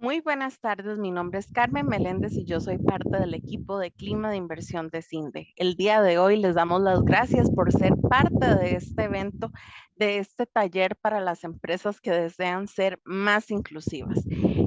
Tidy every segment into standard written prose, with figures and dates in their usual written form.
Muy buenas tardes, mi nombre es Carmen Meléndez y yo soy parte del equipo de Clima de Inversión de CINDE. El día de hoy les damos las gracias por ser parte de este evento, de este taller para las empresas que desean ser más inclusivas.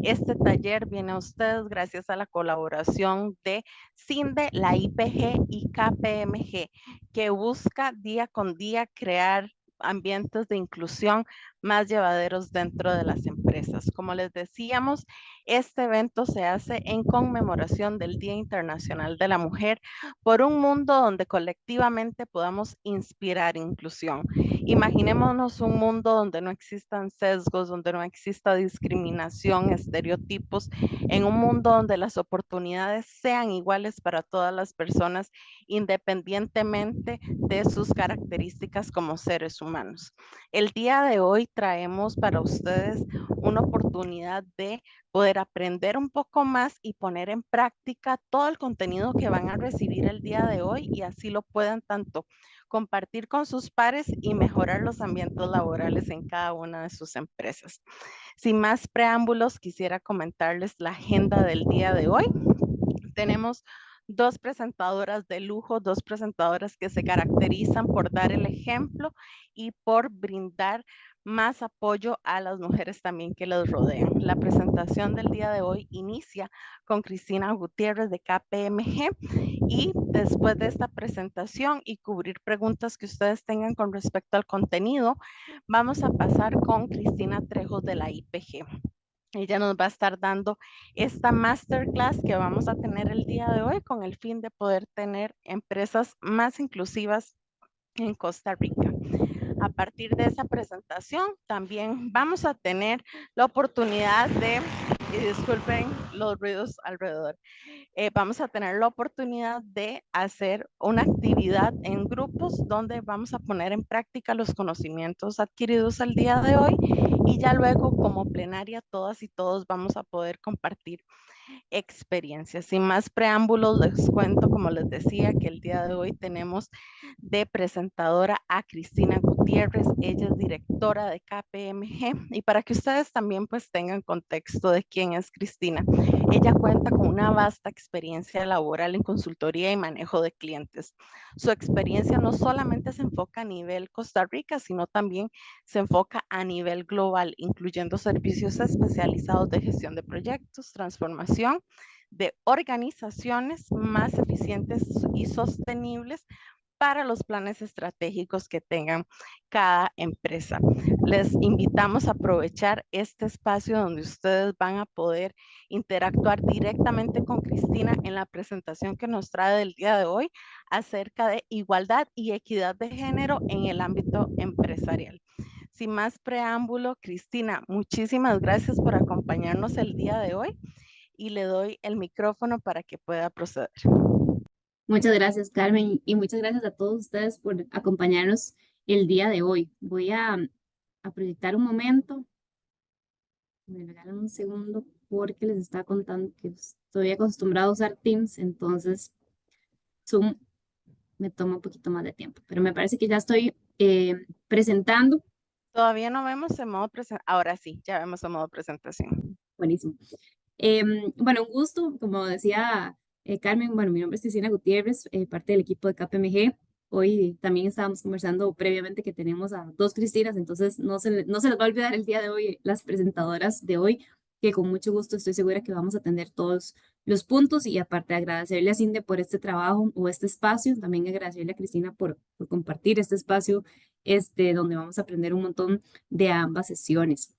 Este taller viene a ustedes gracias a la colaboración de CINDE, la IPG y KPMG, que busca día con día crear ambientes de inclusión más llevaderos dentro de las empresas. Como les decíamos, este evento se hace en conmemoración del Día Internacional de la Mujer por un mundo donde colectivamente podamos inspirar inclusión. Imaginémonos un mundo donde no existan sesgos, donde no exista discriminación, estereotipos, en un mundo donde las oportunidades sean iguales para todas las personas, independientemente de sus características como seres humanos. El día de hoy traemos para ustedes una oportunidad de poder aprender un poco más y poner en práctica todo el contenido que van a recibir el día de hoy y así lo puedan tanto compartir con sus pares y mejorar los ambientes laborales en cada una de sus empresas. Sin más preámbulos, quisiera comentarles la agenda del día de hoy. Tenemos dos presentadoras de lujo, dos presentadoras que se caracterizan por dar el ejemplo y por brindar más apoyo a las mujeres también que les rodean. La presentación del día de hoy inicia con Cristina Gutiérrez de KPMG y después de esta presentación y cubrir preguntas que ustedes tengan con respecto al contenido, vamos a pasar con Cristina Trejos de la IPG. Ella nos va a estar dando esta masterclass que vamos a tener el día de hoy con el fin de poder tener empresas más inclusivas en Costa Rica. A partir de esa presentación, también vamos a tener la oportunidad de, y disculpen los ruidos alrededor, vamos a tener la oportunidad de hacer una actividad en grupos donde vamos a poner en práctica los conocimientos adquiridos el día de hoy y ya luego como plenaria todas y todos vamos a poder compartir experiencias. Sin más preámbulos, les cuento, como les decía, que el día de hoy tenemos de presentadora a Cristina Gutiérrez. Ella es directora de KPMG y para que ustedes también pues tengan contexto de quién es Cristina. Ella cuenta con una vasta experiencia laboral en consultoría y manejo de clientes. Su experiencia no solamente se enfoca a nivel Costa Rica, sino también se enfoca a nivel global, incluyendo servicios especializados de gestión de proyectos, transformación de organizaciones más eficientes y sostenibles para los planes estratégicos que tengan cada empresa. Les invitamos a aprovechar este espacio donde ustedes van a poder interactuar directamente con Cristina en la presentación que nos trae del día de hoy acerca de igualdad y equidad de género en el ámbito empresarial. Sin más preámbulo, Cristina, muchísimas gracias por acompañarnos el día de hoy y le doy el micrófono para que pueda proceder. Muchas gracias, Carmen, y muchas gracias a todos ustedes por acompañarnos el día de hoy. Voy a proyectar un momento, me regalan un segundo porque les estaba contando que estoy acostumbrado a usar Teams, entonces Zoom me toma un poquito más de tiempo, pero me parece que ya estoy presentando. Todavía no vemos en modo presentación. Ahora sí, ya vemos en modo presentación. Buenísimo. Bueno, un gusto, como decía Carmen, bueno, mi nombre es Cristina Gutiérrez, parte del equipo de KPMG. Hoy también estábamos conversando previamente que tenemos a dos Cristinas, entonces no se les va a olvidar el día de hoy las presentadoras de hoy, que con mucho gusto estoy segura que vamos a atender todos los puntos y aparte de agradecerle a Cinde por este trabajo o este espacio, también agradecerle a Cristina por compartir este espacio donde vamos a aprender un montón de ambas sesiones.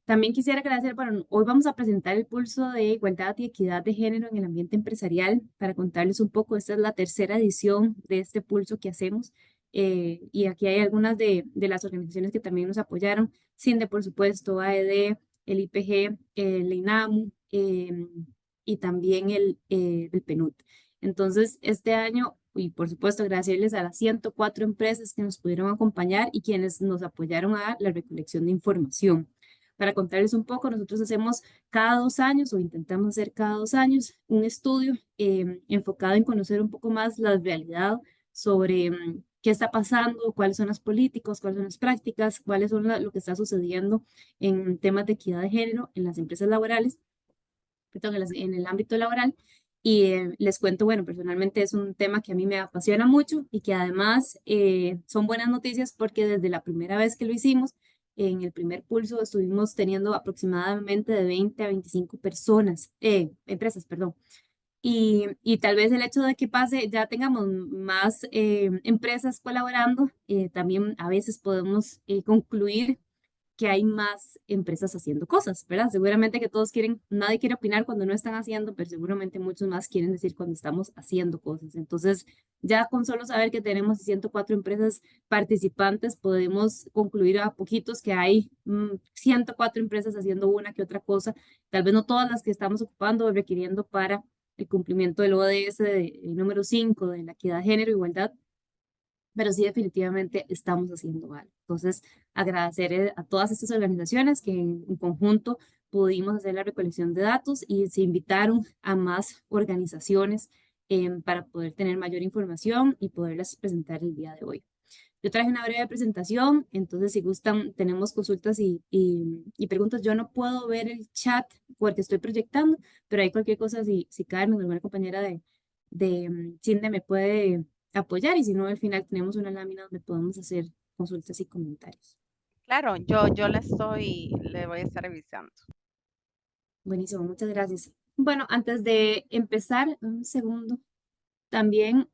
También quisiera agradecer, bueno, hoy vamos a presentar el pulso de igualdad y equidad de género en el ambiente empresarial. Para contarles un poco, esta es la tercera edición de este pulso que hacemos y aquí hay algunas de las organizaciones que también nos apoyaron, CINDE, por supuesto, AED, el IPG, el INAMU y también el PNUD. Entonces, este año, y por supuesto, agradecerles a las 104 empresas que nos pudieron acompañar y quienes nos apoyaron a la recolección de información. Para contarles un poco, nosotros hacemos cada 2 años o intentamos hacer cada 2 años un estudio enfocado en conocer un poco más la realidad sobre qué está pasando, cuáles son las políticas, cuáles son las prácticas, cuáles son lo que está sucediendo en temas de equidad de género en las empresas laborales, perdón, en el ámbito laboral. Y les cuento, bueno, personalmente es un tema que a mí me apasiona mucho y que además son buenas noticias porque desde la primera vez que lo hicimos, en el primer pulso estuvimos teniendo aproximadamente de 20 a 25 personas, empresas, perdón. Y tal vez el hecho de que pase, ya tengamos más empresas colaborando, también a veces podemos concluir que hay más empresas haciendo cosas, ¿verdad? Seguramente que todos quieren, nadie quiere opinar cuando no están haciendo, pero seguramente muchos más quieren decir cuando estamos haciendo cosas. Entonces, ya con solo saber que tenemos 104 empresas participantes, podemos concluir a poquitos que hay 104 empresas haciendo una que otra cosa, tal vez no todas las que estamos ocupando o requiriendo para el cumplimiento del ODS número 5 de la equidad de género e igualdad, pero sí definitivamente estamos haciendo algo. Entonces, agradecer a todas estas organizaciones que en conjunto pudimos hacer la recolección de datos y se invitaron a más organizaciones para poder tener mayor información y poderlas presentar el día de hoy. Yo traje una breve presentación, entonces si gustan, tenemos consultas y preguntas. Yo no puedo ver el chat porque estoy proyectando, pero hay cualquier cosa, si Carmen, alguna compañera de Cinde me puede apoyar y si no, al final tenemos una lámina donde podemos hacer consultas y comentarios. Claro, yo le voy a estar revisando. Buenísimo, muchas gracias. Bueno, antes de empezar, un segundo, también,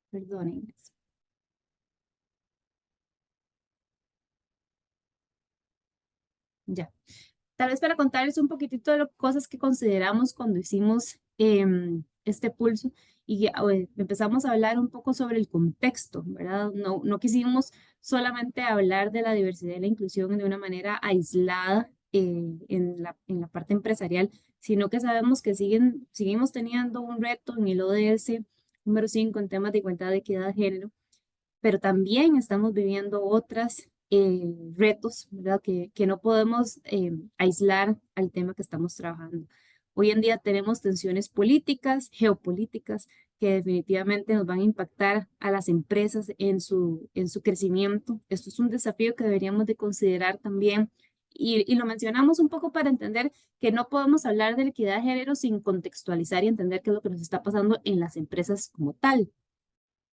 perdonen, ya. Tal vez para contarles un poquitito de las cosas que consideramos cuando hicimos este pulso y empezamos a hablar un poco sobre el contexto, ¿verdad? No quisimos solamente hablar de la diversidad y la inclusión de una manera aislada en la parte empresarial, sino que sabemos que seguimos teniendo un reto en el ODS número 5 en temas de igualdad, de equidad de género, pero también estamos viviendo otros retos, ¿verdad? Que no podemos aislar al tema que estamos trabajando. Hoy en día tenemos tensiones políticas, geopolíticas, que definitivamente nos van a impactar a las empresas en su crecimiento. Esto es un desafío que deberíamos de considerar también. Y lo mencionamos un poco para entender que no podemos hablar de la equidad de género sin contextualizar y entender qué es lo que nos está pasando en las empresas como tal.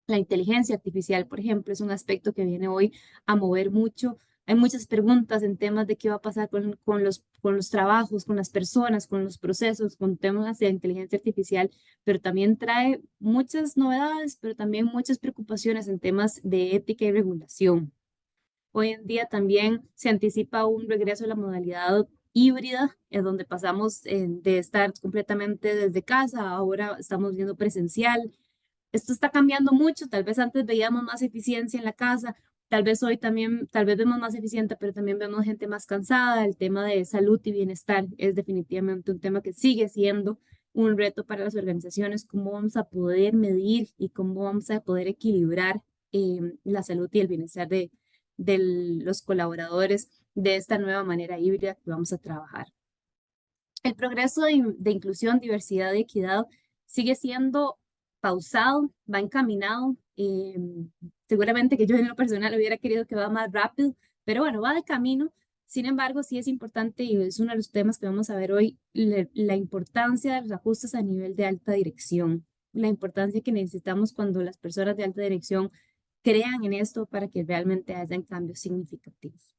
La inteligencia artificial, por ejemplo, es un aspecto que viene hoy a mover mucho. Hay muchas preguntas en temas de qué va a pasar con los trabajos, con las personas, con los procesos, con temas de inteligencia artificial, pero también trae muchas novedades, pero también muchas preocupaciones en temas de ética y regulación. Hoy en día también se anticipa un regreso a la modalidad híbrida, en donde pasamos de estar completamente desde casa, ahora estamos viendo presencial. Esto está cambiando mucho, tal vez antes veíamos más eficiencia en la casa, tal vez hoy también, tal vez vemos más eficiente, pero también vemos gente más cansada. El tema de salud y bienestar es definitivamente un tema que sigue siendo un reto para las organizaciones, cómo vamos a poder medir y cómo vamos a poder equilibrar la salud y el bienestar de los colaboradores de esta nueva manera híbrida que vamos a trabajar. El progreso de inclusión, diversidad y equidad sigue siendo pausado, va encaminado. Seguramente que yo en lo personal hubiera querido que va más rápido, pero bueno, va de camino. Sin embargo, sí es importante y es uno de los temas que vamos a ver hoy, la importancia de los ajustes a nivel de alta dirección, la importancia que necesitamos cuando las personas de alta dirección crean en esto para que realmente hayan cambios significativos.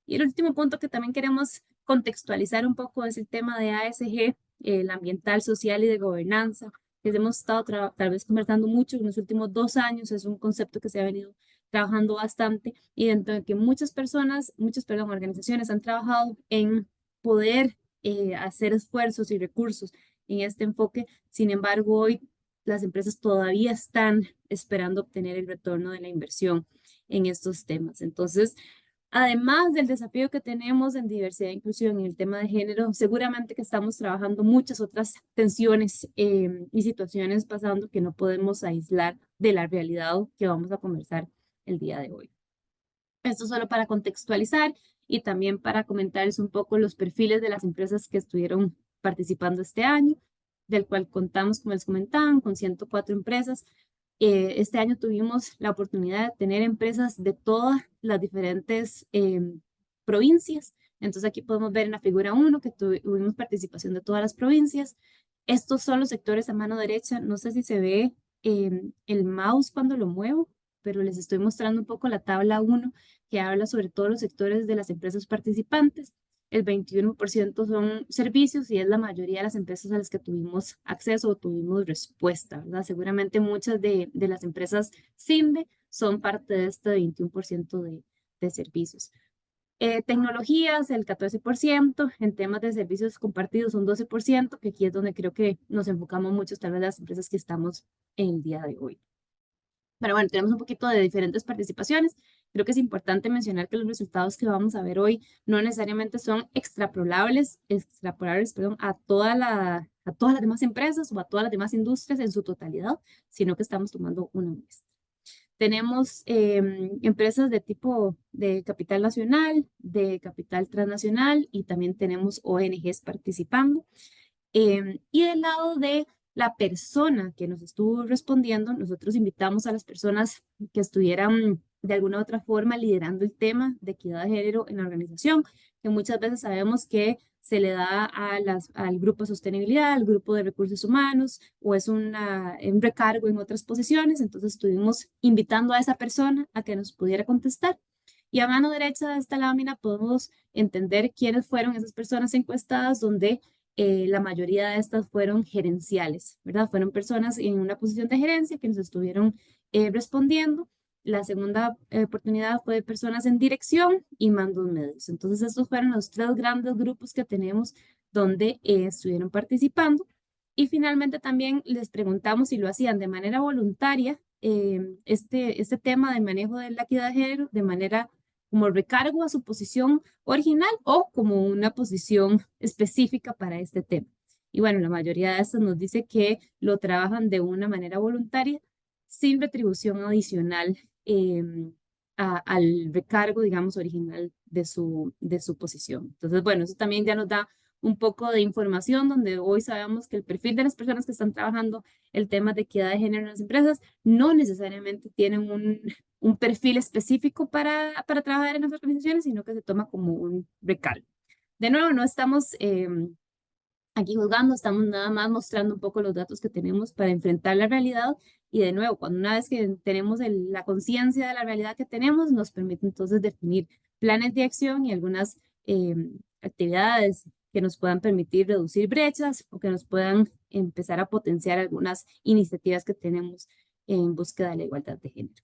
Y el último punto que también queremos contextualizar un poco es el tema de ASG, el ambiental, social y de gobernanza, que hemos estado tal vez conversando mucho en los últimos 2 años. Es un concepto que se ha venido trabajando bastante y dentro de que muchas personas, perdón, organizaciones han trabajado en poder hacer esfuerzos y recursos en este enfoque. Sin embargo, hoy las empresas todavía están esperando obtener el retorno de la inversión en estos temas. Entonces, además del desafío que tenemos en diversidad e inclusión en el tema de género, seguramente que estamos trabajando muchas otras tensiones y situaciones pasando que no podemos aislar de la realidad que vamos a conversar el día de hoy. Esto solo para contextualizar y también para comentarles un poco los perfiles de las empresas que estuvieron participando este año, del cual contamos, como les comentaban, con 104 empresas. Este año tuvimos la oportunidad de tener empresas de todas las diferentes provincias. Entonces aquí podemos ver en la figura 1 que tuvimos participación de todas las provincias. Estos son los sectores a mano derecha. No sé si se ve el mouse cuando lo muevo, pero les estoy mostrando un poco la tabla 1 que habla sobre todos los sectores de las empresas participantes. El 21% son servicios y es la mayoría de las empresas a las que tuvimos acceso o tuvimos respuesta, ¿verdad? Seguramente muchas de las empresas CINDE son parte de este 21% de servicios. Tecnologías, el 14%, en temas de servicios compartidos un 12%, que aquí es donde creo que nos enfocamos mucho, tal vez las empresas que estamos en el día de hoy. Pero bueno, tenemos un poquito de diferentes participaciones. Creo que es importante mencionar que los resultados que vamos a ver hoy no necesariamente son extrapolables, perdón, a todas las demás empresas o a todas las demás industrias en su totalidad, sino que estamos tomando una muestra. Tenemos empresas de tipo de capital nacional, de capital transnacional y también tenemos ONGs participando. Y del lado de la persona que nos estuvo respondiendo, nosotros invitamos a las personas que estuvieran de alguna u otra forma liderando el tema de equidad de género en la organización, que muchas veces sabemos que se le da al grupo de sostenibilidad, al grupo de recursos humanos, o es un recargo en otras posiciones. Entonces estuvimos invitando a esa persona a que nos pudiera contestar. Y a mano derecha de esta lámina podemos entender quiénes fueron esas personas encuestadas, donde la mayoría de estas fueron gerenciales, ¿verdad? Fueron personas en una posición de gerencia que nos estuvieron respondiendo. La segunda oportunidad fue de personas en dirección y mandos medios. Entonces, estos fueron los tres grandes grupos que tenemos donde estuvieron participando. Y finalmente también les preguntamos si lo hacían de manera voluntaria, este tema del manejo de la equidad de género, de manera como recargo a su posición original o como una posición específica para este tema. Y bueno, la mayoría de estos nos dice que lo trabajan de una manera voluntaria, sin retribución adicional al recargo, digamos, original de su posición. Entonces, bueno, eso también ya nos da un poco de información donde hoy sabemos que el perfil de las personas que están trabajando el tema de equidad de género en las empresas no necesariamente tienen un perfil específico para trabajar en las organizaciones, sino que se toma como un recalco. De nuevo, no estamos aquí juzgando, estamos nada más mostrando un poco los datos que tenemos para enfrentar la realidad. Y de nuevo, cuando una vez que tenemos la conciencia de la realidad que tenemos, nos permite entonces definir planes de acción y algunas actividades que nos puedan permitir reducir brechas o que nos puedan empezar a potenciar algunas iniciativas que tenemos en búsqueda de la igualdad de género.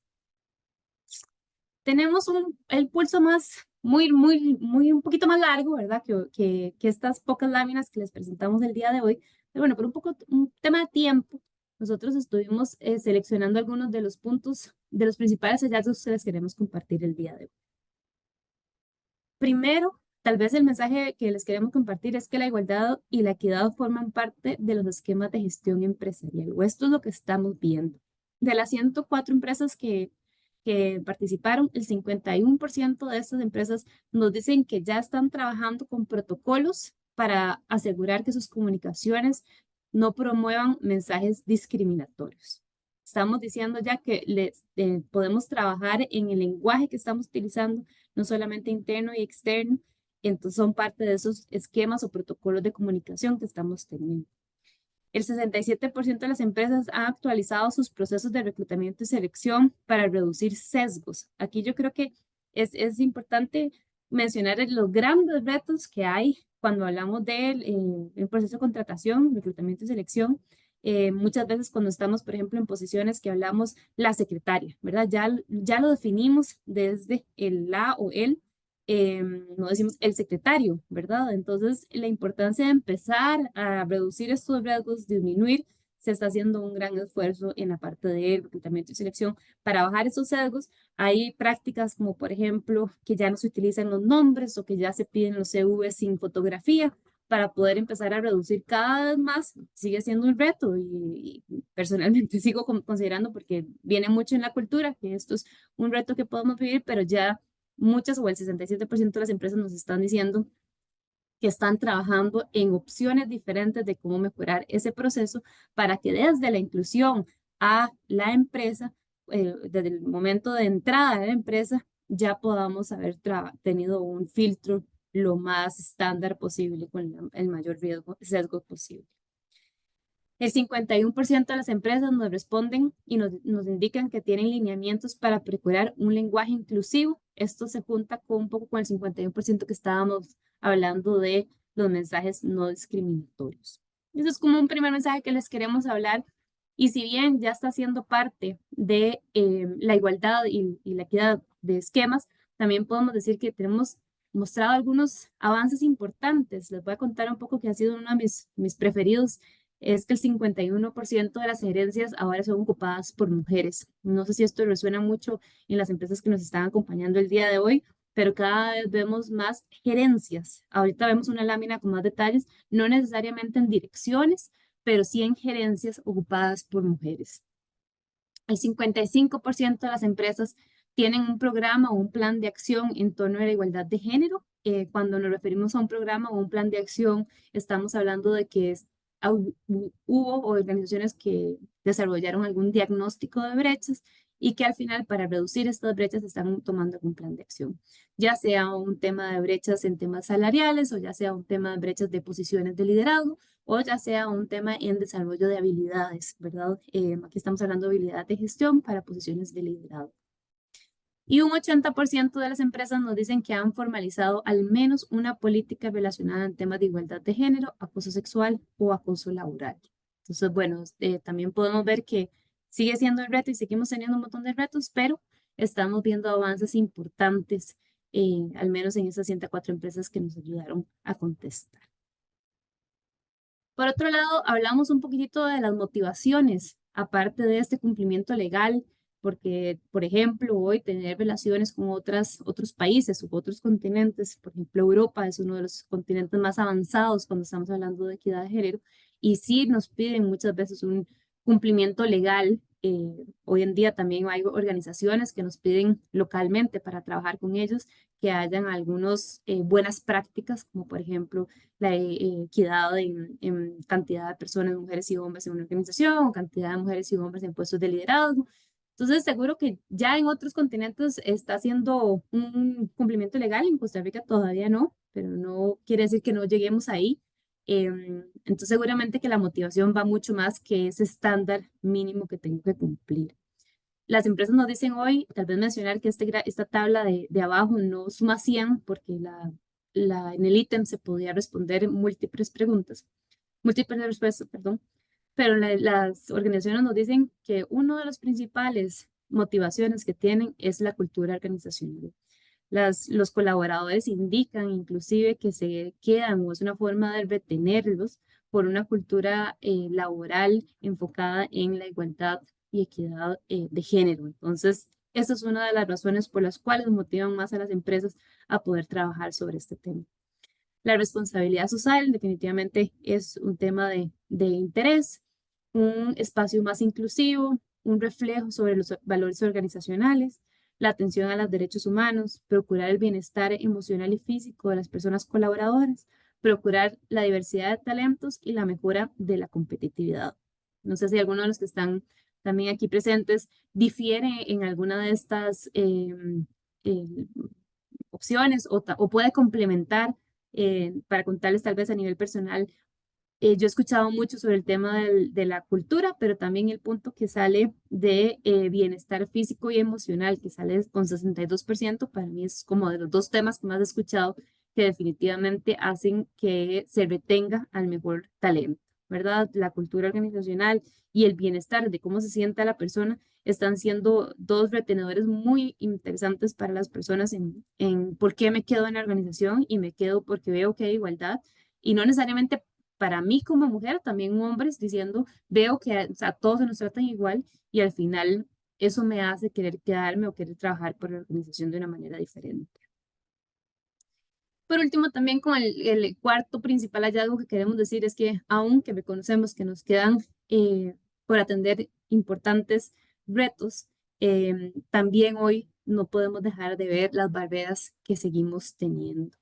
Tenemos el pulso un poquito más largo, ¿verdad? Que estas pocas láminas que les presentamos el día de hoy. Pero bueno, por un tema de tiempo, nosotros estuvimos seleccionando algunos de los puntos, de los principales hallazgos que les queremos compartir el día de hoy. Primero, tal vez el mensaje que les queremos compartir es que la igualdad y la equidad forman parte de los esquemas de gestión empresarial, o esto es lo que estamos viendo. De las 104 empresas que participaron, el 51% de estas empresas nos dicen que ya están trabajando con protocolos para asegurar que sus comunicaciones no promuevan mensajes discriminatorios. Estamos diciendo ya que podemos trabajar en el lenguaje que estamos utilizando, no solamente interno y externo, entonces son parte de esos esquemas o protocolos de comunicación que estamos teniendo. El 67% de las empresas han actualizado sus procesos de reclutamiento y selección para reducir sesgos. Aquí yo creo que es importante mencionar los grandes retos que hay cuando hablamos del proceso de contratación, reclutamiento y selección. Muchas veces cuando estamos, por ejemplo, en posiciones que hablamos la secretaria, ¿verdad? Ya lo definimos desde el la o el, no decimos el secretario, ¿verdad? Entonces, la importancia de empezar a reducir estos riesgos, disminuir, se está haciendo un gran esfuerzo en la parte de reclutamiento y selección para bajar esos sesgos. Hay prácticas como, por ejemplo, que ya no se utilizan los nombres o que ya se piden los CV sin fotografía para poder empezar a reducir cada vez más. Sigue siendo un reto y personalmente sigo considerando, porque viene mucho en la cultura, que esto es un reto que podemos vivir, pero ya muchas o el 67% de las empresas nos están diciendo que están trabajando en opciones diferentes de cómo mejorar ese proceso para que desde la inclusión a la empresa, desde el momento de entrada de la empresa, ya podamos haber tenido un filtro lo más estándar posible con el mayor sesgo posible. El 51% de las empresas nos responden y nos indican que tienen lineamientos para procurar un lenguaje inclusivo. Esto se junta con un poco con el 51% que estábamos hablando de los mensajes no discriminatorios. Eso es como un primer mensaje que les queremos hablar. Y si bien ya está siendo parte de la igualdad y la equidad de esquemas, también podemos decir que tenemos mostrado algunos avances importantes. Les voy a contar un poco que ha sido uno de mis preferidos, es que el 51% de las gerencias ahora son ocupadas por mujeres. No sé si esto resuena mucho en las empresas que nos están acompañando el día de hoy, pero cada vez vemos más gerencias. Ahorita vemos una lámina con más detalles, no necesariamente en direcciones, pero sí en gerencias ocupadas por mujeres. El 55% de las empresas tienen un programa o un plan de acción en torno a la igualdad de género. Cuando nos referimos a un programa o un plan de acción, estamos hablando de que hubo organizaciones que desarrollaron algún diagnóstico de brechas y que al final para reducir estas brechas están tomando algún plan de acción, ya sea un tema de brechas en temas salariales o ya sea un tema de brechas de posiciones de liderazgo o ya sea un tema en desarrollo de habilidades, ¿verdad? Aquí estamos hablando de habilidad de gestión para posiciones de liderazgo. Y un 80% de las empresas nos dicen que han formalizado al menos una política relacionada en temas de igualdad de género, acoso sexual o acoso laboral. Entonces, bueno, también podemos ver que sigue siendo el reto y seguimos teniendo un montón de retos, pero estamos viendo avances importantes, al menos en esas 104 empresas que nos ayudaron a contestar. Por otro lado, hablamos un poquitito de las motivaciones, aparte de este cumplimiento legal, porque, por ejemplo, hoy tener relaciones con otros países u otros continentes, por ejemplo, Europa es uno de los continentes más avanzados cuando estamos hablando de equidad de género, y sí nos piden muchas veces un cumplimiento legal. Hoy en día también hay organizaciones que nos piden localmente para trabajar con ellos que hayan algunas buenas prácticas, como por ejemplo la equidad en cantidad de personas, mujeres y hombres en una organización, cantidad de mujeres y hombres en puestos de liderazgo. Entonces, seguro que ya en otros continentes está haciendo un cumplimiento legal, en Costa Rica todavía no, pero no quiere decir que no lleguemos ahí. Entonces, seguramente que la motivación va mucho más que ese estándar mínimo que tengo que cumplir. Las empresas nos dicen hoy, tal vez mencionar que esta tabla de abajo no suma 100 porque en el ítem se podía responder múltiples respuestas, perdón, pero las organizaciones nos dicen que una de las principales motivaciones que tienen es la cultura organizacional. Los colaboradores indican inclusive que se quedan o es una forma de retenerlos por una cultura laboral enfocada en la igualdad y equidad de género. Entonces, esa es una de las razones por las cuales motivan más a las empresas a poder trabajar sobre este tema. La responsabilidad social definitivamente es un tema de interés, un espacio más inclusivo, un reflejo sobre los valores organizacionales, la atención a los derechos humanos, procurar el bienestar emocional y físico de las personas colaboradoras, procurar la diversidad de talentos y la mejora de la competitividad. No sé si alguno de los que están también aquí presentes difiere en alguna de estas eh, opciones o puede complementar. Para contarles tal vez a nivel personal, yo he escuchado mucho sobre el tema de la cultura, pero también el punto que sale de bienestar físico y emocional, que sale con 62%, para mí es como de los dos temas que más he escuchado que definitivamente hacen que se retenga al mejor talento, ¿verdad? La cultura organizacional y el bienestar de cómo se sienta la persona están siendo dos retenedores muy interesantes para las personas en por qué me quedo en la organización y me quedo porque veo que hay igualdad y no necesariamente para mí como mujer, también hombres diciendo, veo que o sea, todos se nos tratan igual y al final eso me hace querer quedarme o querer trabajar por la organización de una manera diferente. Por último, también con el cuarto principal hallazgo que queremos decir es que aunque reconocemos que nos quedan por atender importantes retos, también hoy no podemos dejar de ver las barreras que seguimos teniendo,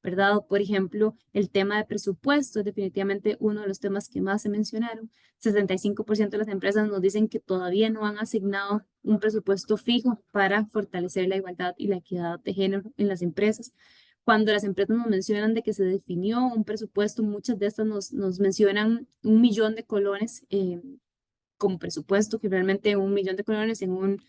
¿verdad? Por ejemplo, el tema de presupuesto es definitivamente uno de los temas que más se mencionaron. 65% de las empresas nos dicen que todavía no han asignado un presupuesto fijo para fortalecer la igualdad y la equidad de género en las empresas. Cuando las empresas nos mencionan de que se definió un presupuesto, muchas de estas nos mencionan 1 millón de colones como presupuesto, que realmente 1 millón de colones en un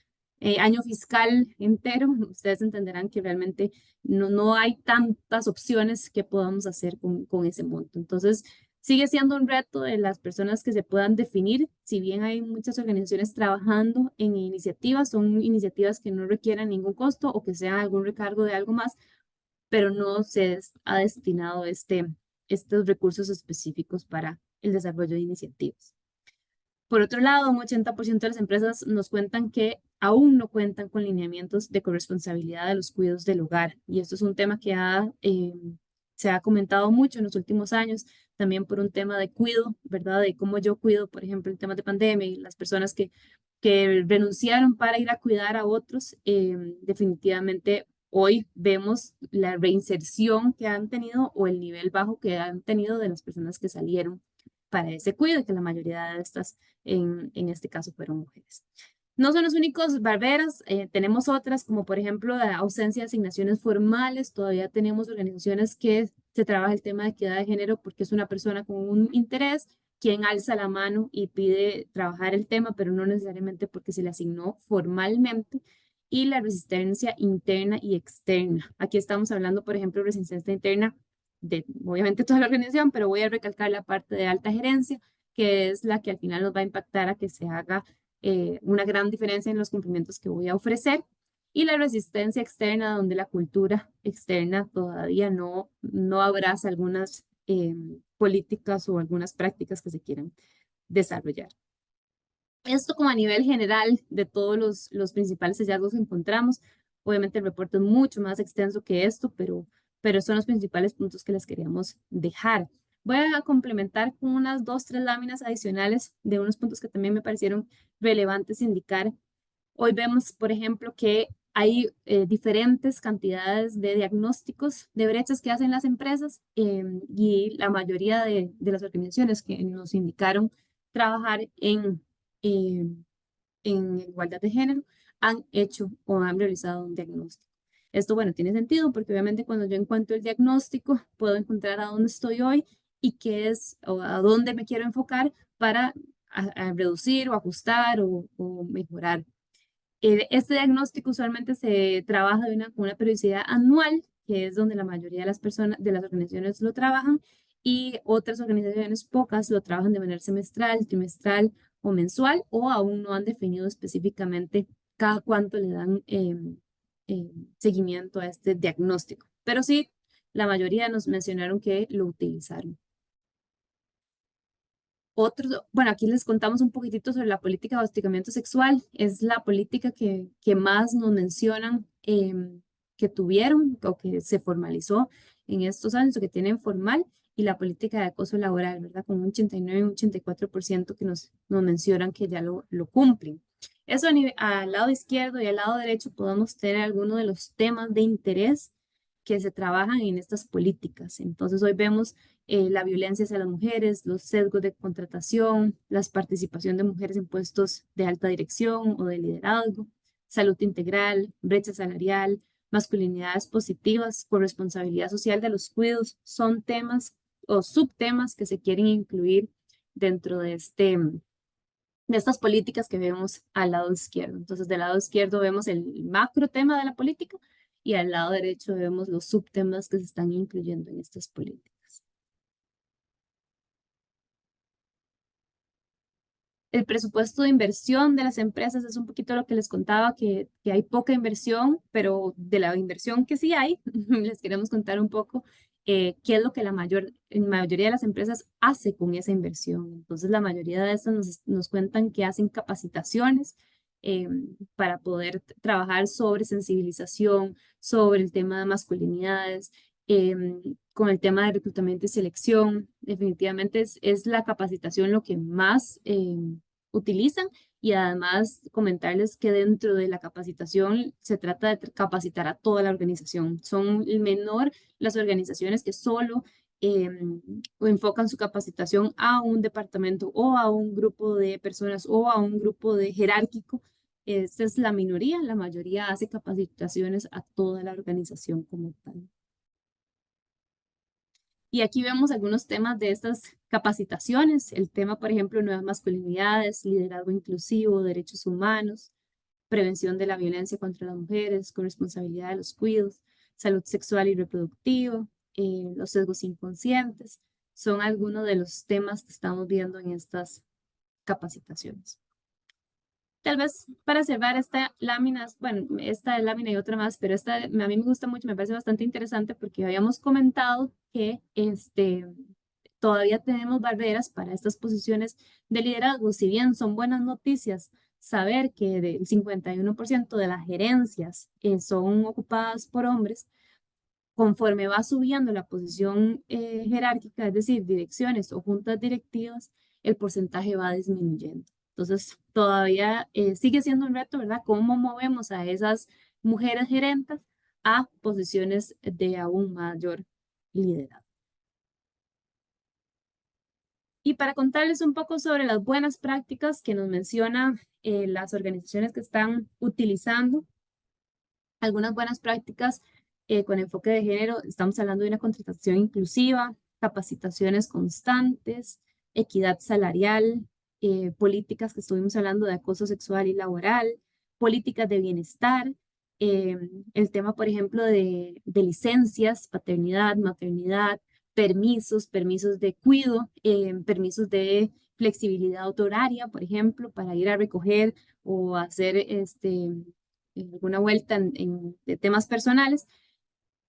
año fiscal entero, ustedes entenderán que realmente no hay tantas opciones que podamos hacer con ese monto. Entonces, sigue siendo un reto de las personas que se puedan definir, si bien hay muchas organizaciones trabajando en iniciativas, son iniciativas que no requieran ningún costo o que sean algún recargo de algo más, pero no ha destinado estos recursos específicos para el desarrollo de iniciativas. Por otro lado, un 80% de las empresas nos cuentan que aún no cuentan con lineamientos de corresponsabilidad de los cuidados del hogar. Y esto es un tema que se ha comentado mucho en los últimos años, también por un tema de cuidado, ¿verdad? De cómo yo cuido, por ejemplo, en temas de pandemia y las personas que renunciaron para ir a cuidar a otros. Definitivamente hoy vemos la reinserción que han tenido o el nivel bajo que han tenido de las personas que salieron para ese cuidado, que la mayoría de estas en este caso fueron mujeres. No son los únicos barreras, tenemos otras como por ejemplo la ausencia de asignaciones formales, todavía tenemos organizaciones que se trabaja el tema de equidad de género porque es una persona con un interés quien alza la mano y pide trabajar el tema, pero no necesariamente porque se le asignó formalmente. Y la resistencia interna y externa. Aquí estamos hablando, por ejemplo, de resistencia interna de obviamente toda la organización, pero voy a recalcar la parte de alta gerencia, que es la que al final nos va a impactar a que se haga una gran diferencia en los cumplimientos que voy a ofrecer. Y la resistencia externa, donde la cultura externa todavía no abraza algunas políticas o algunas prácticas que se quieren desarrollar. Esto como a nivel general de todos los principales hallazgos que encontramos. Obviamente el reporte es mucho más extenso que esto, pero son los principales puntos que les queríamos dejar. Voy a complementar con unas 2, 3 láminas adicionales de unos puntos que también me parecieron relevantes indicar. Hoy vemos, por ejemplo, que hay diferentes cantidades de diagnósticos de brechas que hacen las empresas y la mayoría de las organizaciones que nos indicaron trabajar eh, en igualdad de género han hecho o han realizado un diagnóstico. Esto, bueno, tiene sentido porque obviamente cuando yo encuentro el diagnóstico, puedo encontrar a dónde estoy hoy y qué es o a dónde me quiero enfocar para a reducir o ajustar o mejorar. Este diagnóstico usualmente se trabaja con una periodicidad anual, que es donde la mayoría de las personas, de las organizaciones lo trabajan, y otras organizaciones, pocas, lo trabajan de manera semestral, trimestral o mensual, o aún no han definido específicamente cada cuánto le dan seguimiento a este diagnóstico. Pero sí, la mayoría nos mencionaron que lo utilizaron. Bueno, aquí les contamos un poquitito sobre la política de hostigamiento sexual. Es la política que más nos mencionan que tuvieron o que se formalizó en estos años o que tienen formal y la política de acoso laboral, ¿verdad? Con un 89 y un 84% que nos mencionan que ya lo cumplen. Eso al lado izquierdo y al lado derecho podemos tener algunos de los temas de interés que se trabajan en estas políticas. Entonces hoy vemos la violencia hacia las mujeres, los sesgos de contratación, la participación de mujeres en puestos de alta dirección o de liderazgo, salud integral, brecha salarial, masculinidades positivas, corresponsabilidad social de los cuidados, son temas o subtemas que se quieren incluir dentro de estas políticas que vemos al lado izquierdo. Entonces, del lado izquierdo vemos el macro tema de la política y al lado derecho vemos los subtemas que se están incluyendo en estas políticas. El presupuesto de inversión de las empresas es un poquito lo que les contaba, que hay poca inversión, pero de la inversión que sí hay, les queremos contar un poco qué es lo que la mayoría de las empresas hace con esa inversión. Entonces, la mayoría de estas nos cuentan que hacen capacitaciones para poder trabajar sobre sensibilización, sobre el tema de masculinidades, con el tema de reclutamiento y selección. Definitivamente es la capacitación lo que más utilizan y además comentarles que dentro de la capacitación se trata de capacitar a toda la organización. Son el menor las organizaciones que solo enfocan su capacitación a un departamento o a un grupo de personas o a un grupo de jerárquico. Esta es la minoría, la mayoría hace capacitaciones a toda la organización como tal. Y aquí vemos algunos temas de estas capacitaciones. El tema, por ejemplo, nuevas masculinidades, liderazgo inclusivo, derechos humanos, prevención de la violencia contra las mujeres, corresponsabilidad de los cuidados, salud sexual y reproductiva, los sesgos inconscientes. Son algunos de los temas que estamos viendo en estas capacitaciones. Tal vez para cerrar esta lámina, bueno, esta lámina y otra más, pero esta a mí me gusta mucho, me parece bastante interesante porque habíamos comentado que todavía tenemos barreras para estas posiciones de liderazgo. Si bien son buenas noticias saber que del 51% de las gerencias son ocupadas por hombres, conforme va subiendo la posición jerárquica, es decir, direcciones o juntas directivas, el porcentaje va disminuyendo. Entonces, todavía sigue siendo un reto, ¿verdad? ¿Cómo movemos a esas mujeres gerentes a posiciones de aún mayor liderazgo? Y para contarles un poco sobre las buenas prácticas que nos mencionan las organizaciones que están utilizando algunas buenas prácticas con enfoque de género, estamos hablando de una contratación inclusiva, capacitaciones constantes, equidad salarial, políticas que estuvimos hablando de acoso sexual y laboral, políticas de bienestar, eh, el tema, por ejemplo, de licencias, paternidad, maternidad, permisos de cuido, permisos de flexibilidad horaria, por ejemplo, para ir a recoger o hacer alguna vuelta de temas personales,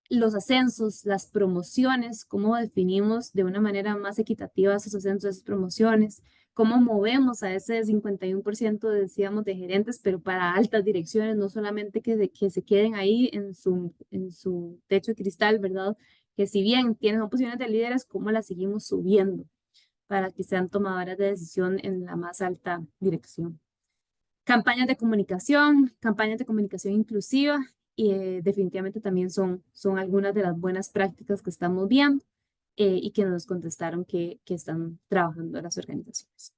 los ascensos, las promociones, cómo definimos de una manera más equitativa esos ascensos, esas promociones, cómo movemos a ese 51%, decíamos, de gerentes, pero para altas direcciones, no solamente que se queden ahí en su techo de cristal, ¿verdad? Que si bien tienen posiciones de líderes, ¿cómo las seguimos subiendo para que sean tomadoras de decisión en la más alta dirección? Campañas de comunicación inclusiva y definitivamente también son algunas de las buenas prácticas que estamos viendo y que nos contestaron que están trabajando las organizaciones.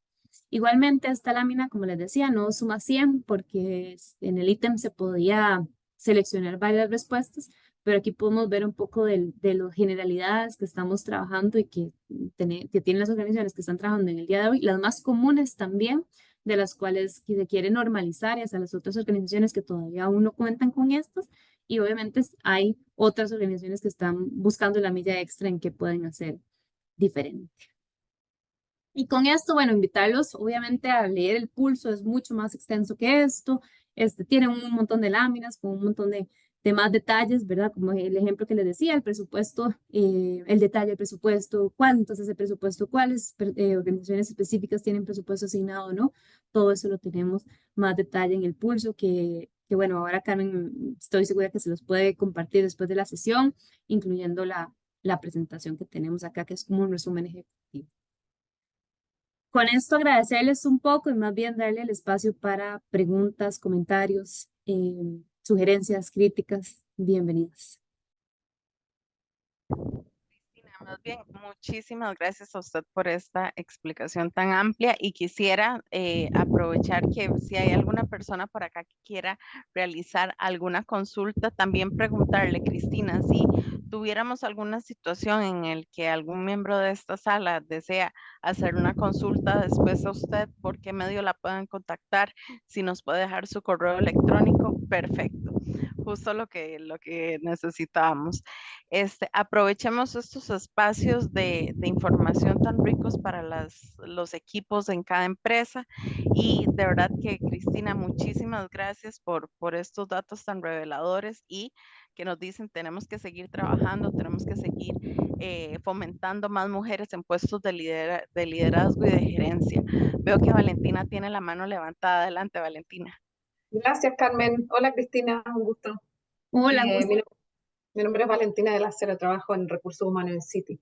Igualmente, esta lámina, como les decía, no suma 100 porque en el ítem se podía seleccionar varias respuestas, pero aquí podemos ver un poco de las generalidades que estamos trabajando y que tienen las organizaciones que están trabajando en el día de hoy, las más comunes también, de las cuales que se quiere normalizar y hacia las otras organizaciones que todavía aún no cuentan con estas. Y obviamente hay otras organizaciones que están buscando la milla extra en qué pueden hacer diferente. Y con esto, bueno, invitarlos obviamente a leer el pulso, es mucho más extenso que esto. Tiene un montón de láminas con un montón de más detalles, ¿verdad? Como el ejemplo que les decía, el presupuesto, el detalle del presupuesto, cuánto es ese presupuesto, cuáles organizaciones específicas tienen presupuesto asignado o no. Todo eso lo tenemos más detalle en el pulso que bueno, ahora Carmen estoy segura que se los puede compartir después de la sesión, incluyendo la presentación que tenemos acá, que es como un resumen ejecutivo. Con esto agradecerles un poco y más bien darle el espacio para preguntas, comentarios, sugerencias, críticas. Bienvenidas. Cristina, más bien, muchísimas gracias a usted por esta explicación tan amplia y quisiera aprovechar que si hay alguna persona por acá que quiera realizar alguna consulta, también preguntarle, Cristina, si tuviéramos alguna situación en el que algún miembro de esta sala desea hacer una consulta después a usted, ¿por qué medio la pueden contactar? Si nos puede dejar su correo electrónico, perfecto. Justo lo que necesitábamos. Aprovechemos estos espacios de información tan ricos para los equipos en cada empresa y de verdad que Cristina, muchísimas gracias por estos datos tan reveladores y que nos dicen tenemos que seguir trabajando, tenemos que seguir fomentando más mujeres en puestos de liderazgo y de gerencia. Veo que Valentina tiene la mano levantada. Adelante, Valentina. Gracias, Carmen. Hola, Cristina, un gusto. Hola, Mi nombre es Valentina de la Cero, trabajo en Recursos Humanos en City.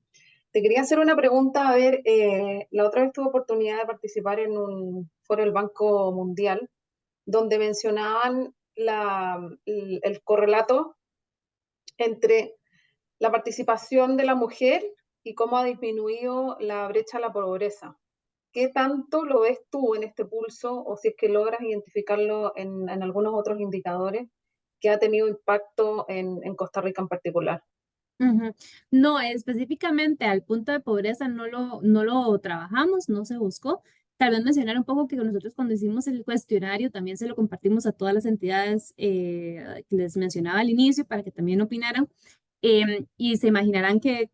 Te quería hacer una pregunta, a ver, la otra vez tuve oportunidad de participar en un foro del Banco Mundial, donde mencionaban el correlato entre la participación de la mujer y cómo ha disminuido la brecha a la pobreza. ¿Qué tanto lo ves tú en este pulso o si es que logras identificarlo en algunos otros indicadores que ha tenido impacto en Costa Rica en particular? Ujú. No, específicamente al punto de pobreza no lo trabajamos, no se buscó. Tal vez mencionar un poco que nosotros cuando hicimos el cuestionario también se lo compartimos a todas las entidades que les mencionaba al inicio para que también opinaran. Y se imaginarán que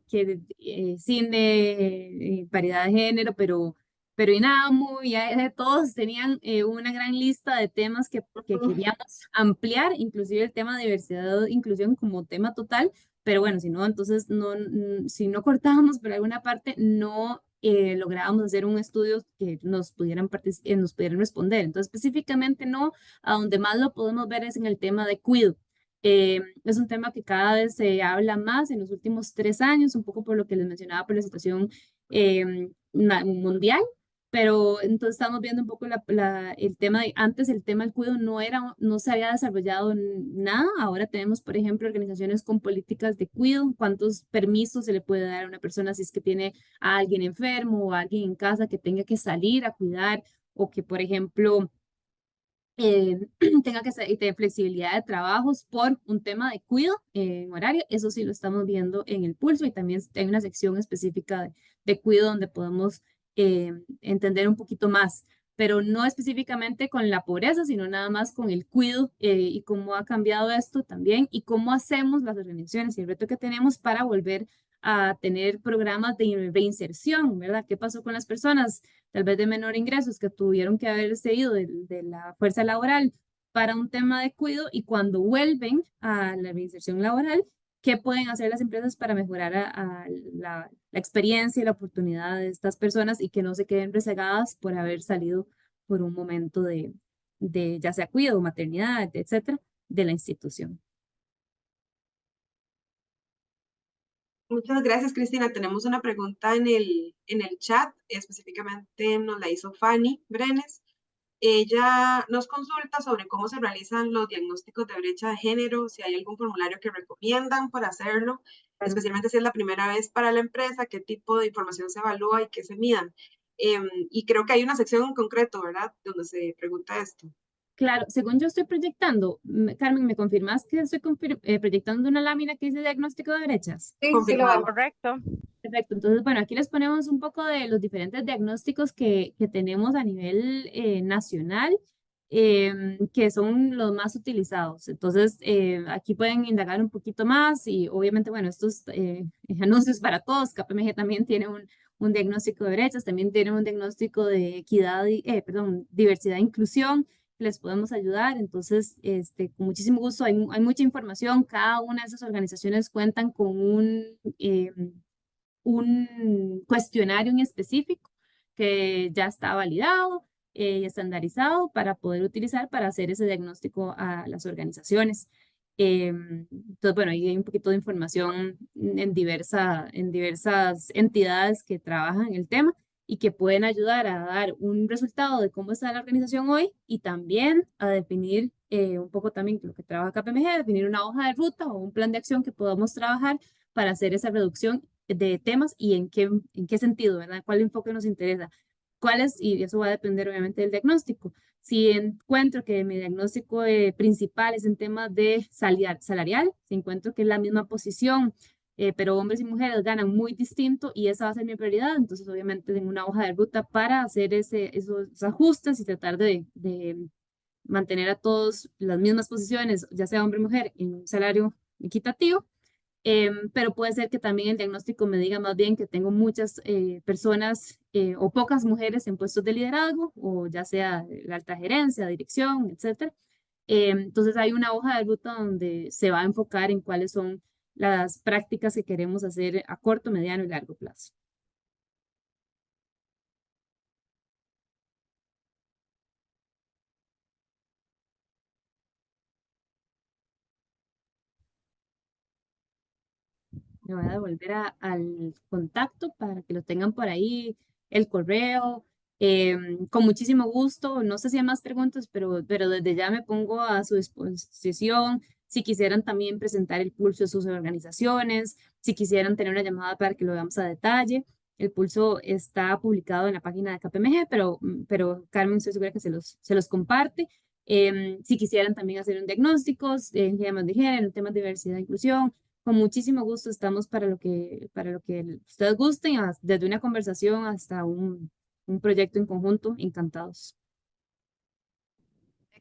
cine, paridad de género, pero INAMU y todos tenían una gran lista de temas que queríamos ampliar, inclusive el tema de diversidad e inclusión como tema total, pero bueno, si no, entonces si no cortábamos por alguna parte, no lográbamos hacer un estudio que nos pudieran responder. Entonces, específicamente no, a donde más lo podemos ver es en el tema de cuido. Es un tema que cada vez se habla más en los últimos 3 años, un poco por lo que les mencionaba, por la situación mundial, pero entonces estamos viendo un poco el tema de, antes el tema del cuidado no se había desarrollado nada, ahora tenemos, por ejemplo, organizaciones con políticas de cuidado, cuántos permisos se le puede dar a una persona si es que tiene a alguien enfermo o a alguien en casa que tenga que salir a cuidar o que, por ejemplo, eh, tenga que tener flexibilidad de trabajos por un tema de cuidado en horario. Eso sí lo estamos viendo en el pulso y también hay una sección específica de cuidado donde podemos entender un poquito más, pero no específicamente con la pobreza, sino nada más con el cuidado y cómo ha cambiado esto también y cómo hacemos las organizaciones y el reto que tenemos para volver a tener programas de reinserción, ¿verdad? ¿Qué pasó con las personas tal vez de menor ingresos que tuvieron que haberse ido de la fuerza laboral para un tema de cuidado y cuando vuelven a la reinserción laboral, qué pueden hacer las empresas para mejorar a la experiencia y la oportunidad de estas personas y que no se queden rezagadas por haber salido por un momento de ya sea cuidado, maternidad, etcétera, de la institución. Muchas gracias, Cristina. Tenemos una pregunta en el chat, específicamente nos la hizo Fanny Brenes. Ella nos consulta sobre cómo se realizan los diagnósticos de brecha de género, si hay algún formulario que recomiendan para hacerlo, especialmente si es la primera vez para la empresa, qué tipo de información se evalúa y qué se midan. Y creo que hay una sección en concreto, ¿verdad?, donde se pregunta esto. Claro, según yo estoy proyectando, Carmen, ¿me confirmas que estoy proyectando una lámina que dice diagnóstico de brechas? Sí, sí lo Confirmado. vemos. Correcto. Perfecto, entonces, bueno, aquí les ponemos un poco de los diferentes diagnósticos que tenemos a nivel nacional, que son los más utilizados. Entonces, aquí pueden indagar un poquito más y obviamente, bueno, estos anuncios para todos. KPMG también tiene un diagnóstico de brechas, también tiene un diagnóstico de equidad, perdón, diversidad e inclusión, que les podemos ayudar. Entonces, con muchísimo gusto, hay mucha información. Cada una de esas organizaciones cuentan con un cuestionario en específico que ya está validado y estandarizado para poder utilizar para hacer ese diagnóstico a las organizaciones. Entonces, bueno, ahí hay un poquito de información en diversas entidades que trabajan en el tema y que pueden ayudar a dar un resultado de cómo está la organización hoy y también a definir un poco también lo que trabaja KPMG, definir una hoja de ruta o un plan de acción que podamos trabajar para hacer esa reducción de temas y en qué sentido, ¿verdad? ¿Cuál enfoque nos interesa? Y eso va a depender obviamente del diagnóstico. Si encuentro que mi diagnóstico principal es en temas de salarial, si encuentro que es la misma posición, pero hombres y mujeres ganan muy distinto y esa va a ser mi prioridad, entonces obviamente tengo una hoja de ruta para hacer esos ajustes y tratar de mantener a todos las mismas posiciones, ya sea hombre o mujer, en un salario equitativo. Pero puede ser que también el diagnóstico me diga más bien que tengo muchas personas o pocas mujeres en puestos de liderazgo, o ya sea la alta gerencia, dirección, etcétera. Entonces hay una hoja de ruta donde se va a enfocar en cuáles son las prácticas que queremos hacer a corto, mediano y largo plazo. le voy a devolver al contacto para que lo tengan por ahí, el correo. Con muchísimo gusto, no sé si hay más preguntas, pero desde ya me pongo a su disposición. Si quisieran también presentar el pulso de sus organizaciones, si quisieran tener una llamada para que lo veamos a detalle. El pulso está publicado en la página de KPMG, pero Carmen estoy segura que se los comparte. Si quisieran también hacer un diagnóstico en temas de género, en temas de diversidad e inclusión, con muchísimo gusto estamos para lo que ustedes gusten, desde una conversación hasta un proyecto en conjunto, encantados.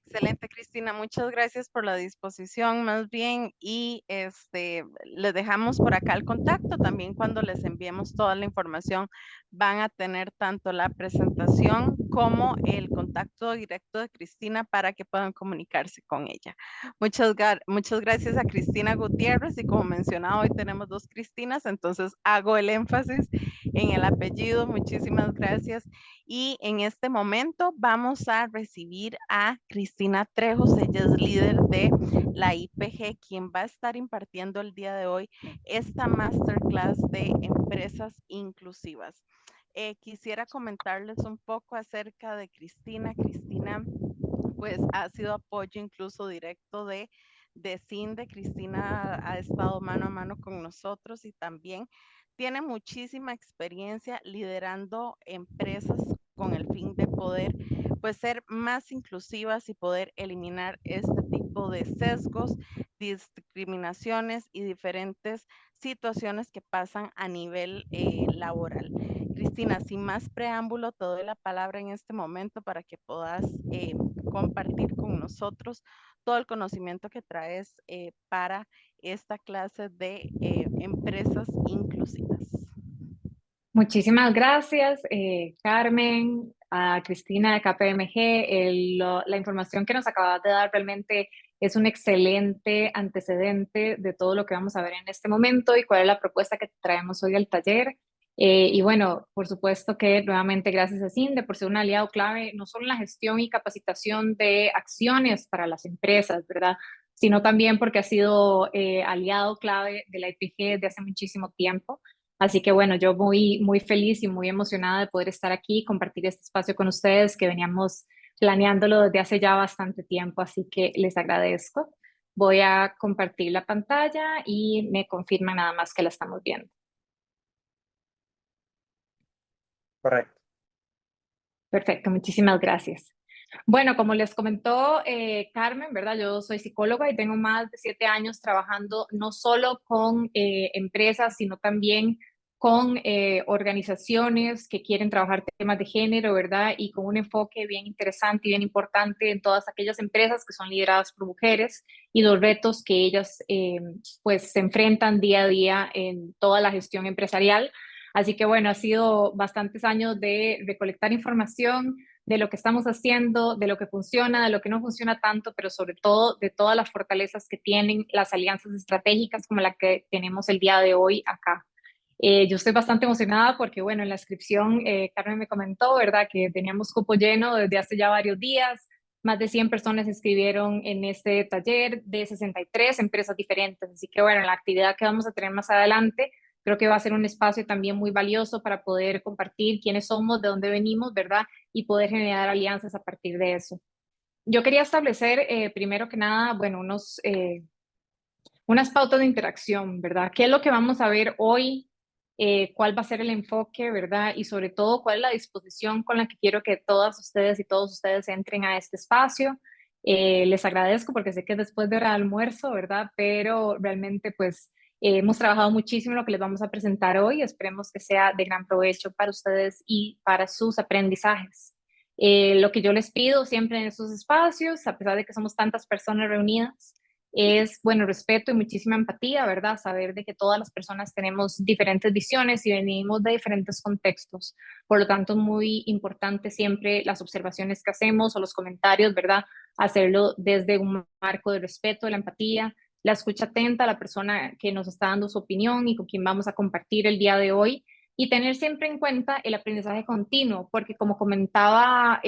Excelente, Cristina. Muchas gracias por la disposición, más bien, y les dejamos por acá el contacto. También cuando les enviemos toda la información, van a tener tanto la presentación como el contacto directo de Cristina para que puedan comunicarse con ella. Muchas gracias a Cristina Gutiérrez, y como mencionaba, hoy tenemos dos Cristinas, entonces hago el énfasis en el apellido. Muchísimas gracias. Y en este momento vamos a recibir a Cristina Trejos. Ella es líder de la IPG, quien va a estar impartiendo el día de hoy esta masterclass de empresas inclusivas. Quisiera comentarles un poco acerca de Cristina. Cristina, pues, ha sido apoyo incluso directo de CINDE. Cristina ha estado mano a mano con nosotros y también tiene muchísima experiencia liderando empresas con el fin de poder, pues, ser más inclusivas y poder eliminar este tipo de sesgos, discriminaciones y diferentes situaciones que pasan a nivel laboral. Cristina, sin más preámbulo, te doy la palabra en este momento para que puedas compartir con nosotros todo el conocimiento que traes para esta clase de empresas inclusivas. Muchísimas gracias, Carmen, a Cristina de KPMG. La información que nos acabas de dar realmente es un excelente antecedente de todo lo que vamos a ver en este momento y cuál es la propuesta que traemos hoy al taller. Y bueno, por supuesto que nuevamente gracias a CINDE por ser un aliado clave, no solo en la gestión y capacitación de acciones para las empresas, ¿verdad? Sino también porque ha sido aliado clave de la IPG desde hace muchísimo tiempo. Así que bueno, yo muy feliz y muy emocionada de poder estar aquí y compartir este espacio con ustedes que veníamos planeándolo desde hace ya bastante tiempo, así que les agradezco. Voy a compartir la pantalla y me confirman nada más que la estamos viendo. Correcto. Perfecto, muchísimas gracias. Bueno, como les comentó Carmen, ¿verdad? Yo soy psicóloga y tengo más de 7 años trabajando no solo con empresas, sino también con organizaciones que quieren trabajar temas de género, ¿verdad? Y con un enfoque bien interesante y bien importante en todas aquellas empresas que son lideradas por mujeres y los retos que ellas pues se enfrentan día a día en toda la gestión empresarial. Así que bueno, ha sido bastantes años de recolectar información de lo que estamos haciendo, de lo que funciona, de lo que no funciona tanto, pero sobre todo de todas las fortalezas que tienen las alianzas estratégicas como la que tenemos el día de hoy acá. Yo estoy bastante emocionada porque, bueno, en la inscripción Carmen me comentó, ¿verdad?, que teníamos cupo lleno desde hace ya varios días. Más de 100 personas se inscribieron en este taller de 63 empresas diferentes. Así que, bueno, la actividad que vamos a tener más adelante creo que va a ser un espacio también muy valioso para poder compartir quiénes somos, de dónde venimos, ¿verdad? Y poder generar alianzas a partir de eso. Yo quería establecer, primero que nada, bueno, unas pautas de interacción, ¿verdad? ¿Qué es lo que vamos a ver hoy? ¿Cuál va a ser el enfoque, verdad? Y sobre todo, ¿cuál es la disposición con la que quiero que todas ustedes y todos ustedes entren a este espacio? Les agradezco porque sé que es después de hora de almuerzo, ¿verdad? Pero realmente, pues, hemos trabajado muchísimo en lo que les vamos a presentar hoy. Esperemos que sea de gran provecho para ustedes y para sus aprendizajes. Lo que yo les pido siempre en estos espacios, a pesar de que somos tantas personas reunidas, es, bueno, respeto y muchísima empatía, ¿verdad? Saber de que todas las personas tenemos diferentes visiones y venimos de diferentes contextos. Por lo tanto, es muy importante siempre las observaciones que hacemos o los comentarios, ¿verdad? Hacerlo desde un marco de respeto, de la empatía, la escucha atenta a la persona que nos está dando su opinión y con quien vamos a compartir el día de hoy. Y tener siempre en cuenta el aprendizaje continuo, porque como comentaba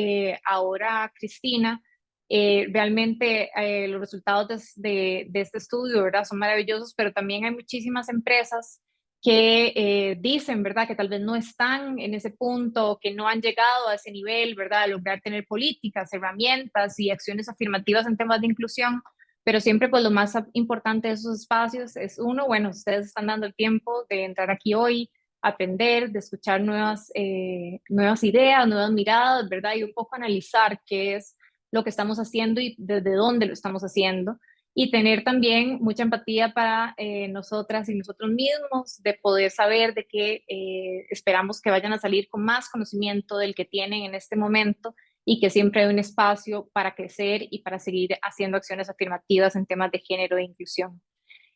ahora Cristina, realmente los resultados de este estudio, ¿verdad?, son maravillosos, pero también hay muchísimas empresas que dicen, ¿verdad?, que tal vez no están en ese punto, que no han llegado a ese nivel, ¿verdad?, de lograr tener políticas, herramientas y acciones afirmativas en temas de inclusión, pero siempre pues lo más importante de esos espacios es uno, bueno, ustedes están dando el tiempo de entrar aquí hoy, aprender, de escuchar nuevas ideas, nuevas miradas, ¿verdad?, y un poco analizar qué es lo que estamos haciendo y desde dónde lo estamos haciendo y tener también mucha empatía para nosotras y nosotros mismos, de poder saber de que esperamos que vayan a salir con más conocimiento del que tienen en este momento y que siempre hay un espacio para crecer y para seguir haciendo acciones afirmativas en temas de género e inclusión.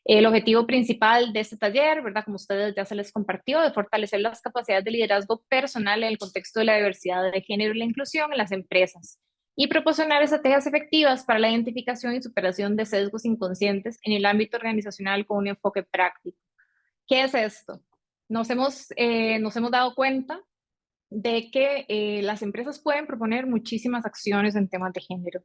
El objetivo principal de este taller, ¿verdad?, como ustedes ya se les compartió, de fortalecer las capacidades de liderazgo personal en el contexto de la diversidad de género y la inclusión en las empresas y proporcionar estrategias efectivas para la identificación y superación de sesgos inconscientes en el ámbito organizacional con un enfoque práctico. ¿Qué es esto? Nos hemos dado cuenta de que las empresas pueden proponer muchísimas acciones en temas de género,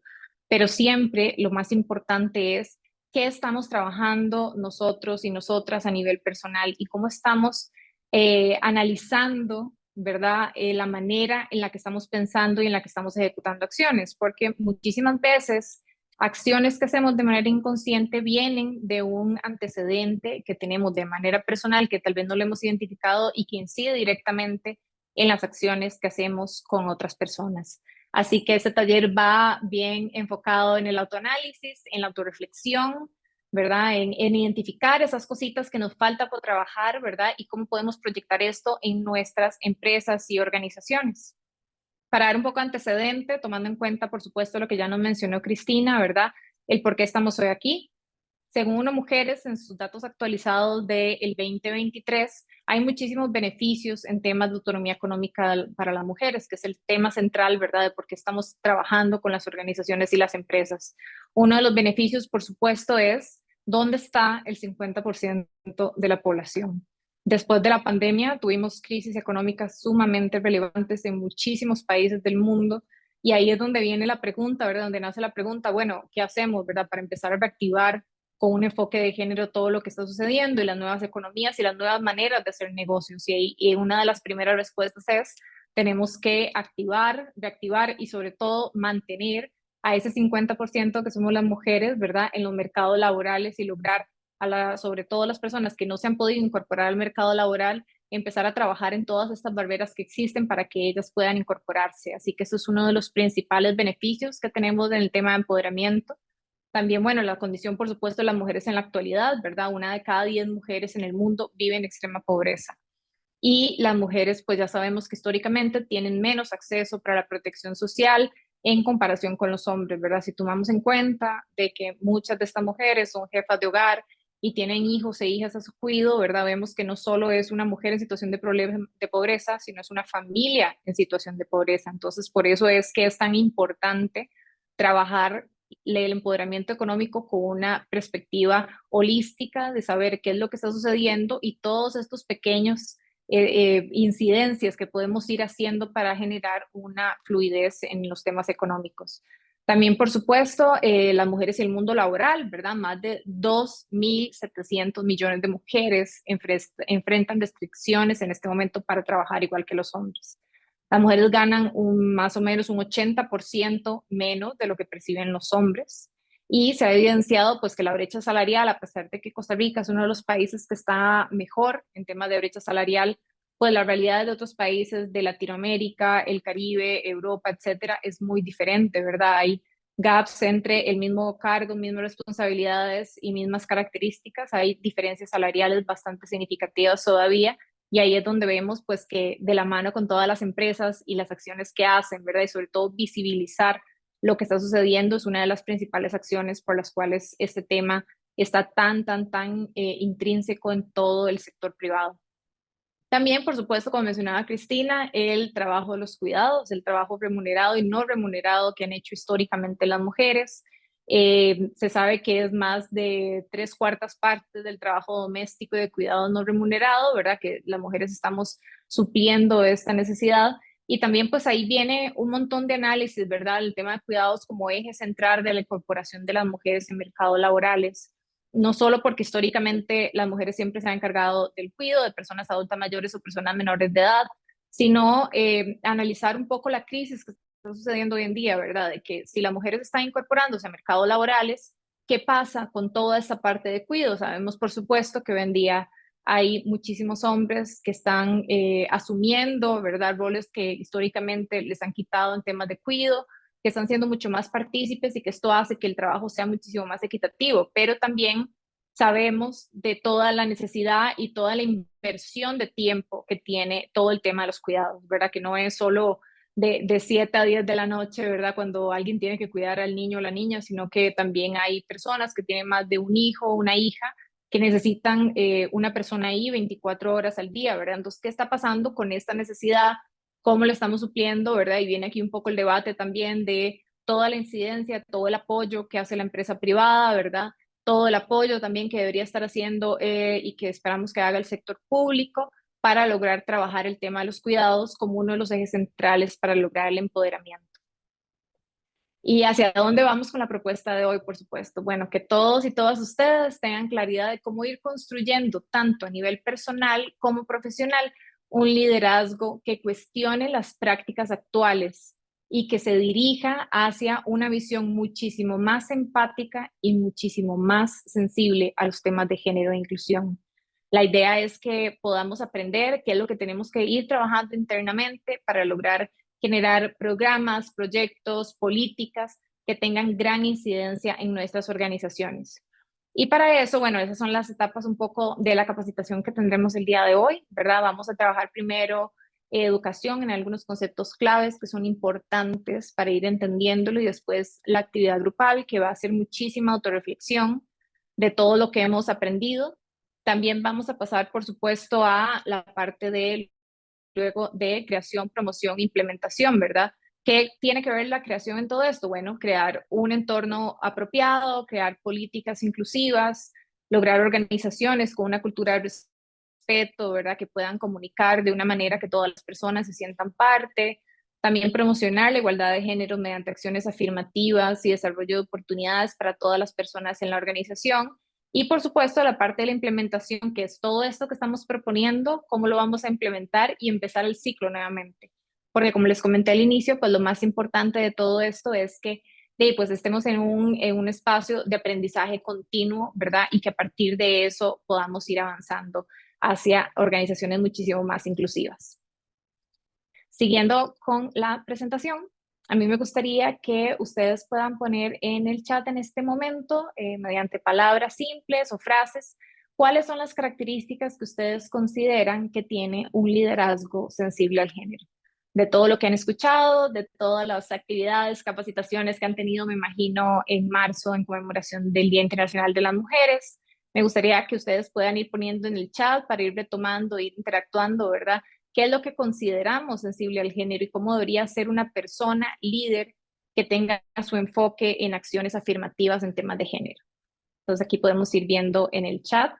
pero siempre lo más importante es qué estamos trabajando nosotros y nosotras a nivel personal y cómo estamos analizando, ¿verdad? La manera en la que estamos pensando y en la que estamos ejecutando acciones, porque muchísimas veces acciones que hacemos de manera inconsciente vienen de un antecedente que tenemos de manera personal que tal vez no lo hemos identificado y que incide directamente en las acciones que hacemos con otras personas. Así que este taller va bien enfocado en el autoanálisis, en la autorreflexión, ¿verdad? En identificar esas cositas que nos falta por trabajar, ¿verdad? Y cómo podemos proyectar esto en nuestras empresas y organizaciones. Para dar un poco de antecedente, tomando en cuenta, por supuesto, lo que ya nos mencionó Cristina, ¿verdad? El por qué estamos hoy aquí. Según UNO Mujeres, en sus datos actualizados del 2023, hay muchísimos beneficios en temas de autonomía económica para las mujeres, que es el tema central, ¿verdad?, de por qué estamos trabajando con las organizaciones y las empresas. Uno de los beneficios, por supuesto, es dónde está el 50% de la población. Después de la pandemia, tuvimos crisis económicas sumamente relevantes en muchísimos países del mundo, y ahí es donde viene la pregunta, ¿verdad?, donde nace la pregunta, bueno, ¿qué hacemos, ¿verdad?, para empezar a reactivar con un enfoque de género todo lo que está sucediendo y las nuevas economías y las nuevas maneras de hacer negocios. Y una de las primeras respuestas es, tenemos que activar, reactivar y sobre todo mantener a ese 50% que somos las mujeres, ¿verdad?, en los mercados laborales y lograr sobre todo las personas que no se han podido incorporar al mercado laboral, empezar a trabajar en todas estas barreras que existen para que ellas puedan incorporarse. Así que eso es uno de los principales beneficios que tenemos en el tema de empoderamiento. También, bueno, la condición, por supuesto, de las mujeres en la actualidad, ¿verdad? 1 de cada 10 mujeres en el mundo vive en extrema pobreza. Y las mujeres, pues ya sabemos que históricamente tienen menos acceso para la protección social en comparación con los hombres, ¿verdad? Si tomamos en cuenta de que muchas de estas mujeres son jefas de hogar y tienen hijos e hijas a su cuidado, ¿verdad? Vemos que no solo es una mujer en situación de pobreza, sino es una familia en situación de pobreza. Entonces, por eso es que es tan importante trabajar el empoderamiento económico con una perspectiva holística de saber qué es lo que está sucediendo y todos estos pequeños incidencias que podemos ir haciendo para generar una fluidez en los temas económicos. También, por supuesto, las mujeres y el mundo laboral, ¿verdad? Más de 2.700 millones de mujeres enfrentan restricciones en este momento para trabajar igual que los hombres. Las mujeres ganan más o menos un 80% menos de lo que perciben los hombres y se ha evidenciado pues que la brecha salarial, a pesar de que Costa Rica es uno de los países que está mejor en temas de brecha salarial, pues la realidad de otros países de Latinoamérica, el Caribe, Europa, etcétera, es muy diferente, ¿verdad? Hay gaps entre el mismo cargo, mismas responsabilidades y mismas características, hay diferencias salariales bastante significativas todavía. Y ahí es donde vemos pues que de la mano con todas las empresas y las acciones que hacen, ¿verdad? Y sobre todo visibilizar lo que está sucediendo es una de las principales acciones por las cuales este tema está tan intrínseco en todo el sector privado. También, por supuesto, como mencionaba Cristina, el trabajo de los cuidados, el trabajo remunerado y no remunerado que han hecho históricamente las mujeres. Se sabe que es más de 3/4 partes del trabajo doméstico y de cuidado no remunerado, ¿verdad? Que las mujeres estamos supliendo esta necesidad. Y también pues ahí viene un montón de análisis, ¿verdad? El tema de cuidados como eje central de la incorporación de las mujeres en mercados laborales. no solo porque históricamente las mujeres siempre se han encargado del cuidado de personas adultas mayores o personas menores de edad, sino analizar un poco la crisis que está sucediendo hoy en día, ¿verdad? De que si las mujeres están incorporándose a mercados laborales, ¿qué pasa con toda esta parte de cuidado? Sabemos, por supuesto, que hoy en día hay muchísimos hombres que están asumiendo, ¿verdad?, roles que históricamente les han quitado en temas de cuidado, que están siendo mucho más partícipes y que esto hace que el trabajo sea muchísimo más equitativo, pero también sabemos de toda la necesidad y toda la inversión de tiempo que tiene todo el tema de los cuidados, ¿verdad? Que no es solo de 7 a 10 de la noche, ¿verdad? Cuando alguien tiene que cuidar al niño o la niña, sino que también hay personas que tienen más de un hijo o una hija que necesitan una persona ahí 24 horas al día, ¿verdad? Entonces, ¿qué está pasando con esta necesidad? ¿Cómo lo estamos supliendo, verdad? Y viene aquí un poco el debate también de toda la incidencia, todo el apoyo que hace la empresa privada, ¿verdad? Todo el apoyo también que debería estar haciendo y que esperamos que haga el sector público para lograr trabajar el tema de los cuidados como uno de los ejes centrales para lograr el empoderamiento. ¿Y hacia dónde vamos con la propuesta de hoy, por supuesto? Bueno, que todos y todas ustedes tengan claridad de cómo ir construyendo, tanto a nivel personal como profesional, un liderazgo que cuestione las prácticas actuales y que se dirija hacia una visión muchísimo más empática y muchísimo más sensible a los temas de género e inclusión. La idea es que podamos aprender qué es lo que tenemos que ir trabajando internamente para lograr generar programas, proyectos, políticas que tengan gran incidencia en nuestras organizaciones. Y para eso, bueno, esas son las etapas un poco de la capacitación que tendremos el día de hoy, ¿verdad? Vamos a trabajar primero educación en algunos conceptos claves que son importantes para ir entendiéndolo y después la actividad grupal que va a hacer muchísima autorreflexión de todo lo que hemos aprendido. También vamos a pasar, por supuesto, a la parte de luego de creación, promoción, implementación, ¿verdad? ¿Qué tiene que ver la creación en todo esto? Bueno, crear un entorno apropiado, crear políticas inclusivas, lograr organizaciones con una cultura de respeto, ¿verdad? Que puedan comunicar de una manera que todas las personas se sientan parte. También promocionar la igualdad de género mediante acciones afirmativas y desarrollo de oportunidades para todas las personas en la organización. Y por supuesto, la parte de la implementación, que es todo esto que estamos proponiendo, cómo lo vamos a implementar y empezar el ciclo nuevamente. Porque como les comenté al inicio, pues lo más importante de todo esto es que pues estemos en un espacio de aprendizaje continuo, ¿verdad? Y que a partir de eso podamos ir avanzando hacia organizaciones muchísimo más inclusivas. Siguiendo con la presentación, a mí me gustaría que ustedes puedan poner en el chat en este momento, mediante palabras simples o frases, cuáles son las características que ustedes consideran que tiene un liderazgo sensible al género. De todo lo que han escuchado, de todas las actividades, capacitaciones que han tenido, me imagino, en marzo en conmemoración del Día Internacional de las Mujeres. Me gustaría que ustedes puedan ir poniendo en el chat para ir retomando, ir interactuando, ¿verdad? ¿Qué es lo que consideramos sensible al género y cómo debería ser una persona líder que tenga su enfoque en acciones afirmativas en temas de género? Entonces aquí podemos ir viendo en el chat.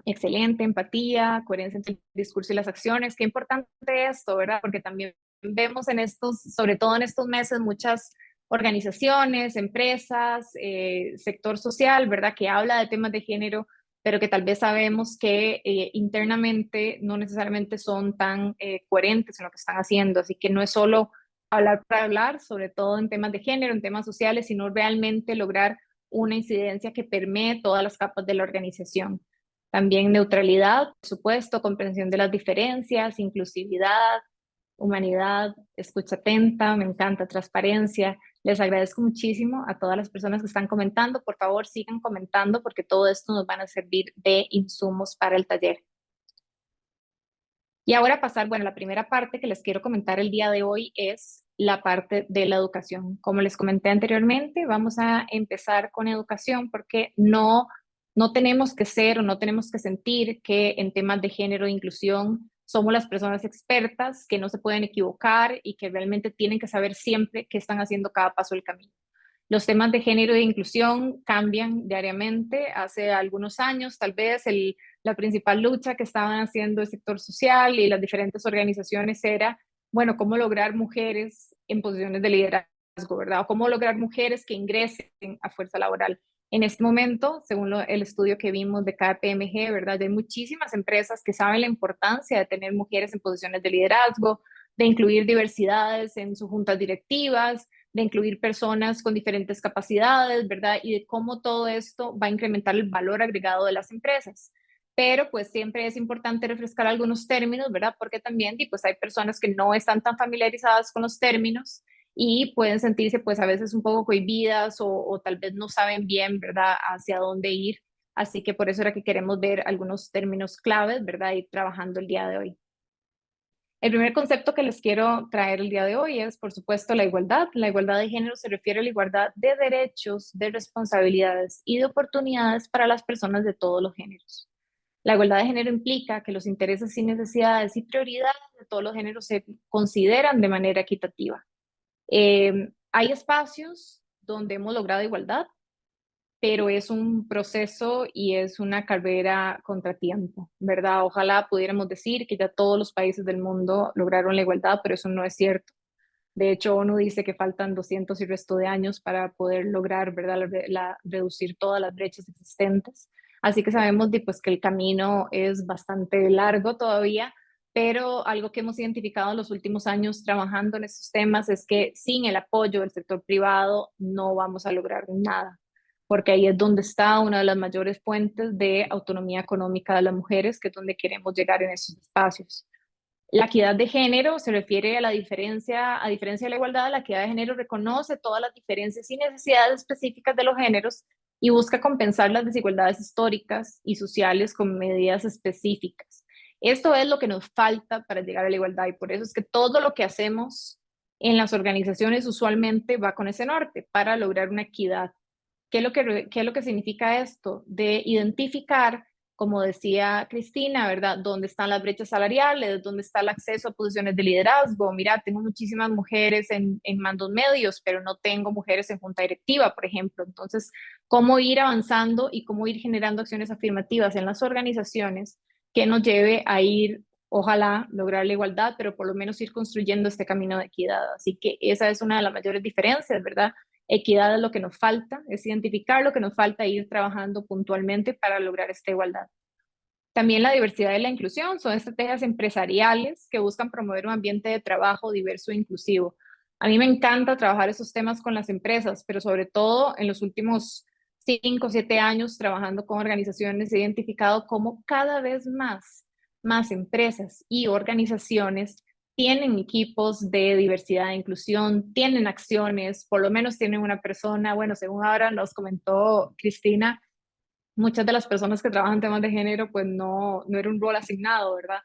Excelente, empatía, coherencia entre el discurso y las acciones. Qué importante esto, ¿verdad? Porque también vemos en estos, sobre todo en estos meses, muchas organizaciones, empresas, sector social, ¿verdad? Que habla de temas de género, pero que tal vez sabemos que internamente no necesariamente son tan coherentes en lo que están haciendo. Así que no es solo hablar para hablar, sobre todo en temas de género, en temas sociales, sino realmente lograr una incidencia que permee todas las capas de la organización. También neutralidad, por supuesto, comprensión de las diferencias, inclusividad, humanidad, escucha atenta, me encanta, transparencia. Les agradezco muchísimo a todas las personas que están comentando. Por favor, sigan comentando porque todo esto nos van a servir de insumos para el taller. Y ahora pasar, bueno, la primera parte que les quiero comentar el día de hoy es la parte de la educación. Como les comenté anteriormente, vamos a empezar con educación porque no tenemos que ser o no tenemos que sentir que en temas de género e inclusión somos las personas expertas, que no se pueden equivocar y que realmente tienen que saber siempre qué están haciendo cada paso del camino. Los temas de género e inclusión cambian diariamente. Hace algunos años, tal vez, la principal lucha que estaban haciendo el sector social y las diferentes organizaciones era, bueno, cómo lograr mujeres en posiciones de liderazgo, ¿verdad? O cómo lograr mujeres que ingresen a fuerza laboral. En este momento, según el estudio que vimos de KPMG, ¿verdad? Hay muchísimas empresas que saben la importancia de tener mujeres en posiciones de liderazgo, de incluir diversidades en sus juntas directivas, de incluir personas con diferentes capacidades, ¿verdad? Y de cómo todo esto va a incrementar el valor agregado de las empresas. Pero pues siempre es importante refrescar algunos términos, ¿verdad? Porque también pues hay personas que no están tan familiarizadas con los términos y pueden sentirse pues a veces un poco cohibidas o tal vez no saben bien, ¿verdad?, hacia dónde ir. Así que por eso era que queremos ver algunos términos claves, ¿verdad?, y trabajando el día de hoy. El primer concepto que les quiero traer el día de hoy es, por supuesto, la igualdad. La igualdad de género se refiere a la igualdad de derechos, de responsabilidades y de oportunidades para las personas de todos los géneros. La igualdad de género implica que los intereses y necesidades y prioridades de todos los géneros se consideran de manera equitativa. Hay espacios donde hemos logrado igualdad, pero es un proceso y es una carrera contra tiempo, ¿verdad? Ojalá pudiéramos decir que ya todos los países del mundo lograron la igualdad, pero eso no es cierto. De hecho, ONU dice que faltan 200 y resto de años para poder lograr, ¿verdad?, reducir todas las brechas existentes. Así que sabemos pues, que el camino es bastante largo todavía, pero algo que hemos identificado en los últimos años trabajando en estos temas es que sin el apoyo del sector privado no vamos a lograr nada, porque ahí es donde está una de las mayores fuentes de autonomía económica de las mujeres, que es donde queremos llegar en esos espacios. La equidad de género se refiere a a diferencia de la igualdad, la equidad de género reconoce todas las diferencias y necesidades específicas de los géneros y busca compensar las desigualdades históricas y sociales con medidas específicas. Esto es lo que nos falta para llegar a la igualdad y por eso es que todo lo que hacemos en las organizaciones usualmente va con ese norte, para lograr una equidad. ¿Qué es lo que significa esto? De identificar, como decía Cristina, ¿verdad? ¿Dónde están las brechas salariales? ¿Dónde está el acceso a posiciones de liderazgo? Mira, tengo muchísimas mujeres en mandos medios, pero no tengo mujeres en junta directiva, por ejemplo. Entonces, ¿cómo ir avanzando y cómo ir generando acciones afirmativas en las organizaciones que nos lleve a ir, ojalá, lograr la igualdad, pero por lo menos ir construyendo este camino de equidad? Así que esa es una de las mayores diferencias, ¿verdad? Equidad es lo que nos falta, es identificar lo que nos falta e ir trabajando puntualmente para lograr esta igualdad. También la diversidad y la inclusión son estrategias empresariales que buscan promover un ambiente de trabajo diverso e inclusivo. A mí me encanta trabajar esos temas con las empresas, pero sobre todo en los últimos 5 o 7 años trabajando con organizaciones he identificado cómo cada vez más empresas y organizaciones tienen equipos de diversidad e inclusión, tienen acciones, por lo menos tienen una persona, bueno, según ahora nos comentó Cristina, muchas de las personas que trabajan temas de género, pues no era un rol asignado, ¿verdad?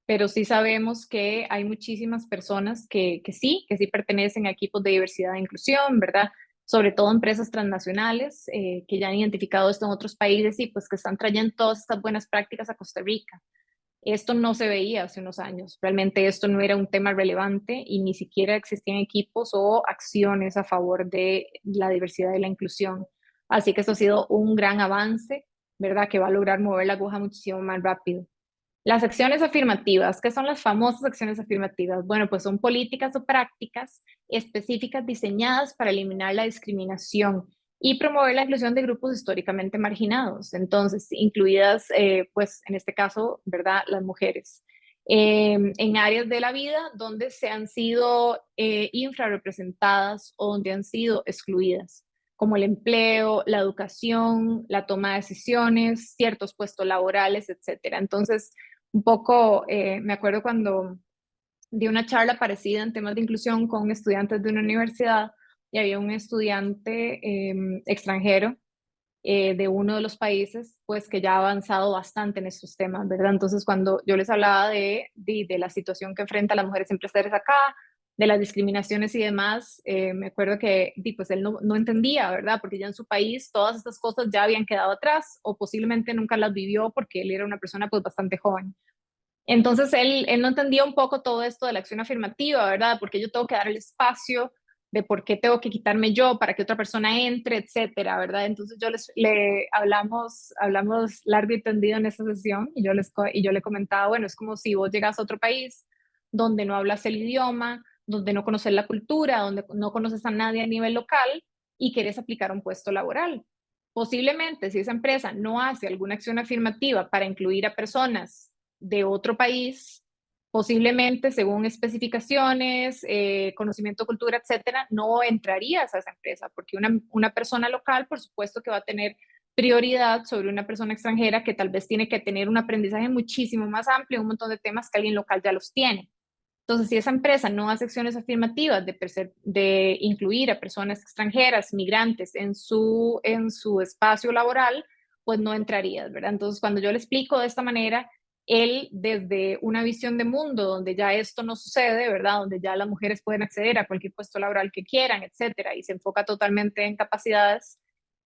Pero sí sabemos que hay muchísimas personas que sí pertenecen a equipos de diversidad e inclusión, ¿verdad? Sobre todo empresas transnacionales que ya han identificado esto en otros países y pues que están trayendo todas estas buenas prácticas a Costa Rica. Esto no se veía hace unos años, realmente esto no era un tema relevante y ni siquiera existían equipos o acciones a favor de la diversidad y la inclusión. Así que esto ha sido un gran avance, ¿verdad? Que va a lograr mover la aguja muchísimo más rápido. Las acciones afirmativas, ¿qué son las famosas acciones afirmativas? Bueno, pues son políticas o prácticas específicas diseñadas para eliminar la discriminación y promover la inclusión de grupos históricamente marginados, entonces incluidas, pues en este caso, ¿verdad?, las mujeres, en áreas de la vida donde se han sido infrarrepresentadas o donde han sido excluidas, como el empleo, la educación, la toma de decisiones, ciertos puestos laborales, etcétera. Entonces, un poco, me acuerdo cuando di una charla parecida en temas de inclusión con estudiantes de una universidad y había un estudiante extranjero de uno de los países, pues que ya ha avanzado bastante en estos temas, ¿verdad? Entonces, cuando yo les hablaba de la situación que enfrentan las mujeres empresarias acá, de las discriminaciones y demás, me acuerdo que pues él no entendía, ¿verdad? Porque ya en su país todas estas cosas ya habían quedado atrás o posiblemente nunca las vivió porque él era una persona pues bastante joven. Entonces él no entendía un poco todo esto de la acción afirmativa, ¿verdad? Porque yo tengo que dar el espacio, de por qué tengo que quitarme yo para que otra persona entre, etcétera, ¿verdad? Entonces le hablamos largo y tendido en esa sesión y yo le comentaba, bueno, es como si vos llegas a otro país donde no hablas el idioma, donde no conoces la cultura, donde no conoces a nadie a nivel local y quieres aplicar un puesto laboral. Posiblemente si esa empresa no hace alguna acción afirmativa para incluir a personas de otro país, posiblemente según especificaciones, conocimiento, cultura, etcétera, no entrarías a esa empresa, porque una persona local, por supuesto que va a tener prioridad sobre una persona extranjera que tal vez tiene que tener un aprendizaje muchísimo más amplio, un montón de temas que alguien local ya los tiene. Entonces, si esa empresa no hace acciones afirmativas de incluir a personas extranjeras, migrantes en su espacio laboral, pues no entrarías, ¿verdad? Entonces, cuando yo le explico de esta manera, él desde una visión de mundo donde ya esto no sucede, ¿verdad? Donde ya las mujeres pueden acceder a cualquier puesto laboral que quieran, etcétera, y se enfoca totalmente en capacidades,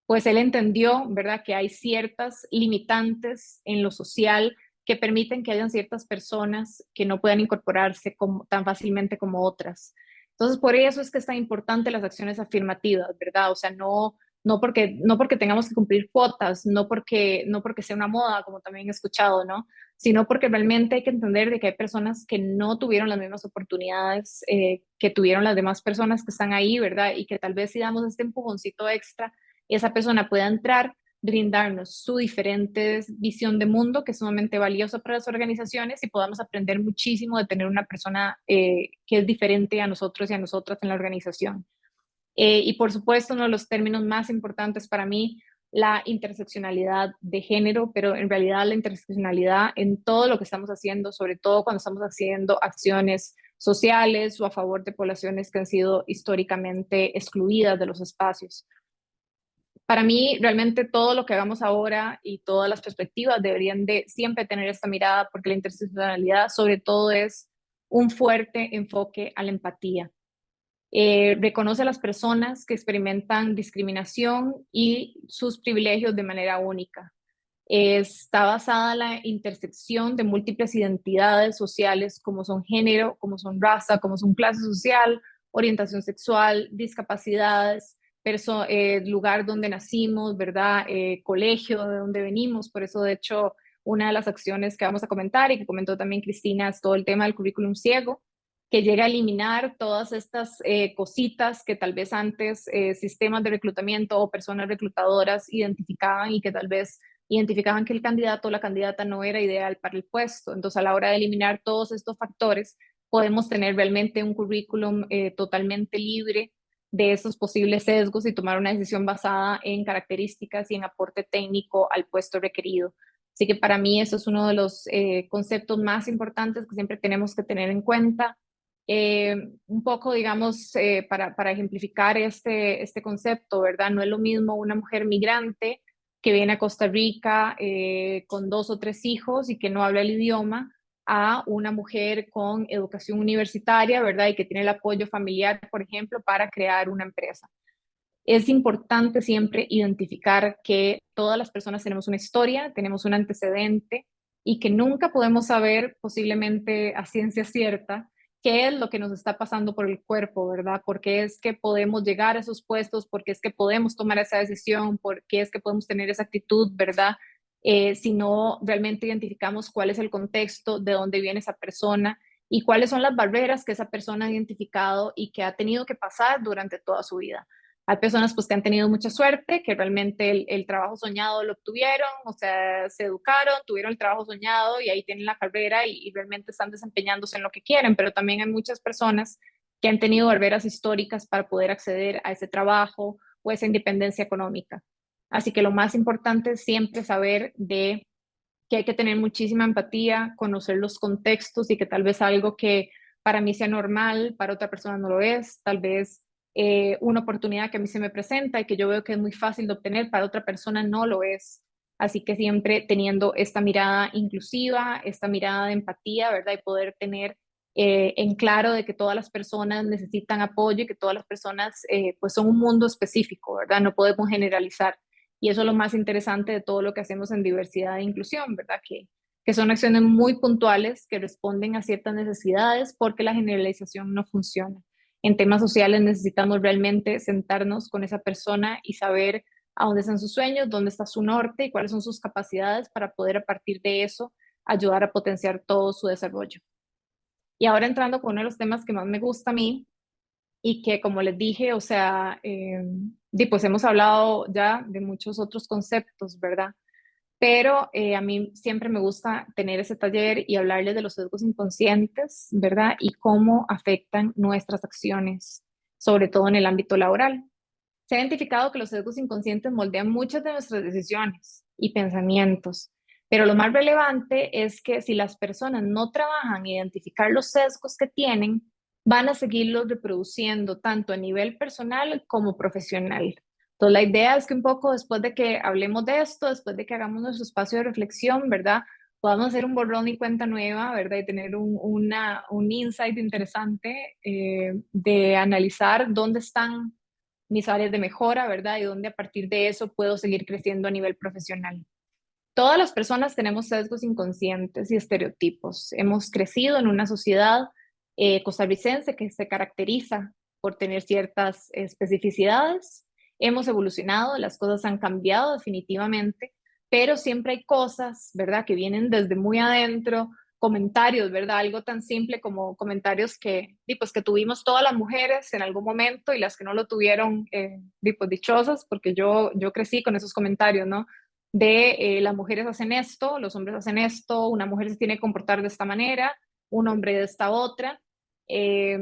pues él entendió, ¿verdad? Que hay ciertas limitantes en lo social que permiten que hayan ciertas personas que no puedan incorporarse tan fácilmente como otras. Entonces, por eso es que es tan importante las acciones afirmativas, ¿verdad? O sea, no porque tengamos que cumplir cuotas, no porque sea una moda, como también he escuchado, ¿no? Sino porque realmente hay que entender de que hay personas que no tuvieron las mismas oportunidades que tuvieron las demás personas que están ahí, ¿verdad? Y que tal vez si damos este empujoncito extra, esa persona pueda entrar, brindarnos su diferente visión de mundo, que es sumamente valiosa para las organizaciones, y podamos aprender muchísimo de tener una persona que es diferente a nosotros y a nosotras en la organización. Y por supuesto, uno de los términos más importantes para mí, la interseccionalidad de género, pero en realidad la interseccionalidad en todo lo que estamos haciendo, sobre todo cuando estamos haciendo acciones sociales o a favor de poblaciones que han sido históricamente excluidas de los espacios. Para mí, realmente todo lo que hagamos ahora y todas las perspectivas deberían de siempre tener esta mirada, porque la interseccionalidad sobre todo es un fuerte enfoque a la empatía. Reconoce a las personas que experimentan discriminación y sus privilegios de manera única. Está basada en la intersección de múltiples identidades sociales como son género, como son raza, como son clase social, orientación sexual, discapacidades, lugar donde nacimos, ¿verdad? Colegio de donde venimos. Por eso, de hecho, una de las acciones que vamos a comentar y que comentó también Cristina es todo el tema del currículum ciego, que llega a eliminar todas estas cositas que tal vez antes sistemas de reclutamiento o personas reclutadoras identificaban y que tal vez identificaban que el candidato o la candidata no era ideal para el puesto. Entonces, a la hora de eliminar todos estos factores, podemos tener realmente un currículum totalmente libre de esos posibles sesgos y tomar una decisión basada en características y en aporte técnico al puesto requerido. Así que para mí eso es uno de los conceptos más importantes que siempre tenemos que tener en cuenta. Un poco, digamos, para ejemplificar este concepto, ¿verdad? No es lo mismo una mujer migrante que viene a Costa Rica con 2 o 3 hijos y que no habla el idioma, a una mujer con educación universitaria, ¿verdad? Y que tiene el apoyo familiar, por ejemplo, para crear una empresa. Es importante siempre identificar que todas las personas tenemos una historia, tenemos un antecedente y que nunca podemos saber posiblemente a ciencia cierta qué es lo que nos está pasando por el cuerpo, ¿verdad? ¿Por qué es que podemos llegar a esos puestos? ¿Por qué es que podemos tomar esa decisión? ¿Por qué es que podemos tener esa actitud, ¿verdad? Si no realmente identificamos cuál es el contexto, de dónde viene esa persona y cuáles son las barreras que esa persona ha identificado y que ha tenido que pasar durante toda su vida. Hay personas pues que han tenido mucha suerte, que realmente el trabajo soñado lo obtuvieron, o sea, se educaron, tuvieron el trabajo soñado y ahí tienen la carrera y realmente están desempeñándose en lo que quieren, pero también hay muchas personas que han tenido barreras históricas para poder acceder a ese trabajo o esa independencia económica. Así que lo más importante es siempre saber de que hay que tener muchísima empatía, conocer los contextos y que tal vez algo que para mí sea normal, para otra persona no lo es, tal vez una oportunidad que a mí se me presenta y que yo veo que es muy fácil de obtener, para otra persona no lo es. Así que siempre teniendo esta mirada inclusiva, esta mirada de empatía, ¿verdad? Y poder tener en claro de que todas las personas necesitan apoyo y que todas las personas pues son un mundo específico, ¿verdad? No podemos generalizar. Y eso es lo más interesante de todo lo que hacemos en diversidad e inclusión, ¿verdad? Que son acciones muy puntuales que responden a ciertas necesidades porque la generalización no funciona. En temas sociales necesitamos realmente sentarnos con esa persona y saber a dónde están sus sueños, dónde está su norte y cuáles son sus capacidades para poder a partir de eso ayudar a potenciar todo su desarrollo. Y ahora entrando con uno de los temas que más me gusta a mí, y que, como les dije, o sea, pues hemos hablado ya de muchos otros conceptos, ¿verdad? Pero a mí siempre me gusta tener ese taller y hablarles de los sesgos inconscientes, ¿verdad? Y cómo afectan nuestras acciones, sobre todo en el ámbito laboral. Se ha identificado que los sesgos inconscientes moldean muchas de nuestras decisiones y pensamientos, pero lo más relevante es que si las personas no trabajan en identificar los sesgos que tienen, van a seguirlos reproduciendo tanto a nivel personal como profesional. Entonces, la idea es que un poco después de que hablemos de esto, después de que hagamos nuestro espacio de reflexión, ¿verdad? Podamos hacer un borrón y cuenta nueva, ¿verdad? Y tener un insight interesante de analizar dónde están mis áreas de mejora, ¿verdad? Y dónde a partir de eso puedo seguir creciendo a nivel profesional. Todas las personas tenemos sesgos inconscientes y estereotipos. Hemos crecido en una sociedad costarricense que se caracteriza por tener ciertas especificidades. Hemos evolucionado, las cosas han cambiado definitivamente, pero siempre hay cosas, ¿verdad?, que vienen desde muy adentro, comentarios, ¿verdad? Algo tan simple como comentarios pues, que tuvimos todas las mujeres en algún momento y las que no lo tuvieron, pues, dichosas, porque yo crecí con esos comentarios, ¿no? De las mujeres hacen esto, los hombres hacen esto, una mujer se tiene que comportar de esta manera, un hombre de esta otra. Eh,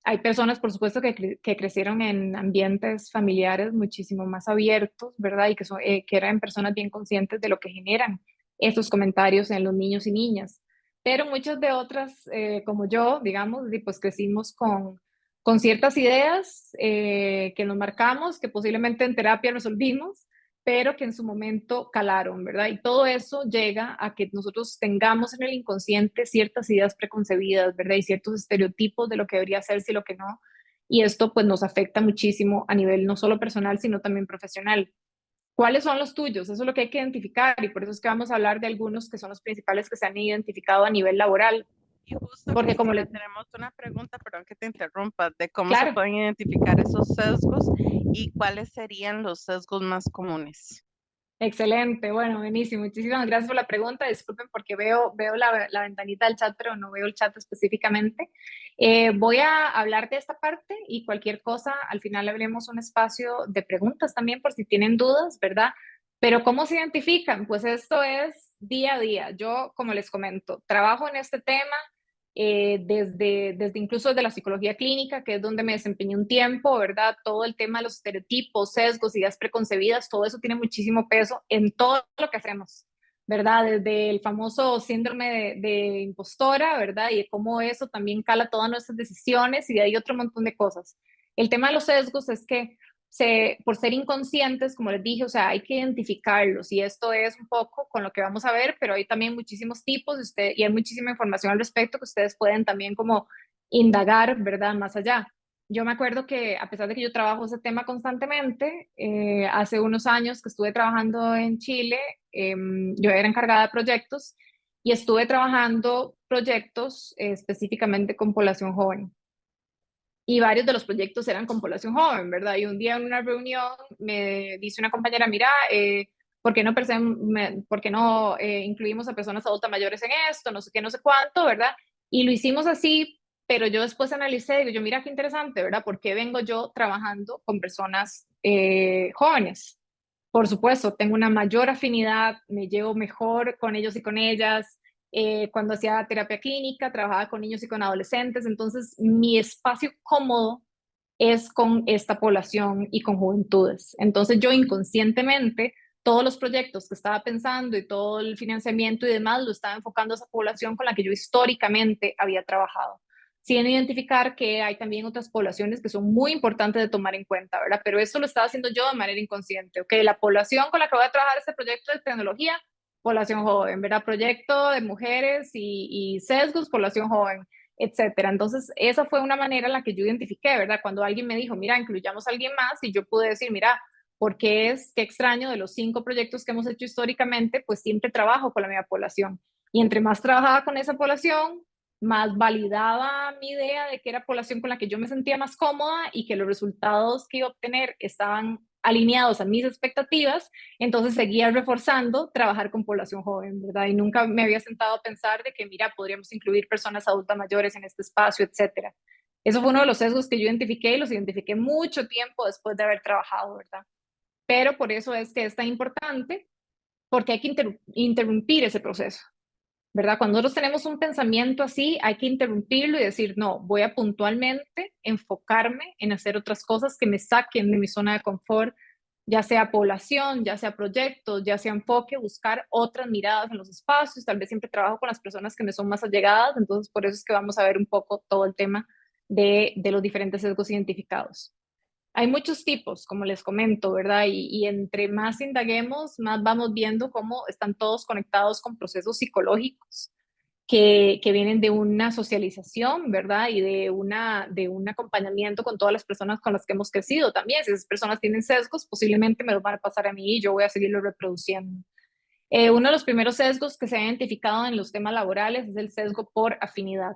Hay personas, por supuesto, que crecieron en ambientes familiares muchísimo más abiertos, ¿verdad? Y que eran personas bien conscientes de lo que generan esos comentarios en los niños y niñas. Pero muchas de otras, como yo, digamos, pues crecimos con ciertas ideas que nos marcamos, que posiblemente en terapia resolvimos, pero que en su momento calaron, ¿verdad? Y todo eso llega a que nosotros tengamos en el inconsciente ciertas ideas preconcebidas, ¿verdad? Y ciertos estereotipos de lo que debería ser y lo que no. Y esto pues nos afecta muchísimo a nivel no solo personal, sino también profesional. ¿Cuáles son los tuyos? Eso es lo que hay que identificar y por eso es que vamos a hablar de algunos que son los principales que se han identificado a nivel laboral. Y justo, Porque como Cristina, les... tenemos una pregunta, perdón que te interrumpa, de cómo se Claro. pueden identificar esos sesgos y cuáles serían los sesgos más comunes. Excelente, bueno, buenísimo. Muchísimas gracias por la pregunta. Disculpen porque veo la ventanita del chat, pero no veo el chat específicamente. Voy a hablar de esta parte y cualquier cosa, al final abriremos un espacio de preguntas también por si tienen dudas, ¿verdad? Pero ¿cómo se identifican? Pues esto es día a día. Yo, como les comento, trabajo en este tema desde incluso de la psicología clínica, que es donde me desempeñé un tiempo, ¿verdad? Todo el tema de los estereotipos, sesgos, ideas preconcebidas, todo eso tiene muchísimo peso en todo lo que hacemos, ¿verdad? Desde el famoso síndrome de impostora, ¿verdad? Y de cómo eso también cala todas nuestras decisiones y de ahí otro montón de cosas. El tema de los sesgos es que por ser inconscientes, como les dije, o sea, hay que identificarlos y esto es un poco con lo que vamos a ver, pero hay también muchísimos tipos y hay muchísima información al respecto que ustedes pueden también como indagar, ¿verdad? Más allá. Yo me acuerdo que a pesar de que yo trabajo ese tema constantemente, hace unos años que estuve trabajando en Chile, yo era encargada de proyectos y estuve trabajando proyectos específicamente con población joven y varios de los proyectos eran con población joven, ¿verdad? Y un día en una reunión me dice una compañera, mira, ¿por qué no incluimos a personas adultas mayores en esto? No sé qué, no sé cuánto, ¿verdad? Y lo hicimos así, pero yo después analicé y digo, yo, mira qué interesante, ¿verdad? ¿Por qué vengo yo trabajando con personas jóvenes? Por supuesto, tengo una mayor afinidad, me llevo mejor con ellos y con ellas, cuando hacía terapia clínica, trabajaba con niños y con adolescentes, entonces mi espacio cómodo es con esta población y con juventudes. Entonces yo inconscientemente, todos los proyectos que estaba pensando y todo el financiamiento y demás lo estaba enfocando a esa población con la que yo históricamente había trabajado. Sin identificar que hay también otras poblaciones que son muy importantes de tomar en cuenta, ¿verdad? Pero eso lo estaba haciendo yo de manera inconsciente, ¿ok? La población con la que voy a trabajar este proyecto de tecnología, población joven, ¿verdad? Proyecto de mujeres y sesgos, población joven, etcétera. Entonces, esa fue una manera en la que yo identifiqué, ¿verdad? Cuando alguien me dijo, mira, incluyamos a alguien más, y yo pude decir, mira, qué extraño de los 5 proyectos que hemos hecho históricamente, pues siempre trabajo con la misma población. Y entre más trabajaba con esa población, más validaba mi idea de que era población con la que yo me sentía más cómoda y que los resultados que iba a obtener estaban alineados a mis expectativas, entonces seguía reforzando trabajar con población joven, ¿verdad? Y nunca me había sentado a pensar de que, mira, podríamos incluir personas adultas mayores en este espacio, etcétera. Eso fue uno de los sesgos que yo identifiqué y los identifiqué mucho tiempo después de haber trabajado, ¿verdad? Pero por eso es que es tan importante, porque hay que interrumpir ese proceso, ¿verdad? Cuando nosotros tenemos un pensamiento así, hay que interrumpirlo y decir, no, voy a puntualmente enfocarme en hacer otras cosas que me saquen de mi zona de confort, ya sea población, ya sea proyectos, ya sea enfoque, buscar otras miradas en los espacios. Tal vez siempre trabajo con las personas que me son más allegadas, entonces por eso es que vamos a ver un poco todo el tema de los diferentes sesgos identificados. Hay muchos tipos, como les comento, ¿verdad? Y entre más indaguemos, más vamos viendo cómo están todos conectados con procesos psicológicos que vienen de una socialización, ¿verdad? Y de un acompañamiento con todas las personas con las que hemos crecido también. Si esas personas tienen sesgos, posiblemente me los van a pasar a mí y yo voy a seguirlo reproduciendo. Uno de los primeros sesgos que se ha identificado en los temas laborales es el sesgo por afinidad.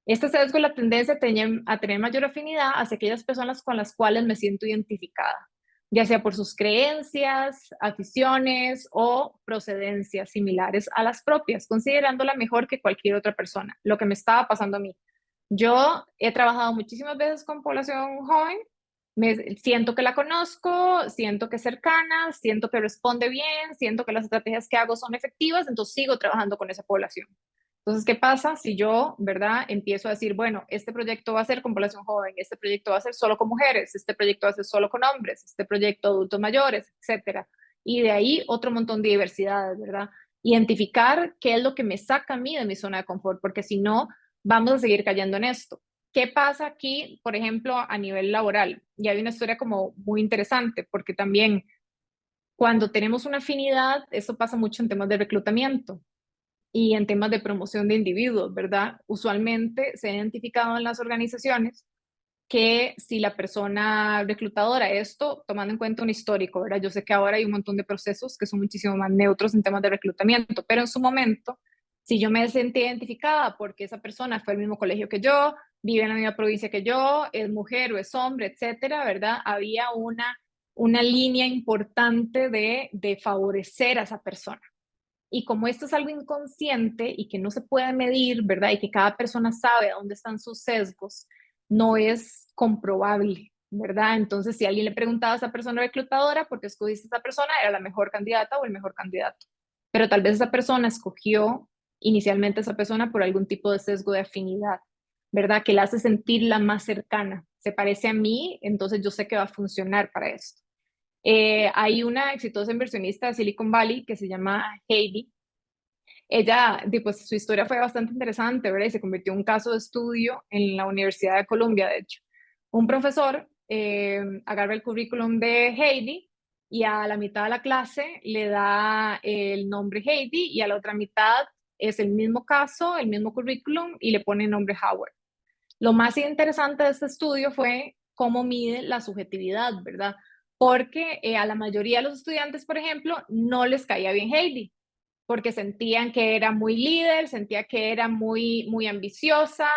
Este sesgo es la tendencia a tener mayor afinidad hacia aquellas personas con las cuales me siento identificada, ya sea por sus creencias, aficiones o procedencias similares a las propias, considerándola mejor que cualquier otra persona, lo que me estaba pasando a mí. Yo he trabajado muchísimas veces con población joven, siento que la conozco, siento que es cercana, siento que responde bien, siento que las estrategias que hago son efectivas, entonces sigo trabajando con esa población. Entonces, ¿qué pasa si yo, verdad, empiezo a decir, bueno, este proyecto va a ser con población joven, este proyecto va a ser solo con mujeres, este proyecto va a ser solo con hombres, este proyecto adultos mayores, etcétera? Y de ahí otro montón de diversidades, ¿verdad? Identificar qué es lo que me saca a mí de mi zona de confort, porque si no, vamos a seguir cayendo en esto. ¿Qué pasa aquí, por ejemplo, a nivel laboral? Y hay una historia como muy interesante, porque también cuando tenemos una afinidad, eso pasa mucho en temas de reclutamiento y en temas de promoción de individuos, ¿verdad? Usualmente se ha identificado en las organizaciones que si la persona reclutadora, esto tomando en cuenta un histórico, ¿verdad? Yo sé que ahora hay un montón de procesos que son muchísimo más neutros en temas de reclutamiento, pero en su momento, si yo me sentí identificada porque esa persona fue al mismo colegio que yo, vive en la misma provincia que yo, es mujer o es hombre, etcétera, ¿verdad? Había una línea importante de favorecer a esa persona. Y como esto es algo inconsciente y que no se puede medir, ¿verdad? Y que cada persona sabe a dónde están sus sesgos, no es comprobable, ¿verdad? Entonces, si alguien le preguntaba a esa persona reclutadora por qué escogiste a esa persona, era la mejor candidata o el mejor candidato. Pero tal vez esa persona escogió inicialmente a esa persona por algún tipo de sesgo de afinidad, ¿verdad? Que la hace sentir la más cercana. Se parece a mí, entonces yo sé que va a funcionar para esto. Hay una exitosa inversionista de Silicon Valley que se llama Heidi. Ella, pues su historia fue bastante interesante, ¿verdad? Y se convirtió en un caso de estudio en la Universidad de Columbia, de hecho. Un profesor agarra el currículum de Heidi y a la mitad de la clase le da el nombre Heidi y a la otra mitad es el mismo caso, el mismo currículum y le pone el nombre Howard. Lo más interesante de este estudio fue cómo mide la subjetividad, ¿verdad? Porque a la mayoría de los estudiantes, por ejemplo, no les caía bien Heidi, porque sentían que era muy líder, sentían que era muy ambiciosa,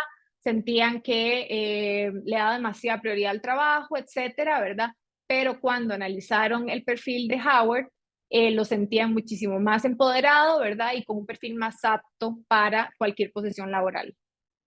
sentían que le daba demasiada prioridad al trabajo, etcétera, ¿verdad? Pero cuando analizaron el perfil de Howard, lo sentían muchísimo más empoderado, ¿verdad? Y con un perfil más apto para cualquier posición laboral.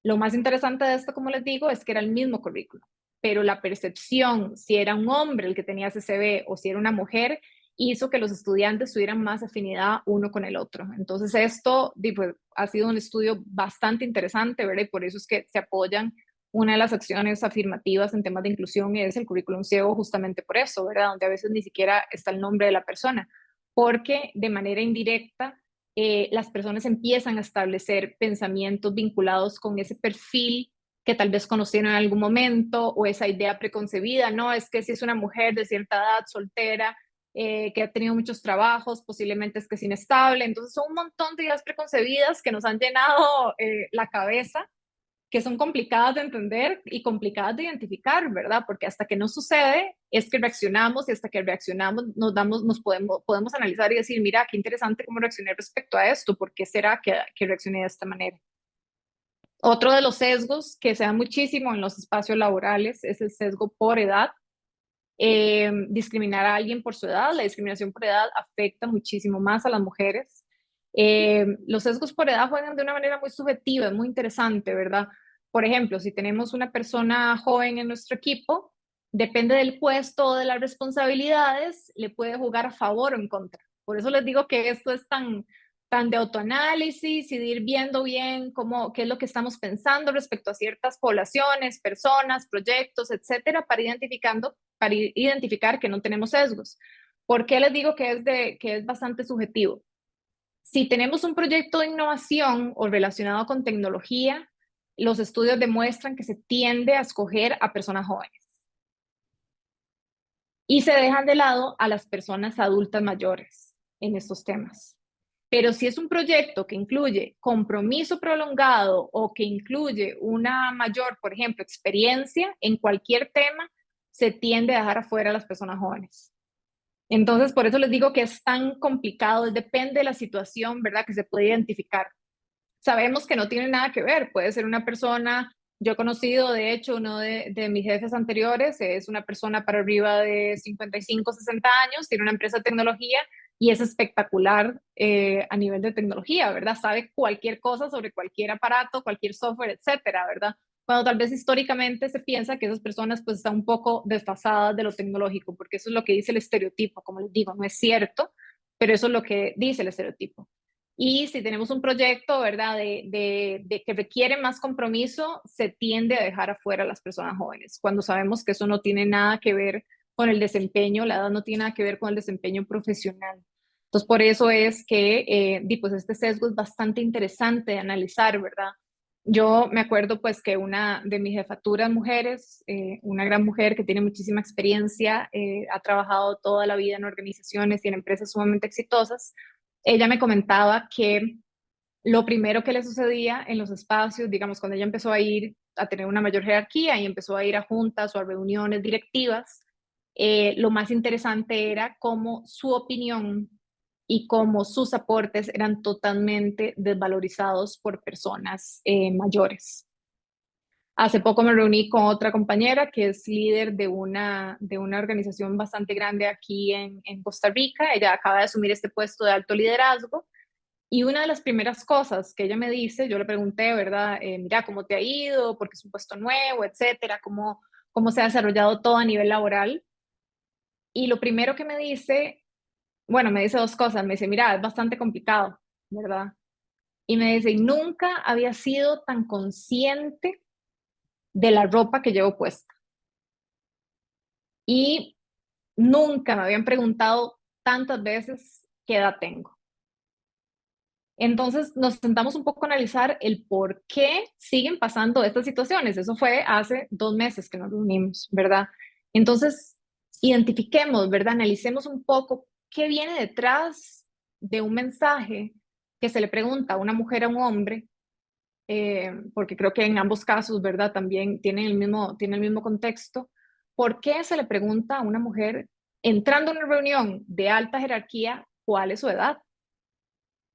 Lo más interesante de esto, como les digo, es que era el mismo currículo, pero la percepción, si era un hombre el que tenía CCB o si era una mujer, hizo que los estudiantes tuvieran más afinidad uno con el otro. Entonces esto pues, ha sido un estudio bastante interesante, ¿verdad? Y por eso es que se apoyan una de las acciones afirmativas en temas de inclusión es el currículum ciego, justamente por eso, ¿verdad? Donde a veces ni siquiera está el nombre de la persona, porque de manera indirecta las personas empiezan a establecer pensamientos vinculados con ese perfil que tal vez conocieron en algún momento o esa idea preconcebida, ¿no? Es que si es una mujer de cierta edad, soltera, que ha tenido muchos trabajos, posiblemente es que es inestable. Entonces son un montón de ideas preconcebidas que nos han llenado la cabeza, que son complicadas de entender y complicadas de identificar, ¿verdad? Porque hasta que no sucede es que reaccionamos y hasta que reaccionamos podemos analizar y decir, mira, qué interesante cómo reaccioné respecto a esto, ¿por qué será que reaccioné de esta manera? Otro de los sesgos que se da muchísimo en los espacios laborales es el sesgo por edad. Discriminar a alguien por su edad, la discriminación por edad afecta muchísimo más a las mujeres. Los sesgos por edad juegan de una manera muy subjetiva, es muy interesante, ¿verdad? Por ejemplo, si tenemos una persona joven en nuestro equipo, depende del puesto o de las responsabilidades, le puede jugar a favor o en contra. Por eso les digo que esto es tan de autoanálisis y de ir viendo bien qué es lo que estamos pensando respecto a ciertas poblaciones, personas, proyectos, etcétera, para identificar que no tenemos sesgos. ¿Por qué les digo que es bastante subjetivo? Si tenemos un proyecto de innovación o relacionado con tecnología, los estudios demuestran que se tiende a escoger a personas jóvenes. Y se dejan de lado a las personas adultas mayores en estos temas. Pero si es un proyecto que incluye compromiso prolongado o que incluye una mayor, por ejemplo, experiencia en cualquier tema, se tiende a dejar afuera a las personas jóvenes. Entonces, por eso les digo que es tan complicado, depende de la situación, ¿verdad?, que se puede identificar. Sabemos que no tiene nada que ver, puede ser una persona, yo he conocido, de hecho, uno de mis jefes anteriores es una persona para arriba de 55, 60 años, tiene una empresa de tecnología y es espectacular a nivel de tecnología, ¿verdad? Sabe cualquier cosa sobre cualquier aparato, cualquier software, etcétera, ¿verdad? Cuando tal vez históricamente se piensa que esas personas pues están un poco desfasadas de lo tecnológico, porque eso es lo que dice el estereotipo, como les digo, no es cierto, pero eso es lo que dice el estereotipo. Y si tenemos un proyecto, ¿verdad?, de que requiere más compromiso, se tiende a dejar afuera a las personas jóvenes, cuando sabemos que eso no tiene nada que ver con el desempeño, la edad no tiene nada que ver con el desempeño profesional. Entonces, por eso es que pues este sesgo es bastante interesante de analizar, ¿verdad? Yo me acuerdo pues que una de mis jefaturas mujeres, una gran mujer que tiene muchísima experiencia, ha trabajado toda la vida en organizaciones y en empresas sumamente exitosas. Ella me comentaba que lo primero que le sucedía en los espacios, digamos, cuando ella empezó a ir a tener una mayor jerarquía y empezó a ir a juntas o a reuniones directivas, lo más interesante era cómo su opinión y cómo sus aportes eran totalmente desvalorizados por personas mayores. Hace poco me reuní con otra compañera que es líder de una organización bastante grande aquí en Costa Rica. Ella acaba de asumir este puesto de alto liderazgo y una de las primeras cosas que ella me dice, yo le pregunté, ¿verdad? Mira, ¿cómo te ha ido? Porque es un puesto nuevo, etcétera. ¿Cómo se ha desarrollado todo a nivel laboral? Y lo primero que me dice, bueno, me dice dos cosas. Me dice, mira, es bastante complicado, ¿verdad? Y me dice, nunca había sido tan consciente de la ropa que llevo puesta. Y nunca me habían preguntado tantas veces qué edad tengo. Entonces nos sentamos un poco a analizar el por qué siguen pasando estas situaciones. Eso fue hace 2 meses que nos reunimos, ¿verdad? Entonces, identifiquemos, ¿verdad? Analicemos un poco qué viene detrás de un mensaje que se le pregunta a una mujer a un hombre, porque creo que en ambos casos, ¿verdad? También tiene el mismo contexto. ¿Por qué se le pregunta a una mujer entrando a una reunión de alta jerarquía cuál es su edad?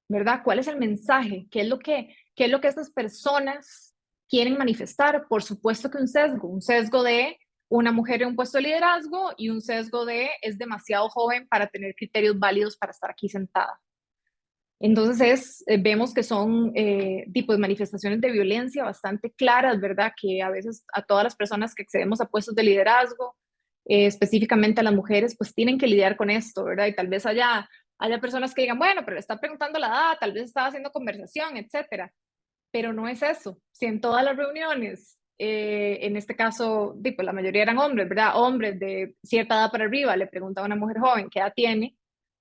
¿Verdad? ¿Cuál es el mensaje? ¿Qué es lo que estas personas quieren manifestar? Por supuesto que un sesgo de una mujer en un puesto de liderazgo y un sesgo de es demasiado joven para tener criterios válidos para estar aquí sentada. Entonces vemos que son tipos de manifestaciones de violencia bastante claras, ¿verdad? Que a veces a todas las personas que accedemos a puestos de liderazgo, específicamente a las mujeres, pues tienen que lidiar con esto, ¿verdad? Y tal vez haya personas que digan, bueno, pero le está preguntando la edad, tal vez estaba haciendo conversación, etcétera. Pero no es eso. Si en todas las reuniones, en este caso, pues la mayoría eran hombres, ¿verdad? Hombres de cierta edad para arriba, le preguntan a una mujer joven qué edad tiene,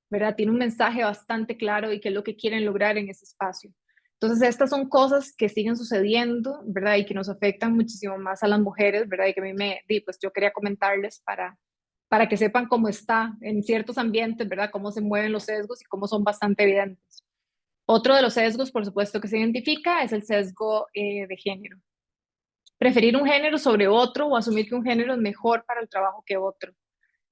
¿verdad? Tiene un mensaje bastante claro y qué es lo que quieren lograr en ese espacio. Entonces, estas son cosas que siguen sucediendo, ¿verdad? Y que nos afectan muchísimo más a las mujeres, ¿verdad? Y que a mí pues yo quería comentarles para que sepan cómo está en ciertos ambientes, ¿verdad? Cómo se mueven los sesgos y cómo son bastante evidentes. Otro de los sesgos, por supuesto, que se identifica es el sesgo de género. Preferir un género sobre otro o asumir que un género es mejor para el trabajo que otro,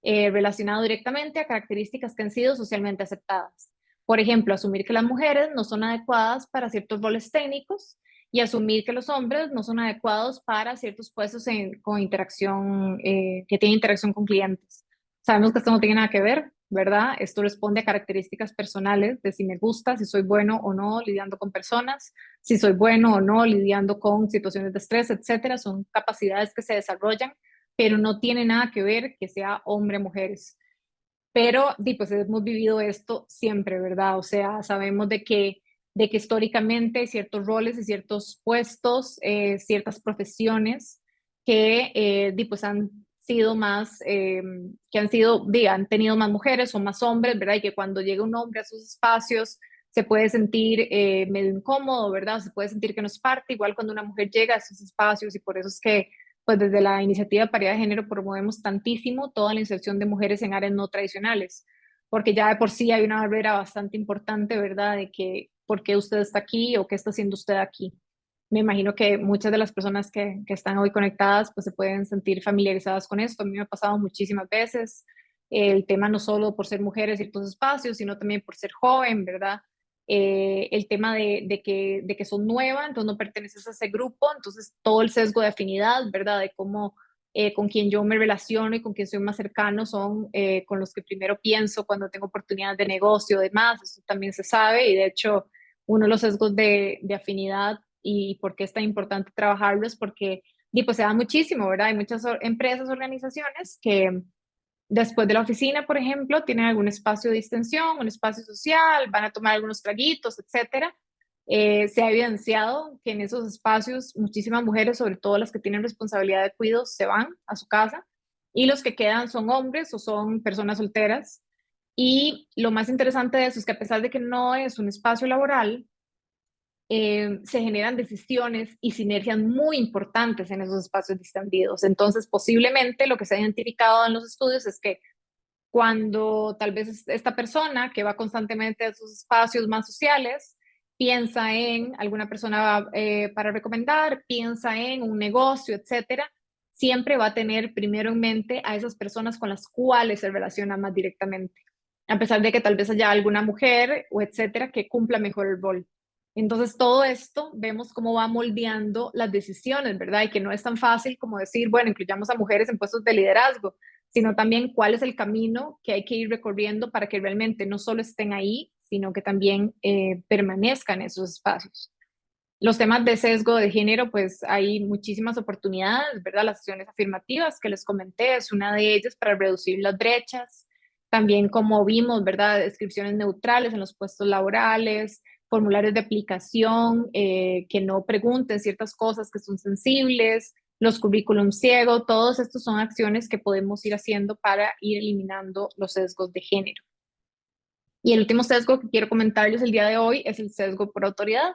relacionado directamente a características que han sido socialmente aceptadas. Por ejemplo, asumir que las mujeres no son adecuadas para ciertos roles técnicos y asumir que los hombres no son adecuados para ciertos puestos con interacción, que tienen interacción con clientes. Sabemos que esto no tiene nada que ver, ¿verdad? Esto responde a características personales de si me gusta, si soy bueno o no lidiando con personas, si soy bueno o no lidiando con situaciones de estrés, etcétera. Son capacidades que se desarrollan, pero no tiene nada que ver que sea hombre o mujeres. Pero pues hemos vivido esto siempre, ¿verdad? O sea, sabemos de que históricamente hay ciertos roles y ciertos puestos, ciertas profesiones que pues han sido más, que han sido, han tenido más mujeres o más hombres, ¿verdad? Y que cuando llega un hombre a esos espacios se puede sentir medio incómodo, ¿verdad? Se puede sentir que no es parte, igual cuando una mujer llega a esos espacios, y por eso es que pues desde la iniciativa de paridad de género promovemos tantísimo toda la inserción de mujeres en áreas no tradicionales, porque ya de por sí hay una barrera bastante importante, ¿verdad? De que, ¿por qué usted está aquí o qué está haciendo usted aquí? Me imagino que muchas de las personas que están hoy conectadas pues se pueden sentir familiarizadas con esto. A mí me ha pasado muchísimas veces el tema no solo por ser mujer en ciertos espacios, sino también por ser joven, ¿verdad? El tema de que son nuevas, entonces no perteneces a ese grupo, entonces todo el sesgo de afinidad, ¿verdad? De cómo con quien yo me relaciono y con quien soy más cercano son con los que primero pienso cuando tengo oportunidades de negocio, demás, eso también se sabe, y de hecho uno de los sesgos de afinidad y por qué es tan importante trabajarlo es porque pues se da muchísimo, ¿verdad? Hay muchas empresas, organizaciones que después de la oficina, por ejemplo, tienen algún espacio de distensión, un espacio social, van a tomar algunos traguitos, etcétera. Se ha evidenciado que en esos espacios muchísimas mujeres, sobre todo las que tienen responsabilidad de cuidados, se van a su casa, y los que quedan son hombres o son personas solteras. Y lo más interesante de eso es que, a pesar de que no es un espacio laboral, se generan decisiones y sinergias muy importantes en esos espacios distendidos. Entonces, posiblemente lo que se ha identificado en los estudios es que cuando tal vez esta persona que va constantemente a esos espacios más sociales piensa en alguna persona para recomendar, piensa en un negocio, etcétera, siempre va a tener primero en mente a esas personas con las cuales se relaciona más directamente, a pesar de que tal vez haya alguna mujer o etcétera que cumpla mejor el rol. Entonces, todo esto vemos cómo va moldeando las decisiones, ¿verdad? Y que no es tan fácil como decir, bueno, incluyamos a mujeres en puestos de liderazgo, sino también cuál es el camino que hay que ir recorriendo para que realmente no solo estén ahí, sino que también permanezcan en esos espacios. Los temas de sesgo de género, pues hay muchísimas oportunidades, ¿verdad? Las acciones afirmativas que les comenté es una de ellas para reducir las brechas. También, como vimos, ¿verdad? Descripciones neutrales en los puestos laborales, formularios de aplicación que no pregunten ciertas cosas que son sensibles, los currículum ciego, todos estos son acciones que podemos ir haciendo para ir eliminando los sesgos de género. Y el último sesgo que quiero comentarles el día de hoy es el sesgo por autoridad,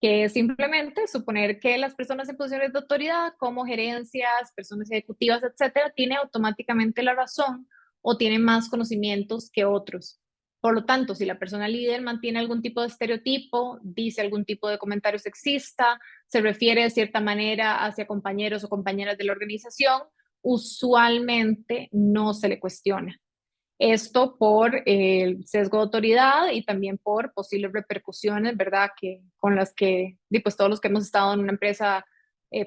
que es simplemente suponer que las personas en posiciones de autoridad, como gerencias, personas ejecutivas, etcétera, tienen automáticamente la razón o tienen más conocimientos que otros. Por lo tanto, si la persona líder mantiene algún tipo de estereotipo, dice algún tipo de comentario sexista, se refiere de cierta manera hacia compañeros o compañeras de la organización, usualmente no se le cuestiona. Esto por el sesgo de autoridad y también por posibles repercusiones, ¿verdad? Que, con las que, pues todos los que hemos estado en una empresa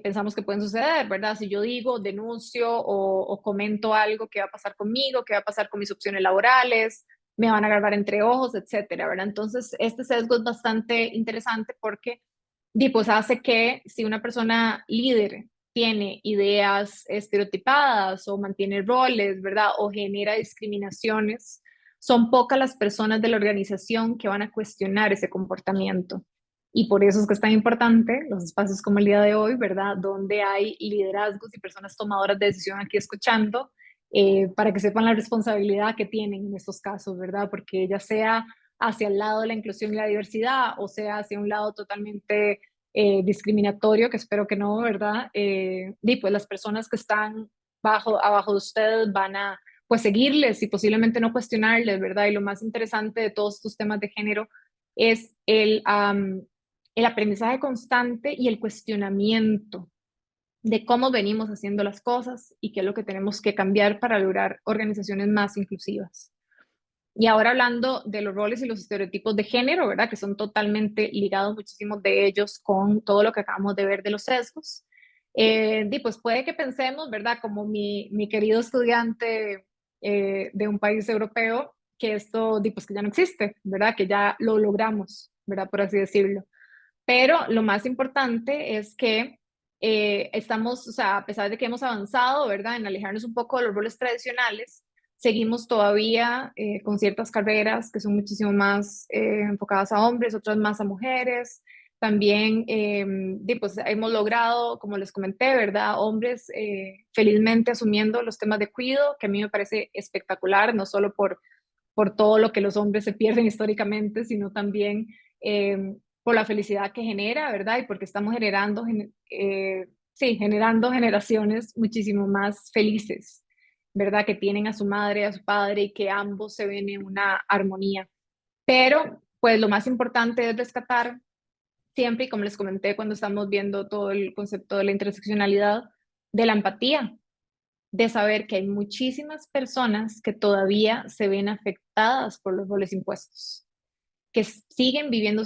pensamos que pueden suceder, ¿verdad? Si yo digo, denuncio o comento algo, ¿qué va a pasar conmigo? ¿Qué va a pasar con mis opciones laborales? ¿Me van a agarrar entre ojos, etcétera, ¿verdad? Entonces, este sesgo es bastante interesante porque pues hace que si una persona líder tiene ideas estereotipadas o mantiene roles, ¿verdad? O genera discriminaciones, son pocas las personas de la organización que van a cuestionar ese comportamiento. Y por eso es que es tan importante los espacios como el día de hoy, ¿verdad? Donde hay liderazgos y personas tomadoras de decisión aquí escuchando, para que sepan la responsabilidad que tienen en estos casos, ¿verdad? Porque ya sea hacia el lado de la inclusión y la diversidad, o sea hacia un lado totalmente discriminatorio, que espero que no, ¿verdad? Pues las personas que están abajo de ustedes van a pues seguirles y posiblemente no cuestionarles, ¿verdad? Y lo más interesante de todos estos temas de género es el aprendizaje constante y el cuestionamiento de cómo venimos haciendo las cosas y qué es lo que tenemos que cambiar para lograr organizaciones más inclusivas. Y ahora hablando de los roles y los estereotipos de género, ¿verdad? Que son totalmente ligados muchísimos de ellos con todo lo que acabamos de ver de los sesgos. Pues puede que pensemos, ¿verdad? Como mi querido estudiante de un país europeo, que esto, pues que ya no existe, ¿verdad? Que ya lo logramos, ¿verdad? Por así decirlo. Pero lo más importante es que estamos, o sea, a pesar de que hemos avanzado, ¿verdad? En alejarnos un poco de los roles tradicionales, seguimos todavía con ciertas carreras que son muchísimo más enfocadas a hombres, otras más a mujeres. También, pues hemos logrado, como les comenté, ¿verdad? Hombres felizmente asumiendo los temas de cuidado, que a mí me parece espectacular, no solo por todo lo que los hombres se pierden históricamente, sino también por la felicidad que genera, ¿verdad? Y porque estamos generando, sí, generando generaciones muchísimo más felices, ¿verdad? Que tienen a su madre, a su padre y que ambos se ven en una armonía. Pero, pues lo más importante es rescatar siempre, y como les comenté cuando estamos viendo todo el concepto de la interseccionalidad, de la empatía, de saber que hay muchísimas personas que todavía se ven afectadas por los roles impuestos, que siguen viviendo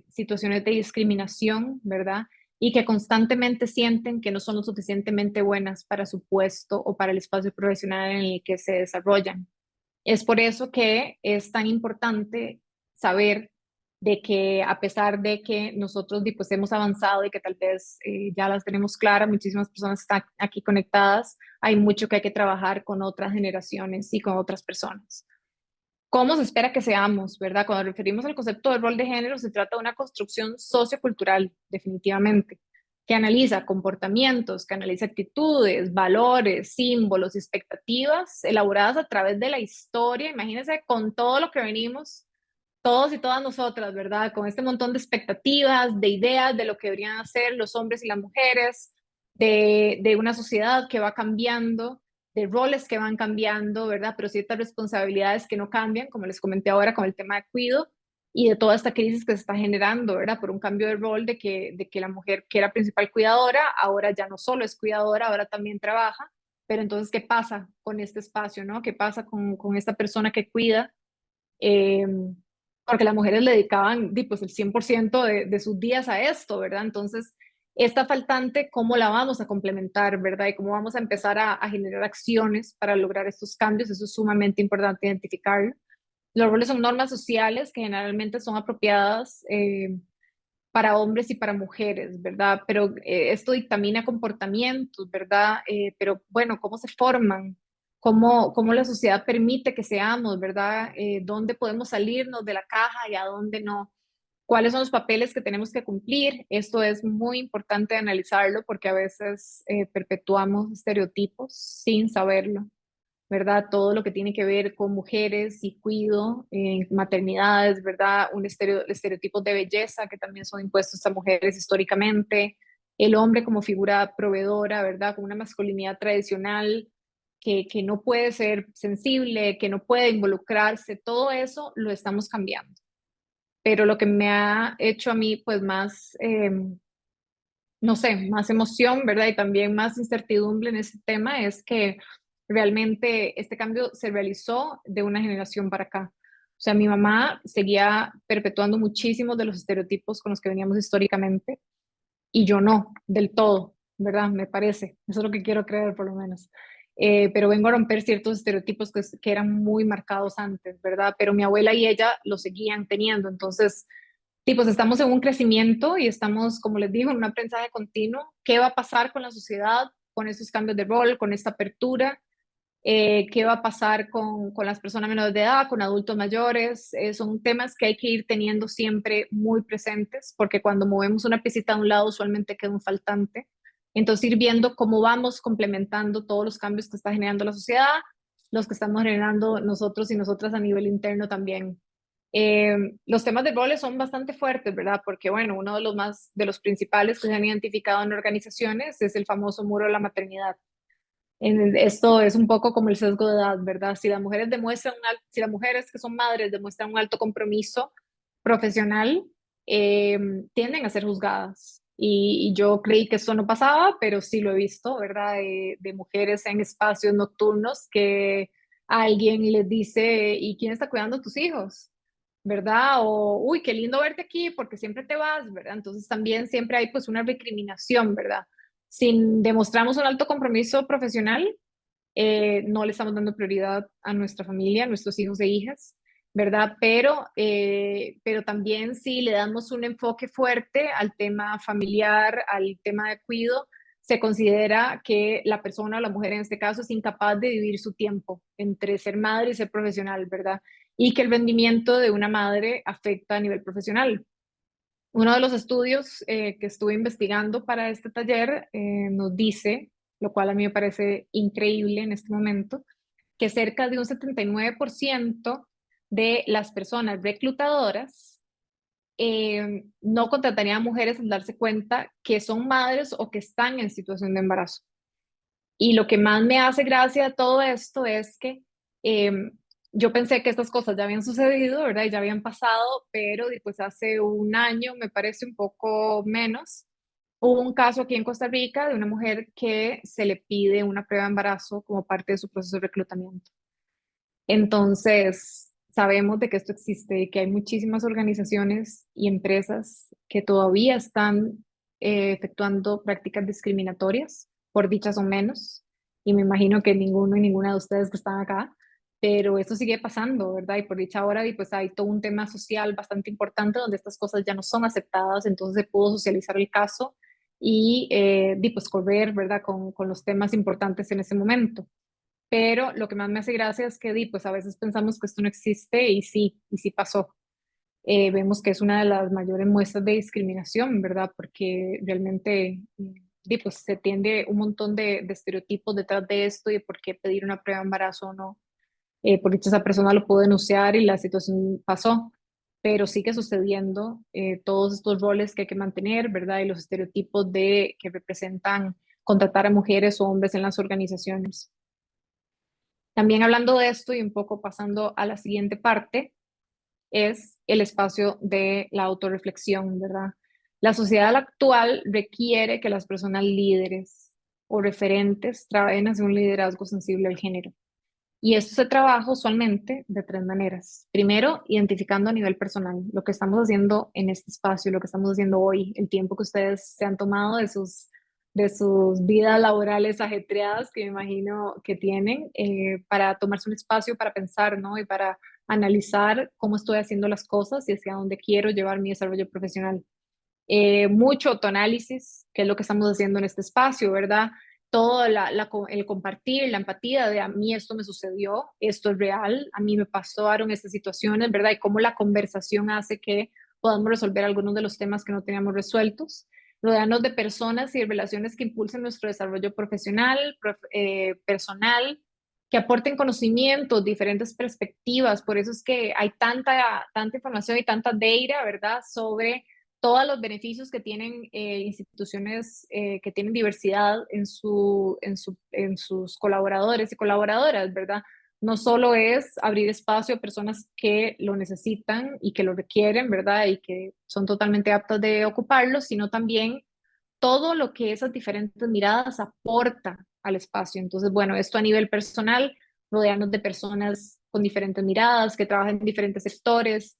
situaciones de discriminación, ¿verdad? Y que constantemente sienten que no son lo suficientemente buenas para su puesto o para el espacio profesional en el que se desarrollan. Es por eso que es tan importante saber de que a pesar de que nosotros pues, hemos avanzado y que tal vez ya las tenemos claras, muchísimas personas están aquí conectadas, hay mucho que hay que trabajar con otras generaciones y con otras personas. ¿Cómo se espera que seamos, verdad? Cuando referimos al concepto del rol de género, se trata de una construcción sociocultural, definitivamente, que analiza comportamientos, que analiza actitudes, valores, símbolos, expectativas elaboradas a través de la historia. Imagínense con todo lo que venimos, todos y todas nosotras, ¿verdad? Con este montón de expectativas, de ideas de lo que deberían hacer los hombres y las mujeres, de una sociedad que va cambiando, de roles que van cambiando, ¿verdad? Pero ciertas responsabilidades que no cambian, como les comenté ahora con el tema de cuidado, y de toda esta crisis que se está generando, ¿verdad? Por un cambio de rol de que la mujer que era principal cuidadora, ahora ya no solo es cuidadora, ahora también trabaja. Pero entonces, ¿qué pasa con este espacio, no? ¿Qué pasa con esta persona que cuida? Eh, porque las mujeres le dedicaban pues, el 100% de sus días a esto, ¿verdad? Entonces, esta faltante, ¿cómo la vamos a complementar, verdad? Y cómo vamos a empezar a generar acciones para lograr estos cambios, eso es sumamente importante identificarlo. Los roles son normas sociales que generalmente son apropiadas para hombres y para mujeres, ¿verdad? Pero esto dictamina comportamientos, ¿verdad? Pero bueno, ¿cómo se forman? ¿Cómo la sociedad permite que seamos, ¿verdad? ¿Dónde podemos salirnos de la caja y a dónde no? ¿Cuáles son los papeles que tenemos que cumplir? Esto es muy importante analizarlo porque a veces perpetuamos estereotipos sin saberlo, ¿verdad? Todo lo que tiene que ver con mujeres y cuido, maternidades, ¿verdad? Estereotipos de belleza que también son impuestos a mujeres históricamente, el hombre como figura proveedora, ¿verdad? Con una masculinidad tradicional que no puede ser sensible, que no puede involucrarse, todo eso lo estamos cambiando. Pero lo que me ha hecho a mí, pues más, no sé, más emoción, ¿verdad? Y también más incertidumbre en este tema es que realmente este cambio se realizó de una generación para acá. O sea, mi mamá seguía perpetuando muchísimos de los estereotipos con los que veníamos históricamente y yo no, del todo, ¿verdad? Me parece. Eso es lo que quiero creer, por lo menos. Pero vengo a romper ciertos estereotipos que eran muy marcados antes, ¿verdad? Pero mi abuela y ella lo seguían teniendo. Entonces, pues estamos en un crecimiento y estamos, como les digo, en un aprendizaje continuo. ¿Qué va a pasar con la sociedad, con estos cambios de rol, con esta apertura? ¿Qué va a pasar con las personas menores de edad, con adultos mayores? Son temas que hay que ir teniendo siempre muy presentes, porque cuando movemos una piecita de un lado, usualmente queda un faltante. Entonces, ir viendo cómo vamos complementando todos los cambios que está generando la sociedad, los que estamos generando nosotros y nosotras a nivel interno también. Los temas de roles son bastante fuertes, ¿verdad? Porque, bueno, uno de los principales que se han identificado en organizaciones es el famoso muro de la maternidad. Esto es un poco como el sesgo de edad, ¿verdad? Si las mujeres si las mujeres que son madres demuestran un alto compromiso profesional, tienden a ser juzgadas. Y yo creí que eso no pasaba, pero sí lo he visto, ¿verdad? De mujeres en espacios nocturnos que alguien les dice, ¿y quién está cuidando a tus hijos? ¿Verdad? O, uy, qué lindo verte aquí porque siempre te vas, ¿verdad? Entonces también siempre hay pues una recriminación, ¿verdad? Si demostramos un alto compromiso profesional, no le estamos dando prioridad a nuestra familia, a nuestros hijos e hijas, ¿verdad? Pero también si le damos un enfoque fuerte al tema familiar, al tema de cuidado, se considera que la persona o la mujer en este caso es incapaz de dividir su tiempo entre ser madre y ser profesional, ¿verdad? Y que el rendimiento de una madre afecta a nivel profesional. Uno de los estudios que estuve investigando para este taller nos dice, lo cual a mí me parece increíble en este momento, que cerca de un 79% de las personas reclutadoras no contratarían a mujeres al darse cuenta que son madres o que están en situación de embarazo. Y lo que más me hace gracia de todo esto es que eh, yo pensé que estas cosas ya habían sucedido, ¿verdad? Y ya habían pasado, pero pues hace un año, me parece un poco menos, hubo un caso aquí en Costa Rica de una mujer que se le pide una prueba de embarazo como parte de su proceso de reclutamiento. Entonces, sabemos de que esto existe y que hay muchísimas organizaciones y empresas que todavía están efectuando prácticas discriminatorias, por dichas o menos, y me imagino que ninguno y ninguna de ustedes que están acá, pero esto sigue pasando, ¿verdad? Y por dicha hora, y pues hay todo un tema social bastante importante donde estas cosas ya no son aceptadas, entonces se pudo socializar el caso y pues correr, ¿verdad? Con los temas importantes en ese momento. Pero lo que más me hace gracia es que pues a veces pensamos que esto no existe y sí pasó. Vemos que es una de las mayores muestras de discriminación, ¿verdad? Porque realmente pues se tiende un montón de estereotipos detrás de esto y de por qué pedir una prueba de embarazo o no. Por dicho, esa persona lo pudo denunciar y la situación pasó, pero sigue sucediendo todos estos roles que hay que mantener, ¿verdad? Y los estereotipos que representan contratar a mujeres o hombres en las organizaciones. También hablando de esto y un poco pasando a la siguiente parte, es el espacio de la autorreflexión, ¿verdad? La sociedad actual requiere que las personas líderes o referentes trabajen hacia un liderazgo sensible al género. Y esto se trabaja usualmente de tres maneras. Primero, identificando a nivel personal lo que estamos haciendo en este espacio, lo que estamos haciendo hoy, el tiempo que ustedes se han tomado de sus vidas laborales ajetreadas, que me imagino que tienen, para tomarse un espacio para pensar, ¿no? Y para analizar cómo estoy haciendo las cosas y hacia dónde quiero llevar mi desarrollo profesional. Mucho autoanálisis, que es lo que estamos haciendo en este espacio, ¿verdad? Todo el compartir, la empatía de a mí esto me sucedió, esto es real, a mí me pasaron estas situaciones, ¿verdad? Y cómo la conversación hace que podamos resolver algunos de los temas que no teníamos resueltos. Rodearnos de personas y de relaciones que impulsen nuestro desarrollo profesional, personal, que aporten conocimientos, diferentes perspectivas. Por eso es que hay tanta información y tanta data, ¿verdad? Sobre todos los beneficios que tienen instituciones que tienen diversidad en sus colaboradores y colaboradoras, ¿verdad? No solo es abrir espacio a personas que lo necesitan y que lo requieren, ¿verdad? Y que son totalmente aptas de ocuparlo, sino también todo lo que esas diferentes miradas aporta al espacio. Entonces, bueno, esto a nivel personal, rodearnos de personas con diferentes miradas, que trabajan en diferentes sectores,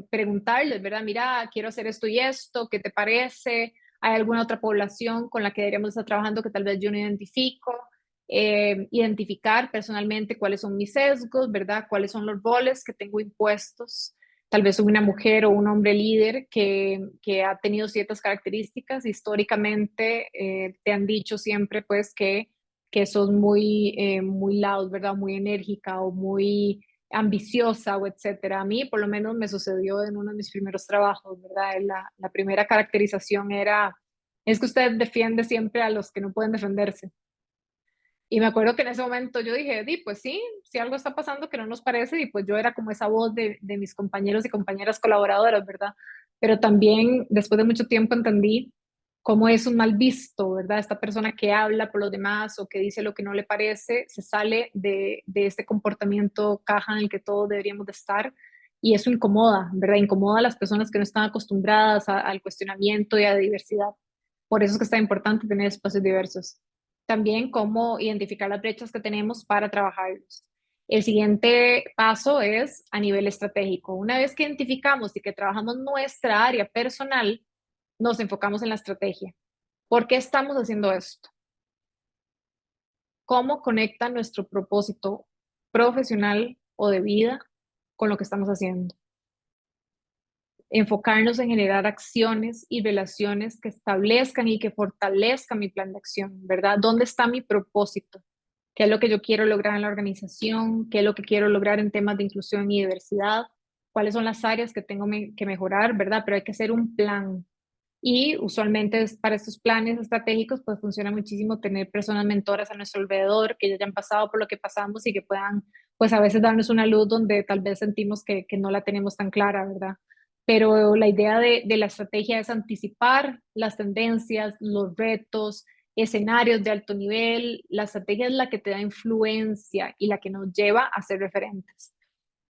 preguntarles, ¿verdad? Mira, quiero hacer esto y esto, ¿qué te parece? ¿Hay alguna otra población con la que deberíamos estar trabajando que tal vez yo no identifico? Identificar personalmente cuáles son mis sesgos, ¿verdad? ¿Cuáles son los roles que tengo impuestos? Tal vez una mujer o un hombre líder que ha tenido ciertas características. Históricamente te han dicho siempre pues que sos muy loud, ¿verdad? Muy enérgica o muy ambiciosa o etcétera. A mí por lo menos me sucedió en uno de mis primeros trabajos, ¿verdad? La primera caracterización es que usted defiende siempre a los que no pueden defenderse. Y me acuerdo que en ese momento yo dije, pues sí, si algo está pasando que no nos parece, y pues yo era como esa voz de mis compañeros y compañeras colaboradoras, ¿verdad? Pero también después de mucho tiempo entendí cómo es un mal visto, ¿verdad? Esta persona que habla por los demás o que dice lo que no le parece, se sale de este comportamiento caja en el que todos deberíamos de estar y eso incomoda, ¿verdad? Incomoda a las personas que no están acostumbradas al cuestionamiento y a la diversidad. Por eso es que está importante tener espacios diversos. También cómo identificar las brechas que tenemos para trabajarlos. El siguiente paso es a nivel estratégico. Una vez que identificamos y que trabajamos nuestra área personal, nos enfocamos en la estrategia. ¿Por qué estamos haciendo esto? cómo conecta nuestro propósito profesional o de vida con lo que estamos haciendo. Enfocarnos en generar acciones y relaciones que establezcan y que fortalezcan mi plan de acción, ¿verdad? ¿Dónde está mi propósito? ¿Qué es lo que yo quiero lograr en la organización? ¿Qué es lo que quiero lograr en temas de inclusión y diversidad? ¿Cuáles son las áreas que tengo que mejorar, verdad? Pero hay que hacer un plan. Y usualmente para estos planes estratégicos, pues funciona muchísimo tener personas mentoras a nuestro alrededor que ya hayan pasado por lo que pasamos y que puedan, pues a veces darnos una luz donde tal vez sentimos que no la tenemos tan clara, ¿verdad? Pero la idea de la estrategia es anticipar las tendencias, los retos, escenarios de alto nivel. La estrategia es la que te da influencia y la que nos lleva a ser referentes.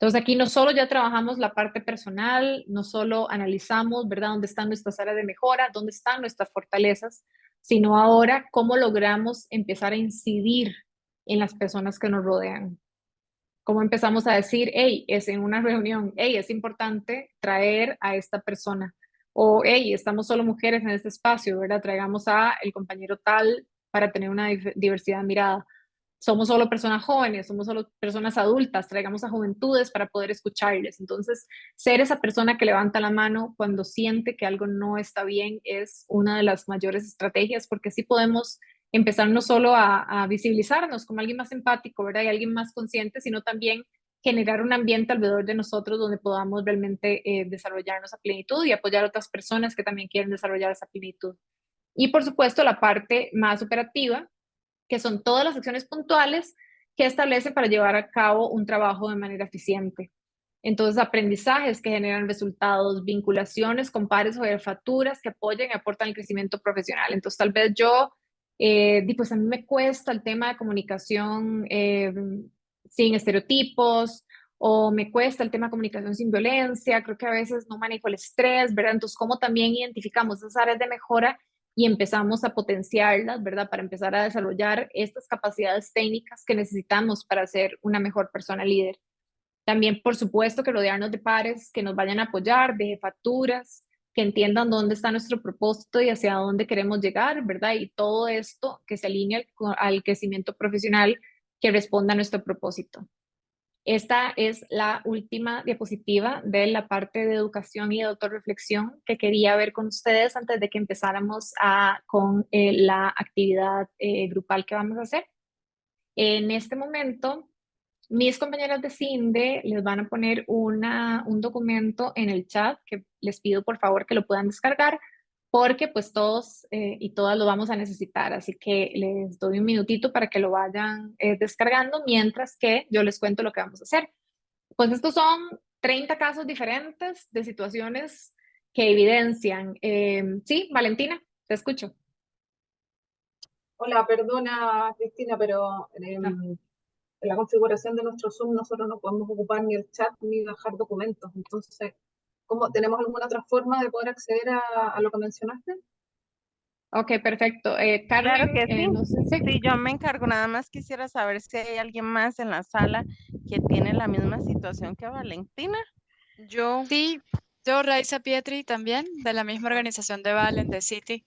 Entonces aquí no solo ya trabajamos la parte personal, no solo analizamos, ¿verdad?, dónde están nuestras áreas de mejora, dónde están nuestras fortalezas, sino ahora cómo logramos empezar a incidir en las personas que nos rodean. Cómo empezamos a decir, hey, es en una reunión, hey, es importante traer a esta persona. O, hey, estamos solo mujeres en este espacio, ¿verdad? Traigamos a el compañero tal para tener una diversidad de mirada. Somos solo personas jóvenes, somos solo personas adultas, traigamos a juventudes para poder escucharles. Entonces, ser esa persona que levanta la mano cuando siente que algo no está bien es una de las mayores estrategias, porque así podemos empezar no solo a visibilizarnos como alguien más empático, ¿verdad? Y alguien más consciente, sino también generar un ambiente alrededor de nosotros donde podamos realmente desarrollarnos a plenitud y apoyar a otras personas que también quieren desarrollar esa plenitud. Y por supuesto, la parte más operativa, que son todas las acciones puntuales que establecen para llevar a cabo un trabajo de manera eficiente. Entonces, aprendizajes que generan resultados, vinculaciones con pares o jefaturas que apoyan y aportan el crecimiento profesional. Entonces, tal vez yo, pues a mí me cuesta el tema de comunicación sin estereotipos, o me cuesta el tema de comunicación sin violencia, creo que a veces no manejo el estrés, ¿verdad? Entonces, ¿cómo también identificamos esas áreas de mejora y empezamos a potenciarlas, ¿verdad? Para empezar a desarrollar estas capacidades técnicas que necesitamos para ser una mejor persona líder. También, por supuesto, que rodearnos de pares que nos vayan a apoyar, de jefaturas, que entiendan dónde está nuestro propósito y hacia dónde queremos llegar, ¿verdad? Y todo esto que se alinee al crecimiento profesional que responda a nuestro propósito. Esta es la última diapositiva de la parte de educación y de autorreflexión que quería ver con ustedes antes de que empezáramos con la actividad grupal que vamos a hacer. En este momento, mis compañeras de CINDE les van a poner un documento en el chat que les pido por favor que lo puedan descargar porque pues todos y todas lo vamos a necesitar, así que les doy un minutito para que lo vayan descargando mientras que yo les cuento lo que vamos a hacer. Pues estos son 30 casos diferentes de situaciones que evidencian. Sí, Valentina, te escucho. Hola, perdona Cristina, pero en la configuración de nuestro Zoom nosotros no podemos ocupar ni el chat ni bajar documentos. Entonces, ¿tenemos alguna otra forma de poder acceder a lo que mencionaste? Ok, perfecto. Claro Carmen, que sí. no sé si... Sí, yo me encargo. Nada más quisiera saber si hay alguien más en la sala que tiene la misma situación que Valentina. Yo, sí, yo, Raiza Pietri, también, de la misma organización de Valen, de City.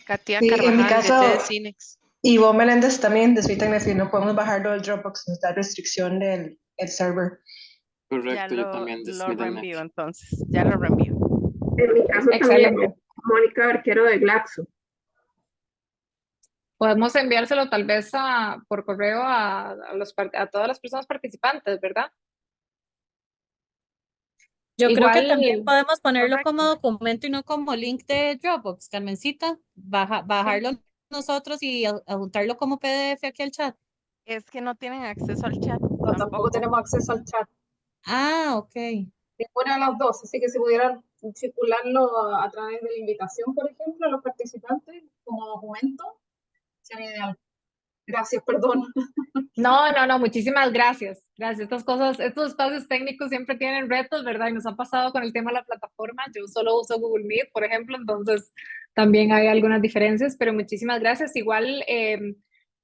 Katia Sí, en mi Carvajal, de caso, Cinex. Ivonne Meléndez también de Sweet Agnes, no podemos bajarlo del Dropbox, nos da restricción del el server. Ya Correcto, yo también de lo Sweet reenvío entonces. Ya lo reenvío. En mi caso Excelente. también, Mónica Arquero de Glaxo. Podemos enviárselo tal vez por correo a todas las personas participantes, ¿verdad? Yo creo que también Igual, podemos ponerlo correcto. como documento y no como link de Dropbox, Carmencita. Bajarlo nosotros y adjuntarlo como PDF aquí al chat. Es que no tienen acceso al chat. No, tampoco tenemos acceso al chat. Ah, ok. Ninguna de las dos, así que si pudieran circularlo a través de la invitación, por ejemplo, a los participantes como documento, sería ideal. Gracias, perdón. no, muchísimas gracias. Gracias. Estas cosas, estos espacios técnicos siempre tienen retos, ¿verdad? Y nos ha pasado con el tema de la plataforma. Yo solo uso Google Meet, por ejemplo, entonces también hay algunas diferencias, pero muchísimas gracias. Igual,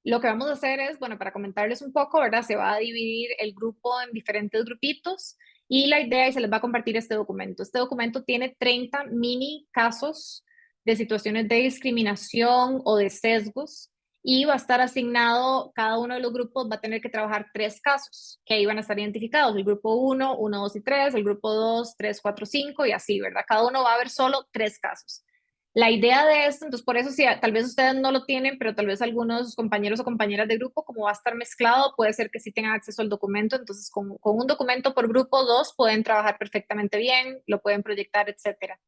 lo que vamos a hacer es, bueno, para comentarles un poco, ¿verdad? Se va a dividir el grupo en diferentes grupitos y la idea es se les va a compartir este documento. Este documento tiene 30 mini casos de situaciones de discriminación o de sesgos y va a estar asignado, cada uno de los grupos va a tener que trabajar 3 casos que ahí van a estar identificados, el grupo 1, 1, 2 y 3, el grupo 2, 3, 4, 5 y así, ¿verdad? Cada uno va a ver solo 3 casos. La idea de esto, entonces por eso si tal vez ustedes no lo tienen, pero tal vez algunos compañeros o compañeras de grupo, como va a estar mezclado, puede ser que sí tengan acceso al documento, entonces con un documento por grupo 2 pueden trabajar perfectamente bien, lo pueden proyectar, etcétera.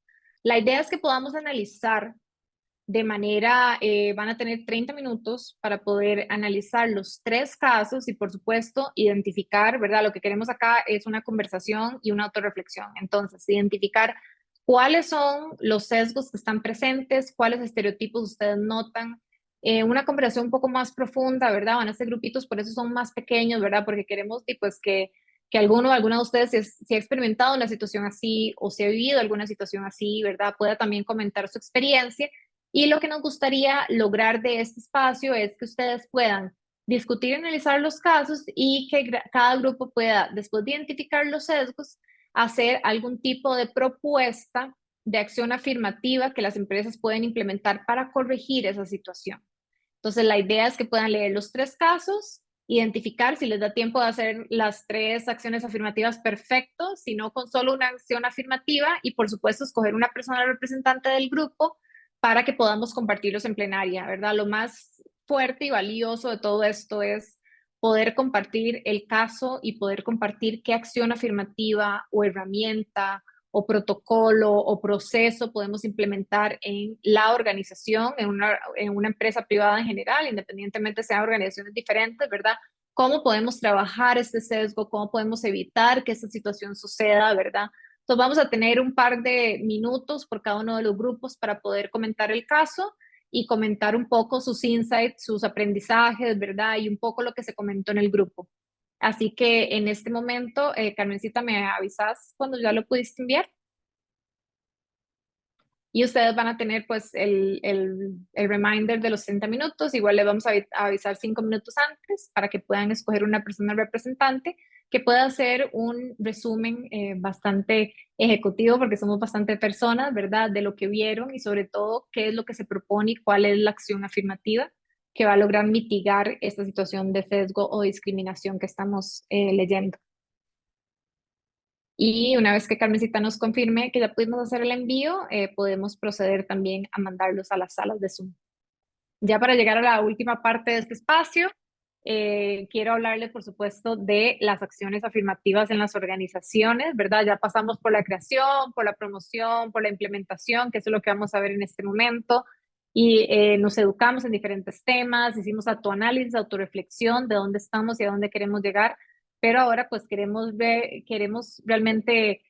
La idea es que podamos analizar de manera, van a tener 30 minutos para poder analizar los 3 casos y por supuesto identificar, ¿verdad? Lo que queremos acá es una conversación y una autorreflexión. Entonces, identificar cuáles son los sesgos que están presentes, cuáles estereotipos ustedes notan, una conversación un poco más profunda, ¿verdad? Van a ser grupitos, por eso son más pequeños, ¿verdad? Porque queremos pues, que alguna de ustedes, si ha experimentado una situación así o si ha vivido alguna situación así, ¿verdad? Pueda también comentar su experiencia. Y lo que nos gustaría lograr de este espacio es que ustedes puedan discutir y analizar los casos y que cada grupo pueda, después de identificar los sesgos, hacer algún tipo de propuesta de acción afirmativa que las empresas pueden implementar para corregir esa situación. Entonces, la idea es que puedan leer los 3 casos, identificar si les da tiempo de hacer las 3 acciones afirmativas perfecto, si no con solo una acción afirmativa y, por supuesto, escoger una persona representante del grupo para que podamos compartirlos en plenaria, ¿verdad? Lo más fuerte y valioso de todo esto es poder compartir el caso y poder compartir qué acción afirmativa o herramienta o protocolo o proceso podemos implementar en la organización, en una empresa privada en general, independientemente sean organizaciones diferentes, ¿verdad? ¿Cómo podemos trabajar este sesgo? ¿Cómo podemos evitar que esta situación suceda, ¿verdad? Entonces vamos a tener un par de minutos por cada uno de los grupos para poder comentar el caso y comentar un poco sus insights, sus aprendizajes, ¿verdad? Y un poco lo que se comentó en el grupo. Así que en este momento, Carmencita, ¿me avisas cuando ya lo pudiste enviar? Y ustedes van a tener pues el reminder de los 30 minutos. Igual le vamos a avisar 5 minutos antes para que puedan escoger una persona representante que pueda hacer un resumen bastante ejecutivo, porque somos bastante personas, ¿verdad? De lo que vieron y sobre todo qué es lo que se propone y cuál es la acción afirmativa que va a lograr mitigar esta situación de sesgo o discriminación que estamos leyendo. Y una vez que Carmencita nos confirme que ya pudimos hacer el envío, podemos proceder también a mandarlos a las salas de Zoom. Ya para llegar a la última parte de este espacio, quiero hablarles, por supuesto, de las acciones afirmativas en las organizaciones, ¿verdad? Ya pasamos por la creación, por la promoción, por la implementación, que eso es lo que vamos a ver en este momento. Y nos educamos en diferentes temas, hicimos autoanálisis, autorreflexión de dónde estamos y a dónde queremos llegar, pero ahora pues queremos realmente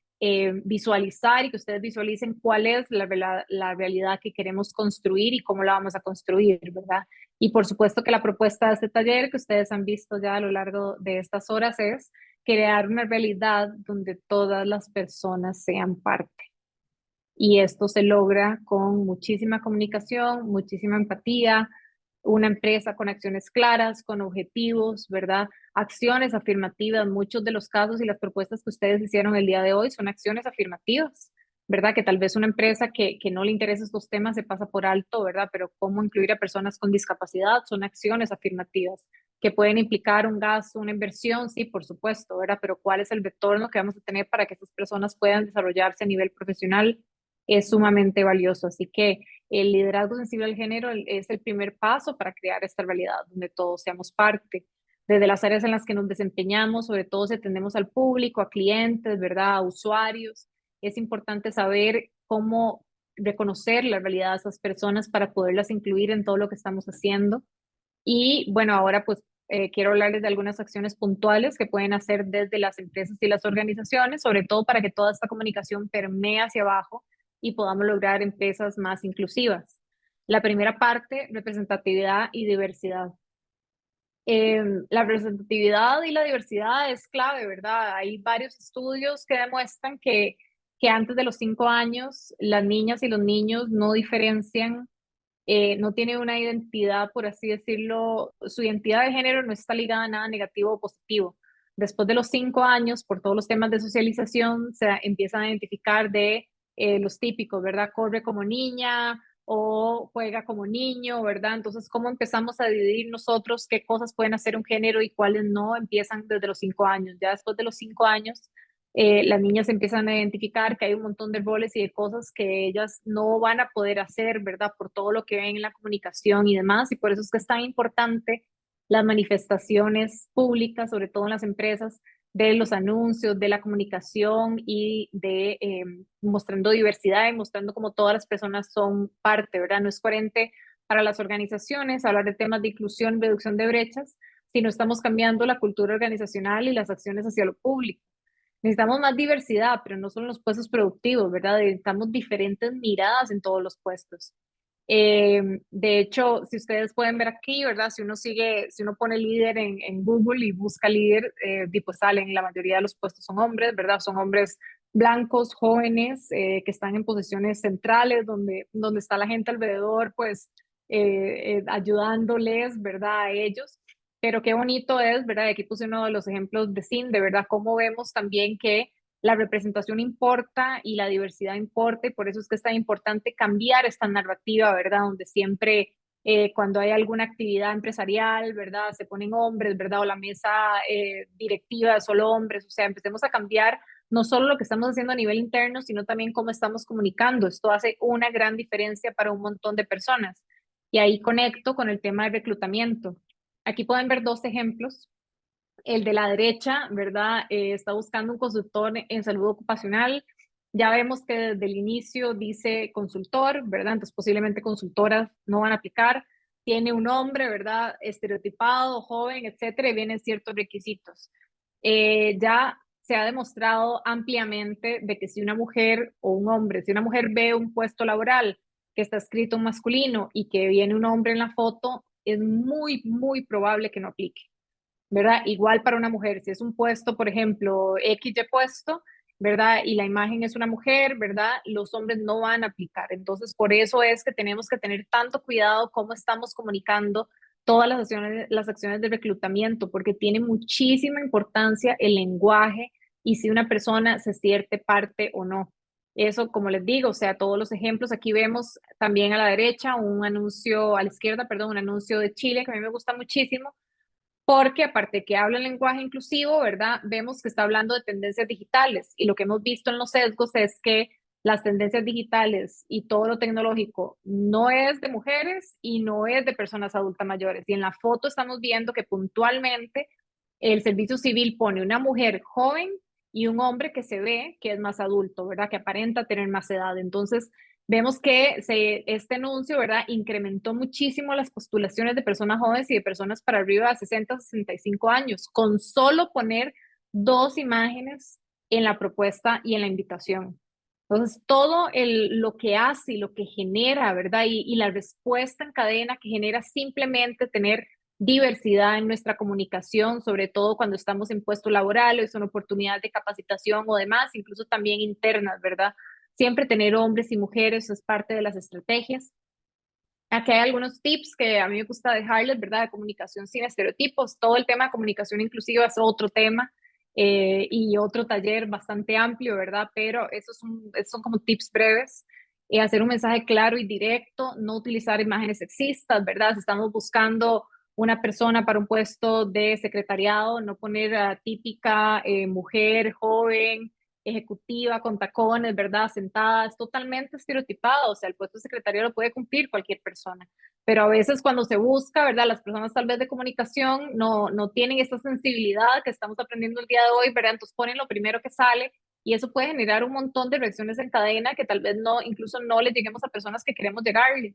visualizar y que ustedes visualicen cuál es la realidad que queremos construir y cómo la vamos a construir, ¿verdad? Y por supuesto que la propuesta de este taller que ustedes han visto ya a lo largo de estas horas es crear una realidad donde todas las personas sean parte. Y esto se logra con muchísima comunicación, muchísima empatía, una empresa con acciones claras, con objetivos, ¿verdad? Acciones afirmativas. Muchos de los casos y las propuestas que ustedes hicieron el día de hoy son acciones afirmativas, ¿verdad? Que tal vez una empresa que no le interesa estos temas se pasa por alto, ¿verdad? Pero cómo incluir a personas con discapacidad son acciones afirmativas que pueden implicar un gasto, una inversión, sí, por supuesto, ¿verdad? Pero ¿cuál es el retorno que vamos a tener para que estas personas puedan desarrollarse a nivel profesional? Es sumamente valioso. Así que el liderazgo sensible al género es el primer paso para crear esta realidad donde todos seamos parte. Desde las áreas en las que nos desempeñamos, sobre todo si atendemos al público, a clientes, ¿verdad? A usuarios, es importante saber cómo reconocer la realidad de esas personas para poderlas incluir en todo lo que estamos haciendo. Y bueno, ahora pues quiero hablarles de algunas acciones puntuales que pueden hacer desde las empresas y las organizaciones, sobre todo para que toda esta comunicación permee hacia abajo y podamos lograr empresas más inclusivas. La primera parte, representatividad y diversidad. La representatividad y la diversidad es clave, ¿verdad? Hay varios estudios que demuestran que antes de los 5 años las niñas y los niños no diferencian, no tienen una identidad, por así decirlo, su identidad de género no está ligada a nada negativo o positivo. Después de los 5 años, por todos los temas de socialización, se empiezan a identificar de los típicos, ¿verdad? Corre como niña o juega como niño, ¿verdad? Entonces, ¿cómo empezamos a dividir nosotros qué cosas pueden hacer un género y cuáles no? Empiezan desde los 5 años. Ya después de los 5 años, las niñas empiezan a identificar que hay un montón de roles y de cosas que ellas no van a poder hacer, ¿verdad? Por todo lo que ven en la comunicación y demás. Y por eso es que es tan importante las manifestaciones públicas, sobre todo en las empresas, de los anuncios, de la comunicación y de mostrando diversidad y mostrando cómo todas las personas son parte, ¿verdad? No es coherente para las organizaciones hablar de temas de inclusión, reducción de brechas, si no estamos cambiando la cultura organizacional y las acciones hacia lo público. Necesitamos más diversidad, pero no solo en los puestos productivos, ¿verdad? Necesitamos diferentes miradas en todos los puestos. De hecho, si ustedes pueden ver aquí, ¿verdad? Si uno pone líder en Google y busca líder, pues salen, la mayoría de los puestos son hombres, ¿verdad? Son hombres blancos, jóvenes, que están en posiciones centrales, donde está la gente alrededor, pues ayudándoles, ¿verdad? A ellos. Pero qué bonito es, ¿verdad? Aquí puse uno de los ejemplos de CIN, de verdad, cómo vemos también que la representación importa y la diversidad importa, y por eso es que es tan importante cambiar esta narrativa, ¿verdad? Donde siempre cuando hay alguna actividad empresarial, ¿verdad? Se ponen hombres, ¿verdad? O la mesa directiva de solo hombres, o sea, empecemos a cambiar no solo lo que estamos haciendo a nivel interno, sino también cómo estamos comunicando. Esto hace una gran diferencia para un montón de personas. Y ahí conecto con el tema de reclutamiento. Aquí pueden ver dos ejemplos. El de la derecha, ¿verdad? Está buscando un consultor en salud ocupacional. Ya vemos que desde el inicio dice consultor, ¿verdad? Entonces posiblemente consultoras no van a aplicar. Tiene un hombre, ¿verdad? Estereotipado, joven, etcétera, y vienen ciertos requisitos. Ya se ha demostrado ampliamente de que si una mujer o un hombre, si una mujer ve un puesto laboral que está escrito en masculino y que viene un hombre en la foto, es muy, muy probable que no aplique. ¿Verdad? Igual para una mujer, si es un puesto, por ejemplo, X de puesto, ¿verdad? Y la imagen es una mujer, ¿verdad? Los hombres no van a aplicar. Entonces, por eso es que tenemos que tener tanto cuidado cómo estamos comunicando todas las acciones de reclutamiento, porque tiene muchísima importancia el lenguaje y si una persona se siente parte o no. Eso, como les digo, o sea, todos los ejemplos, aquí vemos también a la derecha un anuncio, a la izquierda, perdón, un anuncio de Chile que a mí me gusta muchísimo, porque aparte que habla el lenguaje inclusivo, ¿verdad? Vemos que está hablando de tendencias digitales y lo que hemos visto en los sesgos es que las tendencias digitales y todo lo tecnológico no es de mujeres y no es de personas adultas mayores. Y en la foto estamos viendo que puntualmente el servicio civil pone una mujer joven y un hombre que se ve que es más adulto, ¿verdad? Que aparenta tener más edad. Entonces, vemos que este anuncio, ¿verdad? Incrementó muchísimo las postulaciones de personas jóvenes y de personas para arriba de 60, 65 años, con solo poner dos imágenes en la propuesta y en la invitación. Entonces, todo lo que hace y lo que genera, ¿verdad? Y la respuesta en cadena que genera simplemente tener diversidad en nuestra comunicación, sobre todo cuando estamos en puestos laborales, son oportunidades de capacitación o demás, incluso también internas, ¿verdad? Siempre tener hombres y mujeres es parte de las estrategias. Aquí hay algunos tips que a mí me gusta dejarles, ¿verdad? De comunicación sin estereotipos. Todo el tema de comunicación inclusiva es otro tema y otro taller bastante amplio, ¿verdad? Pero esos son como tips breves. Hacer un mensaje claro y directo, no utilizar imágenes sexistas, ¿verdad? Si estamos buscando una persona para un puesto de secretariado, no poner a típica mujer joven, ejecutiva, con tacones, ¿verdad? Sentada, es totalmente estereotipado, o sea, el puesto de secretario lo puede cumplir cualquier persona, pero a veces cuando se busca, ¿verdad? Las personas tal vez de comunicación no tienen esta sensibilidad que estamos aprendiendo el día de hoy, ¿verdad? Entonces ponen lo primero que sale y eso puede generar un montón de reacciones en cadena que tal vez incluso no les lleguemos a personas que queremos llegarle.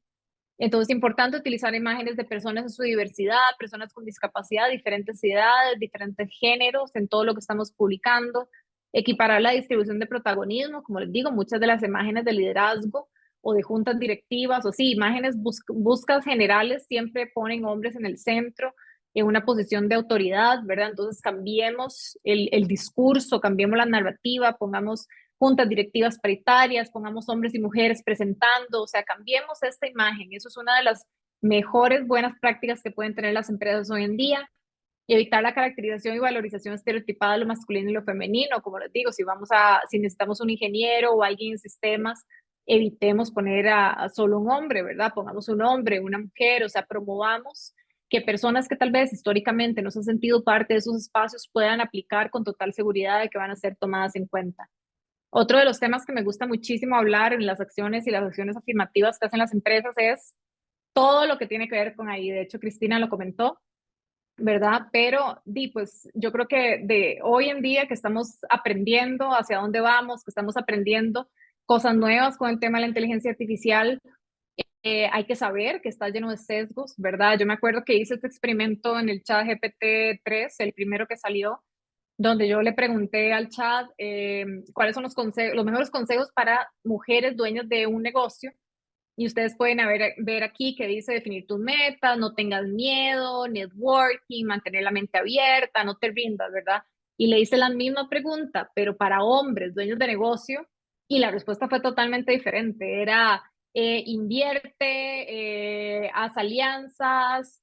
Entonces es importante utilizar imágenes de personas en su diversidad, personas con discapacidad, diferentes edades, diferentes géneros en todo lo que estamos publicando, equiparar la distribución de protagonismo, como les digo, muchas de las imágenes de liderazgo o de juntas directivas, o sí, imágenes buscas generales siempre ponen hombres en el centro, en una posición de autoridad, ¿verdad? Entonces cambiemos el discurso, cambiemos la narrativa, pongamos juntas directivas paritarias, pongamos hombres y mujeres presentando, o sea, cambiemos esta imagen. Eso es una de las mejores buenas prácticas que pueden tener las empresas hoy en día. Y evitar la caracterización y valorización estereotipada de lo masculino y lo femenino, como les digo, si necesitamos un ingeniero o alguien en sistemas, evitemos poner a solo un hombre, ¿verdad? Pongamos un hombre, una mujer, o sea, promovamos que personas que tal vez históricamente no se han sentido parte de esos espacios puedan aplicar con total seguridad de que van a ser tomadas en cuenta. Otro de los temas que me gusta muchísimo hablar en las acciones y las acciones afirmativas que hacen las empresas es todo lo que tiene que ver con ahí. De hecho, Cristina lo comentó, ¿verdad? Pero pues yo creo que de hoy en día que estamos aprendiendo hacia dónde vamos, que estamos aprendiendo cosas nuevas con el tema de la inteligencia artificial, hay que saber que está lleno de sesgos, ¿verdad? Yo me acuerdo que hice este experimento en el chat GPT-3, el primero que salió, donde yo le pregunté al chat cuáles son los mejores consejos para mujeres dueñas de un negocio. Y ustedes pueden ver aquí que dice definir tus metas, no tengas miedo, networking, mantener la mente abierta, no te rindas, ¿verdad? Y le hice la misma pregunta, pero para hombres, dueños de negocio, y la respuesta fue totalmente diferente. Era invierte, haz alianzas,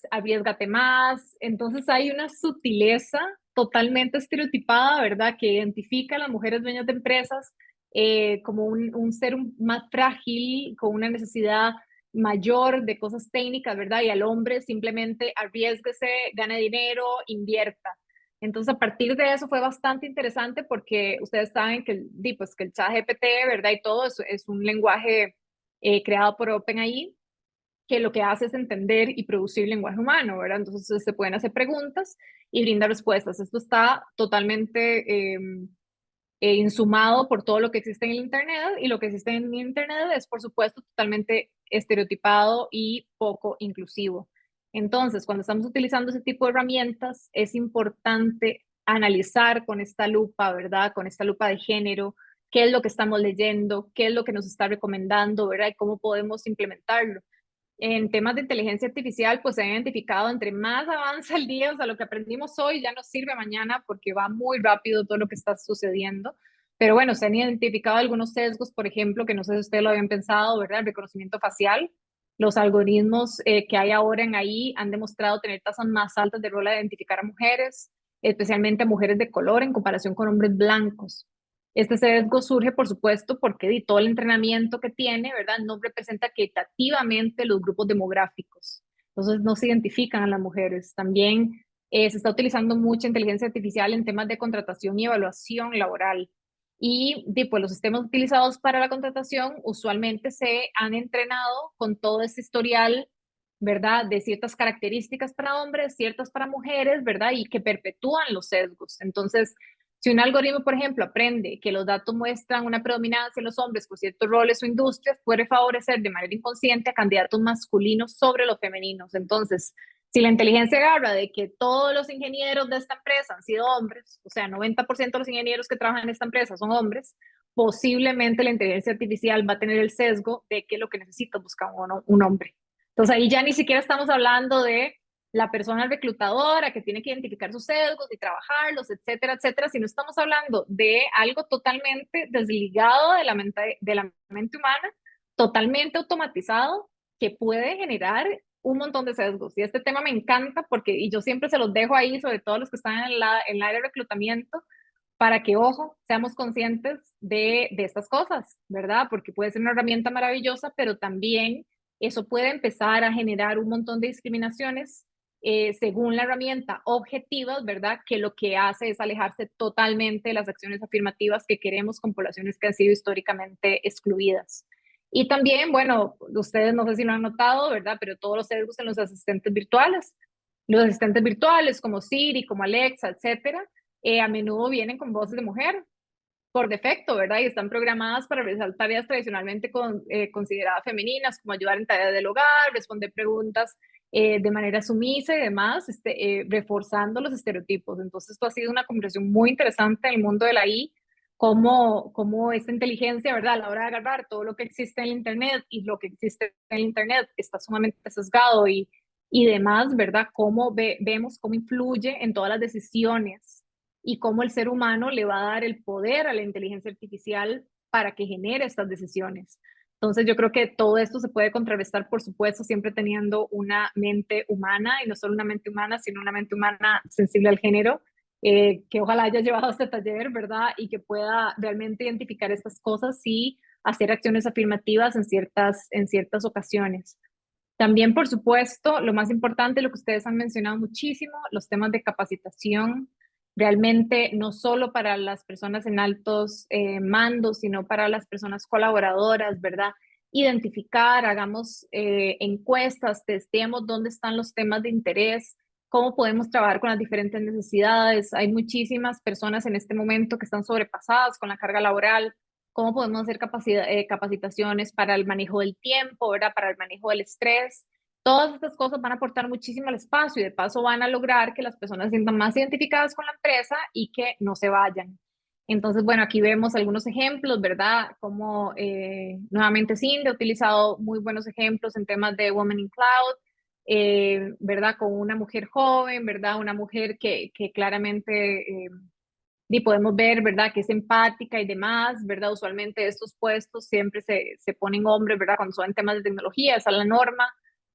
arriesgate más. Entonces hay una sutileza totalmente estereotipada, ¿verdad? Que identifica a las mujeres dueñas de empresas como un ser más frágil, con una necesidad mayor de cosas técnicas, ¿verdad? Y al hombre simplemente arriesguese, gane dinero, invierta. Entonces, a partir de eso fue bastante interesante porque ustedes saben que, pues, que el chat GPT, ¿verdad? Y todo eso es un lenguaje creado por OpenAI, que lo que hace es entender y producir lenguaje humano, ¿verdad? Entonces se pueden hacer preguntas y brindar respuestas. Esto está totalmente insumado por todo lo que existe en el Internet, y lo que existe en el Internet es, por supuesto, totalmente estereotipado y poco inclusivo. Entonces, cuando estamos utilizando ese tipo de herramientas, es importante analizar con esta lupa, ¿verdad? Con esta lupa de género, qué es lo que estamos leyendo, qué es lo que nos está recomendando, ¿verdad? Y cómo podemos implementarlo. En temas de inteligencia artificial, pues se ha identificado entre más avanza el día, o sea, lo que aprendimos hoy ya nos sirve mañana porque va muy rápido todo lo que está sucediendo. Pero bueno, se han identificado algunos sesgos, por ejemplo, que no sé si ustedes lo habían pensado, ¿verdad? El reconocimiento facial. Los algoritmos que hay ahora en ahí han demostrado tener tasas más altas de error a identificar a mujeres, especialmente a mujeres de color en comparación con hombres blancos. Este sesgo surge, por supuesto, porque todo el entrenamiento que tiene, ¿verdad? No representa equitativamente los grupos demográficos. Entonces, no se identifican a las mujeres. También se está utilizando mucha inteligencia artificial en temas de contratación y evaluación laboral. Y pues, los sistemas utilizados para la contratación usualmente se han entrenado con todo ese historial, ¿verdad? De ciertas características para hombres, ciertas para mujeres, ¿verdad? Y que perpetúan los sesgos. Entonces, si un algoritmo, por ejemplo, aprende que los datos muestran una predominancia en los hombres por ciertos roles o industrias, puede favorecer de manera inconsciente a candidatos masculinos sobre los femeninos. Entonces, si la inteligencia agarra de que todos los ingenieros de esta empresa han sido hombres, o sea, 90% de los ingenieros que trabajan en esta empresa son hombres, posiblemente la inteligencia artificial va a tener el sesgo de que lo que necesita buscar un hombre. Entonces, ahí ya ni siquiera estamos hablando de la persona reclutadora que tiene que identificar sus sesgos y trabajarlos, etcétera, etcétera, si no estamos hablando de algo totalmente desligado de la mente humana, totalmente automatizado, que puede generar un montón de sesgos. Y este tema me encanta porque, y yo siempre se los dejo ahí, sobre todo los que están en el área de reclutamiento, para que, ojo, seamos conscientes de estas cosas, ¿verdad? Porque puede ser una herramienta maravillosa, pero también eso puede empezar a generar un montón de discriminaciones según la herramienta objetivas, ¿verdad? Que lo que hace es alejarse totalmente de las acciones afirmativas que queremos con poblaciones que han sido históricamente excluidas. Y también, bueno, ustedes no sé si lo han notado, ¿verdad? Pero todos los sesgos en los asistentes virtuales como Siri, como Alexa, etcétera, a menudo vienen con voces de mujer por defecto, ¿verdad? Y están programadas para realizar tareas tradicionalmente consideradas femeninas, como ayudar en tareas del hogar, responder preguntas de manera sumisa y demás, reforzando los estereotipos. Entonces, esto ha sido una conversación muy interesante en el mundo de la I, cómo esta inteligencia, ¿verdad? A la hora de agarrar todo lo que existe en el Internet y lo que existe en el Internet está sumamente sesgado y demás, ¿verdad? Cómo vemos cómo influye en todas las decisiones y cómo el ser humano le va a dar el poder a la inteligencia artificial para que genere estas decisiones. Entonces yo creo que todo esto se puede contrarrestar, por supuesto, siempre teniendo una mente humana, y no solo una mente humana, sino una mente humana sensible al género, que ojalá haya llevado este taller, ¿verdad? Y que pueda realmente identificar estas cosas y hacer acciones afirmativas en ciertas ocasiones. También, por supuesto, lo más importante, lo que ustedes han mencionado muchísimo, los temas de capacitación, realmente no solo para las personas en altos mandos, sino para las personas colaboradoras, ¿verdad? Identificar, hagamos encuestas, testeemos dónde están los temas de interés, cómo podemos trabajar con las diferentes necesidades. Hay muchísimas personas en este momento que están sobrepasadas con la carga laboral. ¿Cómo podemos hacer capacitaciones para el manejo del tiempo, ¿verdad? Para el manejo del estrés? Todas estas cosas van a aportar muchísimo al espacio y de paso van a lograr que las personas se sientan más identificadas con la empresa y que no se vayan. Entonces, bueno, aquí vemos algunos ejemplos, ¿verdad? Como nuevamente Cindy ha utilizado muy buenos ejemplos en temas de Women in Cloud, ¿verdad? Con una mujer joven, ¿verdad? Una mujer que claramente y podemos ver, ¿verdad? Que es empática y demás, ¿verdad? Usualmente estos puestos siempre se ponen hombres, ¿verdad? Cuando son temas de tecnología, esa es la norma.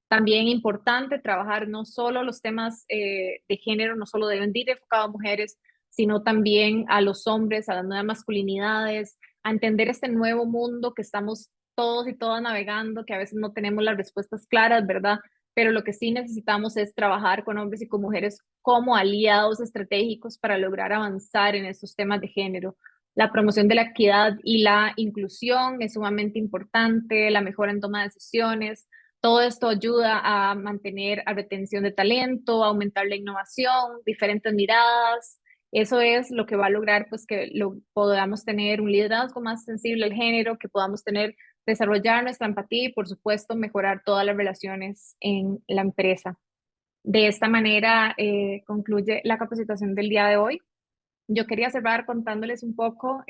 También importante trabajar no solo los temas de género, no solo deben ir enfocados a mujeres, sino también a los hombres, a las nuevas masculinidades, a entender este nuevo mundo que estamos todos y todas navegando, que a veces no tenemos las respuestas claras, ¿verdad? Pero lo que sí necesitamos es trabajar con hombres y con mujeres como aliados estratégicos para lograr avanzar en estos temas de género. La promoción de la equidad y la inclusión es sumamente importante, la mejora en toma de decisiones. Todo esto ayuda a mantener a retención de talento, a aumentar la innovación, diferentes miradas. Eso es lo que va a lograr pues, que podamos tener un liderazgo más sensible al género, que podamos desarrollar nuestra empatía y, por supuesto, mejorar todas las relaciones en la empresa. De esta manera concluye la capacitación del día de hoy. Yo quería cerrar contándoles un poco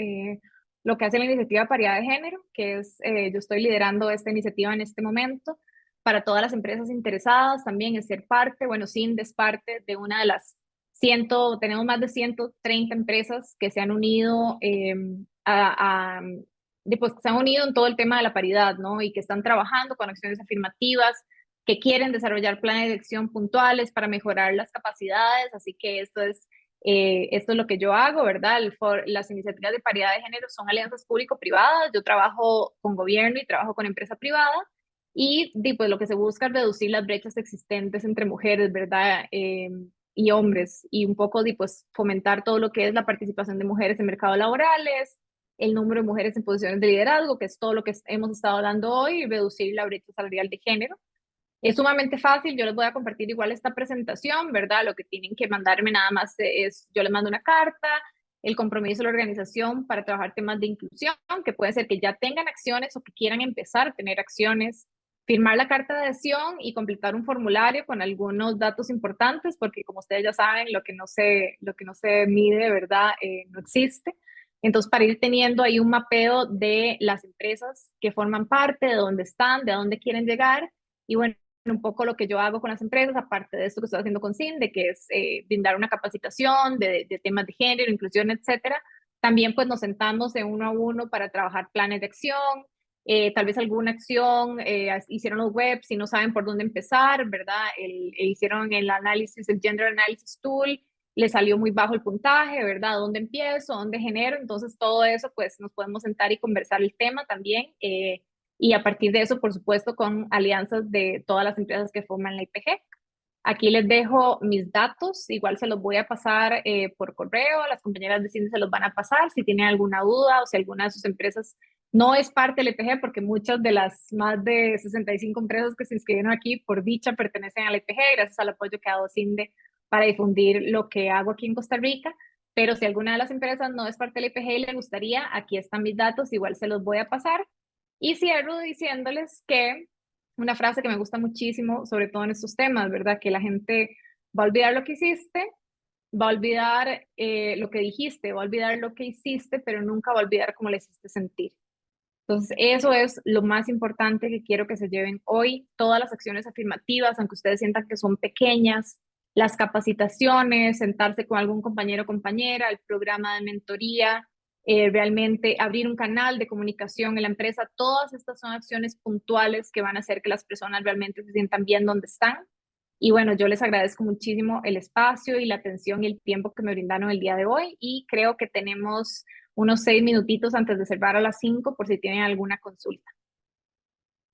lo que hace la iniciativa Paridad de Género, que es, yo estoy liderando esta iniciativa en este momento para todas las empresas interesadas también en ser parte, bueno, Cindy es parte de una de las tenemos más de 130 empresas que se han unido pues, que se han unido en todo el tema de la paridad, ¿no? Y que están trabajando con acciones afirmativas, que quieren desarrollar planes de acción puntuales para mejorar las capacidades, así que esto es lo que yo hago, ¿verdad? Las iniciativas de paridad de género son alianzas público-privadas, yo trabajo con gobierno y trabajo con empresa privada, y pues lo que se busca es reducir las brechas existentes entre mujeres, ¿verdad? Y hombres, y un poco pues, fomentar todo lo que es la participación de mujeres en mercados laborales, el número de mujeres en posiciones de liderazgo, que es todo lo que hemos estado hablando hoy, y reducir la brecha salarial de género. Es sumamente fácil, yo les voy a compartir igual esta presentación, ¿verdad? Lo que tienen que mandarme nada más es, yo les mando una carta, el compromiso de la organización para trabajar temas de inclusión, que puede ser que ya tengan acciones o que quieran empezar a tener acciones, firmar la carta de adhesión y completar un formulario con algunos datos importantes, porque como ustedes ya saben, lo que no se mide, ¿verdad? No existe. Entonces, para ir teniendo ahí un mapeo de las empresas que forman parte, de dónde están, de dónde quieren llegar, y bueno, un poco lo que yo hago con las empresas, aparte de esto que estoy haciendo con Cindy, que es brindar una capacitación de temas de género, inclusión, etcétera. También pues nos sentamos de uno a uno para trabajar planes de acción, tal vez alguna acción, hicieron los webs y no saben por dónde empezar, ¿verdad? Hicieron el análisis, el Gender Analysis Tool, le salió muy bajo el puntaje, ¿verdad? ¿Dónde empiezo? ¿Dónde genero? Entonces todo eso pues nos podemos sentar y conversar el tema también. Y a partir de eso, por supuesto, con alianzas de todas las empresas que forman la IPG. Aquí les dejo mis datos, igual se los voy a pasar por correo, las compañeras de Cindy se los van a pasar si tienen alguna duda o si alguna de sus empresas no es parte del IPG, porque muchas de las más de 65 empresas que se inscribieron aquí, por dicha, pertenecen a la IPG, gracias al apoyo que ha dado Cindy para difundir lo que hago aquí en Costa Rica. Pero si alguna de las empresas no es parte del IPG y le gustaría, aquí están mis datos, igual se los voy a pasar. Y cierro diciéndoles que una frase que me gusta muchísimo, sobre todo en estos temas, ¿verdad? Que la gente va a olvidar lo que hiciste, va a olvidar lo que dijiste, va a olvidar lo que hiciste, pero nunca va a olvidar cómo le hiciste sentir. Entonces, eso es lo más importante que quiero que se lleven hoy. Todas las acciones afirmativas, aunque ustedes sientan que son pequeñas, las capacitaciones, sentarse con algún compañero o compañera, el programa de mentoría, realmente abrir un canal de comunicación en la empresa, todas estas son acciones puntuales que van a hacer que las personas realmente se sientan bien donde están. Y bueno, yo les agradezco muchísimo el espacio y la atención y el tiempo que me brindaron el día de hoy y creo que tenemos unos 6 minutitos antes de cerrar a las 5 por si tienen alguna consulta.